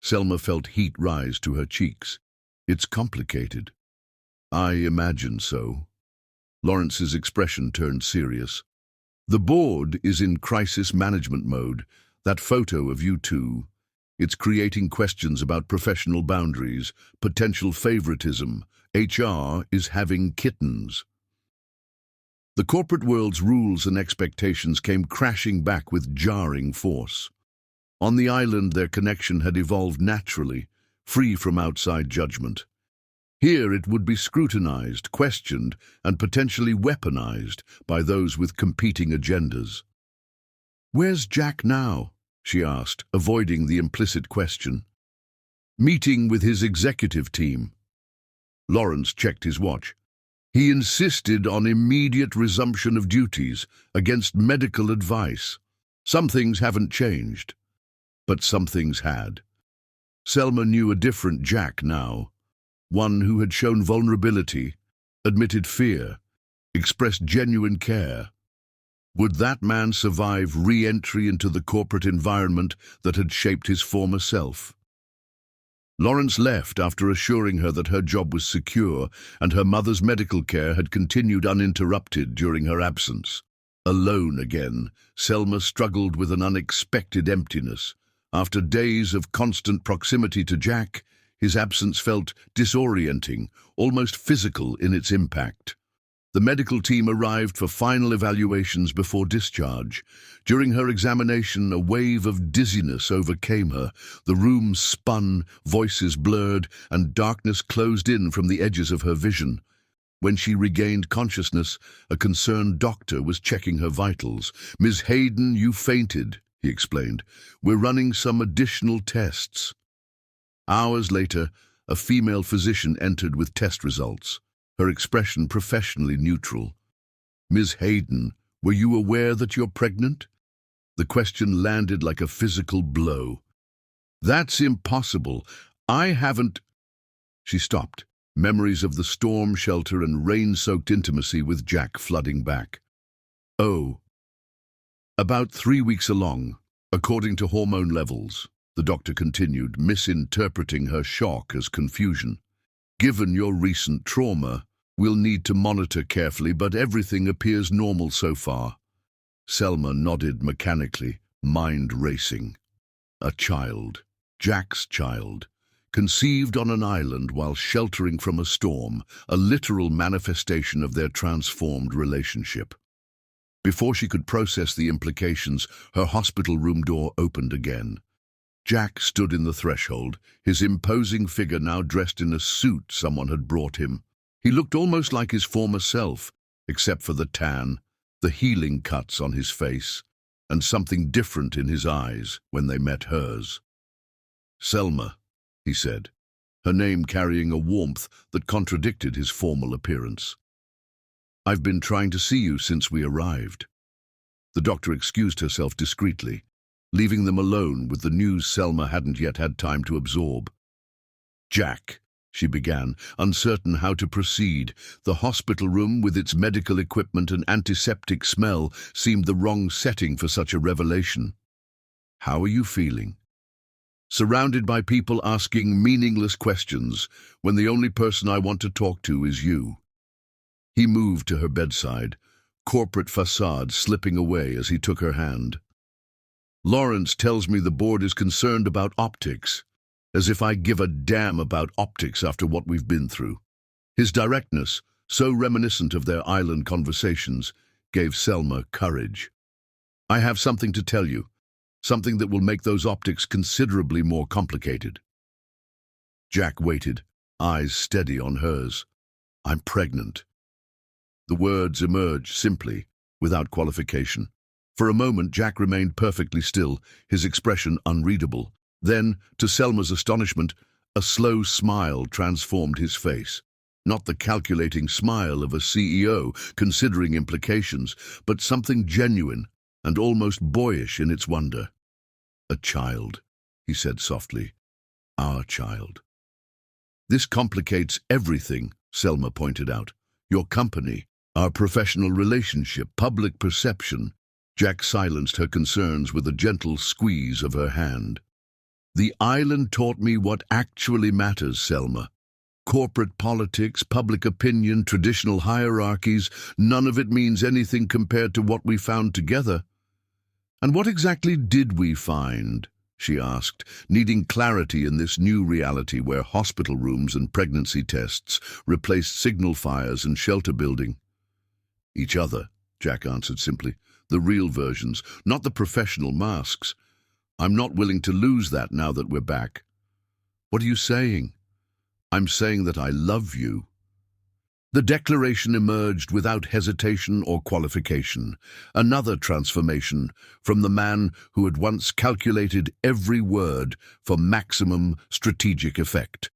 Selma felt heat rise to her cheeks. "It's complicated." "I imagine so." Lawrence's expression turned serious. "The board is in crisis management mode. That photo of you two, it's creating questions about professional boundaries, potential favoritism. HR is having kittens." The corporate world's rules and expectations came crashing back with jarring force. On the island, their connection had evolved naturally, free from outside judgment. Here it would be scrutinized, questioned, and potentially weaponized by those with competing agendas. "Where's Jack now?" she asked, avoiding the implicit question. "Meeting with his executive team." Lawrence checked his watch. He insisted on immediate resumption of duties against medical advice. Some things haven't changed, but some things had. Selma knew a different Jack now, one who had shown vulnerability, admitted fear, expressed genuine care. Would that man survive re-entry into the corporate environment that had shaped his former self? Lawrence left after assuring her that her job was secure and her mother's medical care had continued uninterrupted during her absence. Alone again, Selma struggled with an unexpected emptiness. After days of constant proximity to Jack, his absence felt disorienting, almost physical in its impact. The medical team arrived for final evaluations before discharge. During her examination, a wave of dizziness overcame her. The room spun, voices blurred, and darkness closed in from the edges of her vision. When she regained consciousness, a concerned doctor was checking her vitals. "Ms. Hayden, you fainted," he explained. "We're running some additional tests." Hours later, a female physician entered with test results, her expression professionally neutral. "Ms. Hayden, were you aware that you're pregnant?" The question landed like a physical blow. "That's impossible. I haven't—" She stopped, memories of the storm shelter and rain-soaked intimacy with Jack flooding back. "Oh, about 3 weeks along, according to hormone levels," the doctor continued, misinterpreting her shock as confusion. "Given your recent trauma, we'll need to monitor carefully, but everything appears normal so far." Selma nodded mechanically, mind racing. A child, Jack's child, conceived on an island while sheltering from a storm, a literal manifestation of their transformed relationship. Before she could process the implications, her hospital room door opened again. Jack stood in the threshold, his imposing figure now dressed in a suit someone had brought him. He looked almost like his former self, except for the tan, the healing cuts on his face, and something different in his eyes when they met hers. "Selma," he said, her name carrying a warmth that contradicted his formal appearance. "I've been trying to see you since we arrived." The doctor excused herself discreetly, leaving them alone with the news Selma hadn't yet had time to absorb. "Jack," she began, uncertain how to proceed. The hospital room, with its medical equipment and antiseptic smell, seemed the wrong setting for such a revelation. "How are you feeling?" "Surrounded by people asking meaningless questions, when the only person I want to talk to is you." He moved to her bedside, corporate facade slipping away as he took her hand. "Lawrence tells me the board is concerned about optics. As if I give a damn about optics after what we've been through." His directness, so reminiscent of their island conversations, gave Selma courage. "I have something to tell you, something that will make those optics considerably more complicated." Jack waited, eyes steady on hers. "I'm pregnant." The words emerged simply, without qualification. For a moment, Jack remained perfectly still, his expression unreadable. Then, to Selma's astonishment, a slow smile transformed his face. Not the calculating smile of a CEO, considering implications, but something genuine and almost boyish in its wonder. "A child," he said softly. "Our child." "This complicates everything," Selma pointed out. "Your company, our professional relationship, public perception." Jack silenced her concerns with a gentle squeeze of her hand. "The island taught me what actually matters, Selma. Corporate politics, public opinion, traditional hierarchies, none of it means anything compared to what we found together." "And what exactly did we find?" she asked, needing clarity in this new reality where hospital rooms and pregnancy tests replaced signal fires and shelter building. "Each other," Jack answered simply. "The real versions, not the professional masks. I'm not willing to lose that now that we're back." "What are you saying?" "I'm saying that I love you." The declaration emerged without hesitation or qualification, another transformation from the man who had once calculated every word for maximum strategic effect.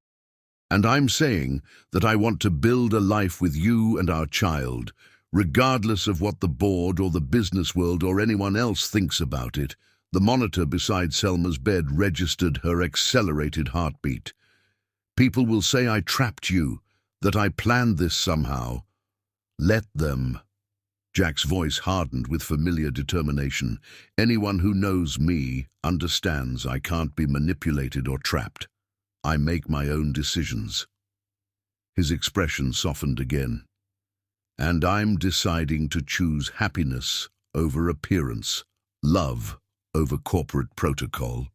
"And I'm saying that I want to build a life with you and our child, regardless of what the board or the business world or anyone else thinks about it." The monitor beside Selma's bed registered her accelerated heartbeat. "People will say I trapped you, that I planned this somehow. Let them." Jack's voice hardened with familiar determination. "Anyone who knows me understands I can't be manipulated or trapped. I make my own decisions." His expression softened again. "And I'm deciding to choose happiness over appearance, love over corporate protocol."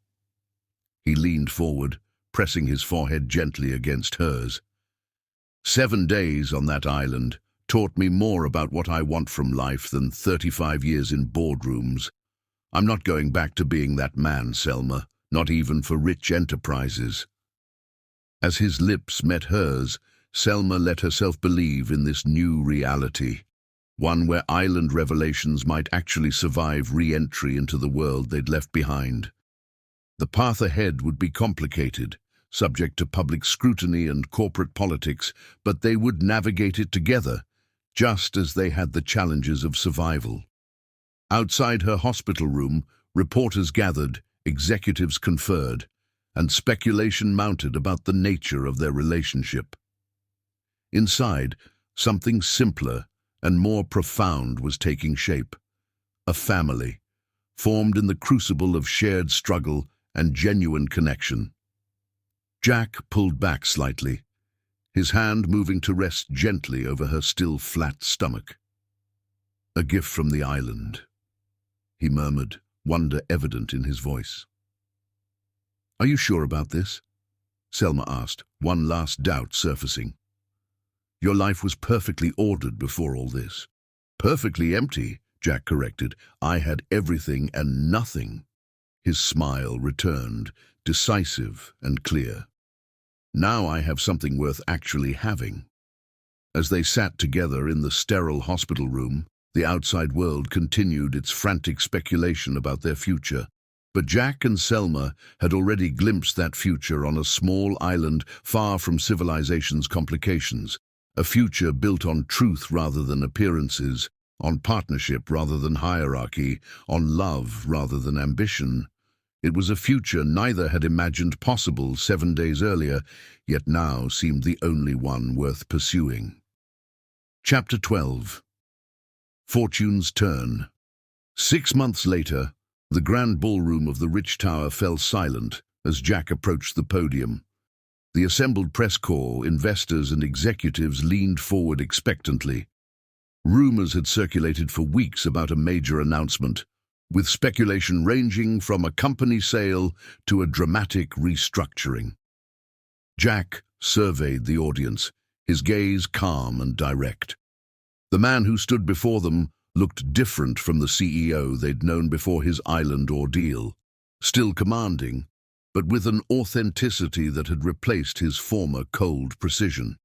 He leaned forward, pressing his forehead gently against hers. 7 days on that island taught me more about what I want from life than 35 years in boardrooms. I'm not going back to being that man, Selma, not even for rich enterprises." As his lips met hers, Selma let herself believe in this new reality, one where island revelations might actually survive re-entry into the world they'd left behind. The path ahead would be complicated, subject to public scrutiny and corporate politics, but they would navigate it together, just as they had the challenges of survival. Outside her hospital room, reporters gathered, executives conferred, and speculation mounted about the nature of their relationship. Inside, something simpler and more profound was taking shape. A family, formed in the crucible of shared struggle and genuine connection. Jack pulled back slightly, his hand moving to rest gently over her still flat stomach. "A gift from the island," he murmured, wonder evident in his voice. "Are you sure about this?" Selma asked, one last doubt surfacing. "Your life was perfectly ordered before all this." "Perfectly empty," Jack corrected. "I had everything and nothing." His smile returned, decisive and clear. Now I have something worth actually having. As they sat together in the sterile hospital room, the outside world continued its frantic speculation about their future. But Jack and Selma had already glimpsed that future on a small island far from civilization's complications, a future built on truth rather than appearances, on partnership rather than hierarchy, on love rather than ambition. It was a future neither had imagined possible 7 days earlier, yet now seemed the only one worth pursuing. Chapter 12. Fortune's Turn. 6 months later, the grand ballroom of the rich tower fell silent as Jack approached the podium. The assembled press corps, investors and executives leaned forward expectantly. Rumors had circulated for weeks about a major announcement, with speculation ranging from a company sale to a dramatic restructuring. Jack surveyed the audience, his gaze calm and direct. The man who stood before them looked different from the CEO they'd known before his island ordeal, still commanding, but with an authenticity that had replaced his former cold precision.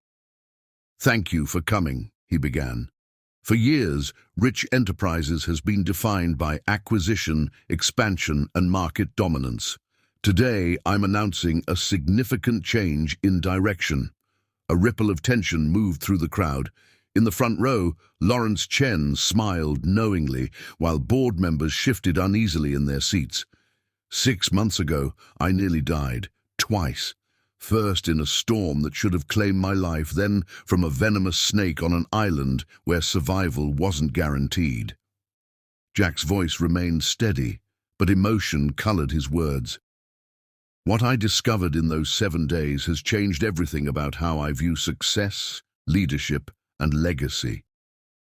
"Thank you for coming," he began. "For years, Rich Enterprises has been defined by acquisition, expansion, and market dominance. Today, I'm announcing a significant change in direction." A ripple of tension moved through the crowd. In the front row, Lawrence Chen smiled knowingly, while board members shifted uneasily in their seats. 6 months ago, I nearly died, twice. First in a storm that should have claimed my life, then from a venomous snake on an island where survival wasn't guaranteed. Jack's voice remained steady, but emotion colored his words. "What I discovered in those 7 days has changed everything about how I view success, leadership, and legacy."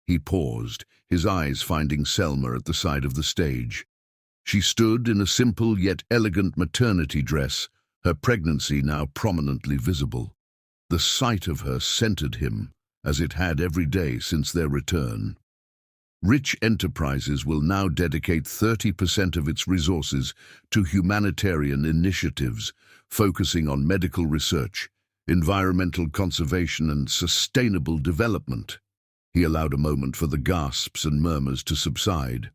He paused, his eyes finding Selma at the side of the stage. She stood in a simple yet elegant maternity dress, her pregnancy now prominently visible. The sight of her centered him, as it had every day since their return. Rich Enterprises will now dedicate 30% of its resources to humanitarian initiatives, focusing on medical research, environmental conservation, and sustainable development. He allowed a moment for the gasps and murmurs to subside.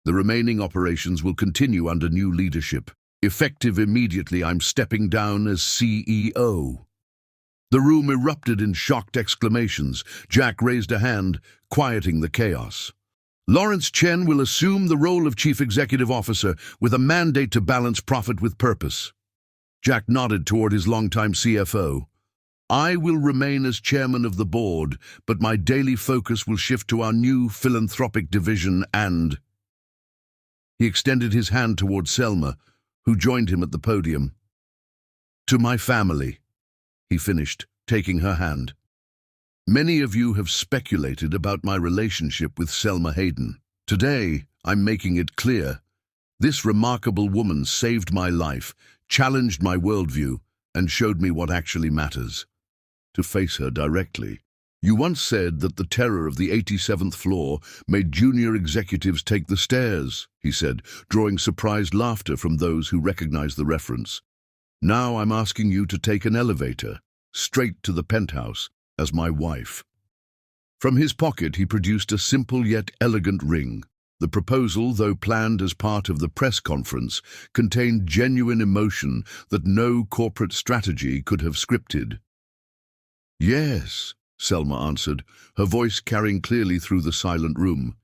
"The remaining operations will continue under new leadership. Effective immediately, I'm stepping down as CEO." The room erupted in shocked exclamations. Jack raised a hand, quieting the chaos. "Lawrence Chen will assume the role of Chief Executive Officer with a mandate to balance profit with purpose." Jack nodded toward his longtime CFO. "I will remain as chairman of the board, but my daily focus will shift to our new philanthropic division and—" He extended his hand toward Selma, who joined him at the podium. "To my family," he finished, taking her hand. "Many of you have speculated about my relationship with Selma Hayden. Today, I'm making it clear. This remarkable woman saved my life, challenged my worldview, and showed me what actually matters." To face her directly. "You once said that the terror of the 87th floor made junior executives take the stairs," he said, drawing surprised laughter from those who recognized the reference. "Now I'm asking you to take an elevator, straight to the penthouse, as my wife." From his pocket he produced a simple yet elegant ring. The proposal, though planned as part of the press conference, contained genuine emotion that no corporate strategy could have scripted. "Yes," Selma answered, her voice carrying clearly through the silent room.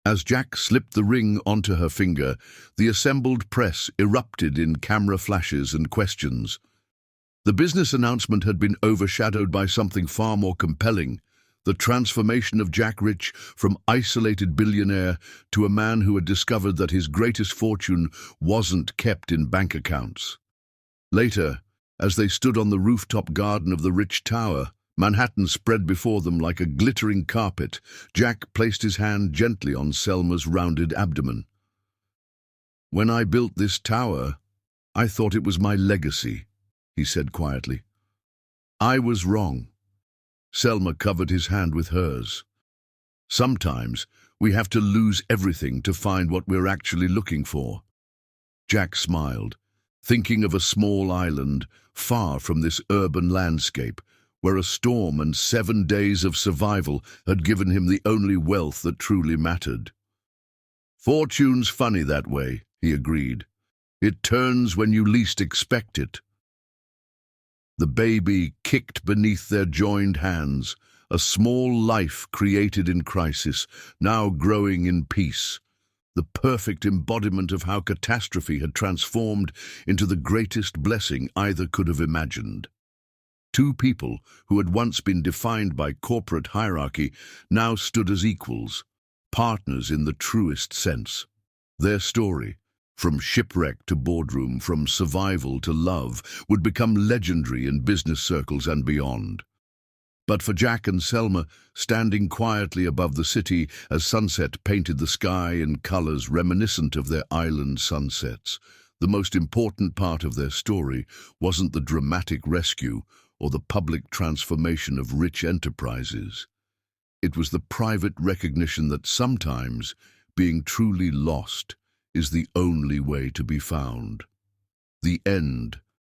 As Jack slipped the ring onto her finger, the assembled press erupted in camera flashes and questions. The business announcement had been overshadowed by something far more compelling: the transformation of Jack Rich from isolated billionaire to a man who had discovered that his greatest fortune wasn't kept in bank accounts. Later, as they stood on the rooftop garden of the Rich Tower, Manhattan spread before them like a glittering carpet, Jack placed his hand gently on Selma's rounded abdomen. "When I built this tower, I thought it was my legacy," he said quietly. "I was wrong." Selma covered his hand with hers. "Sometimes we have to lose everything to find what we're actually looking for." Jack smiled, thinking of a small island far from this urban landscape, where a storm and 7 days of survival had given him the only wealth that truly mattered. "Fortune's funny that way," he agreed. "It turns when you least expect it." The baby kicked beneath their joined hands, a small life created in crisis, now growing in peace, the perfect embodiment of how catastrophe had transformed into the greatest blessing either could have imagined. Two people who had once been defined by corporate hierarchy now stood as equals, partners in the truest sense. Their story, from shipwreck to boardroom, from survival to love, would become legendary in business circles and beyond. But for Jack and Selma, standing quietly above the city as sunset painted the sky in colors reminiscent of their island sunsets, the most important part of their story wasn't the dramatic rescue or the public transformation of rich enterprises. It was the private recognition that sometimes being truly lost is the only way to be found. The end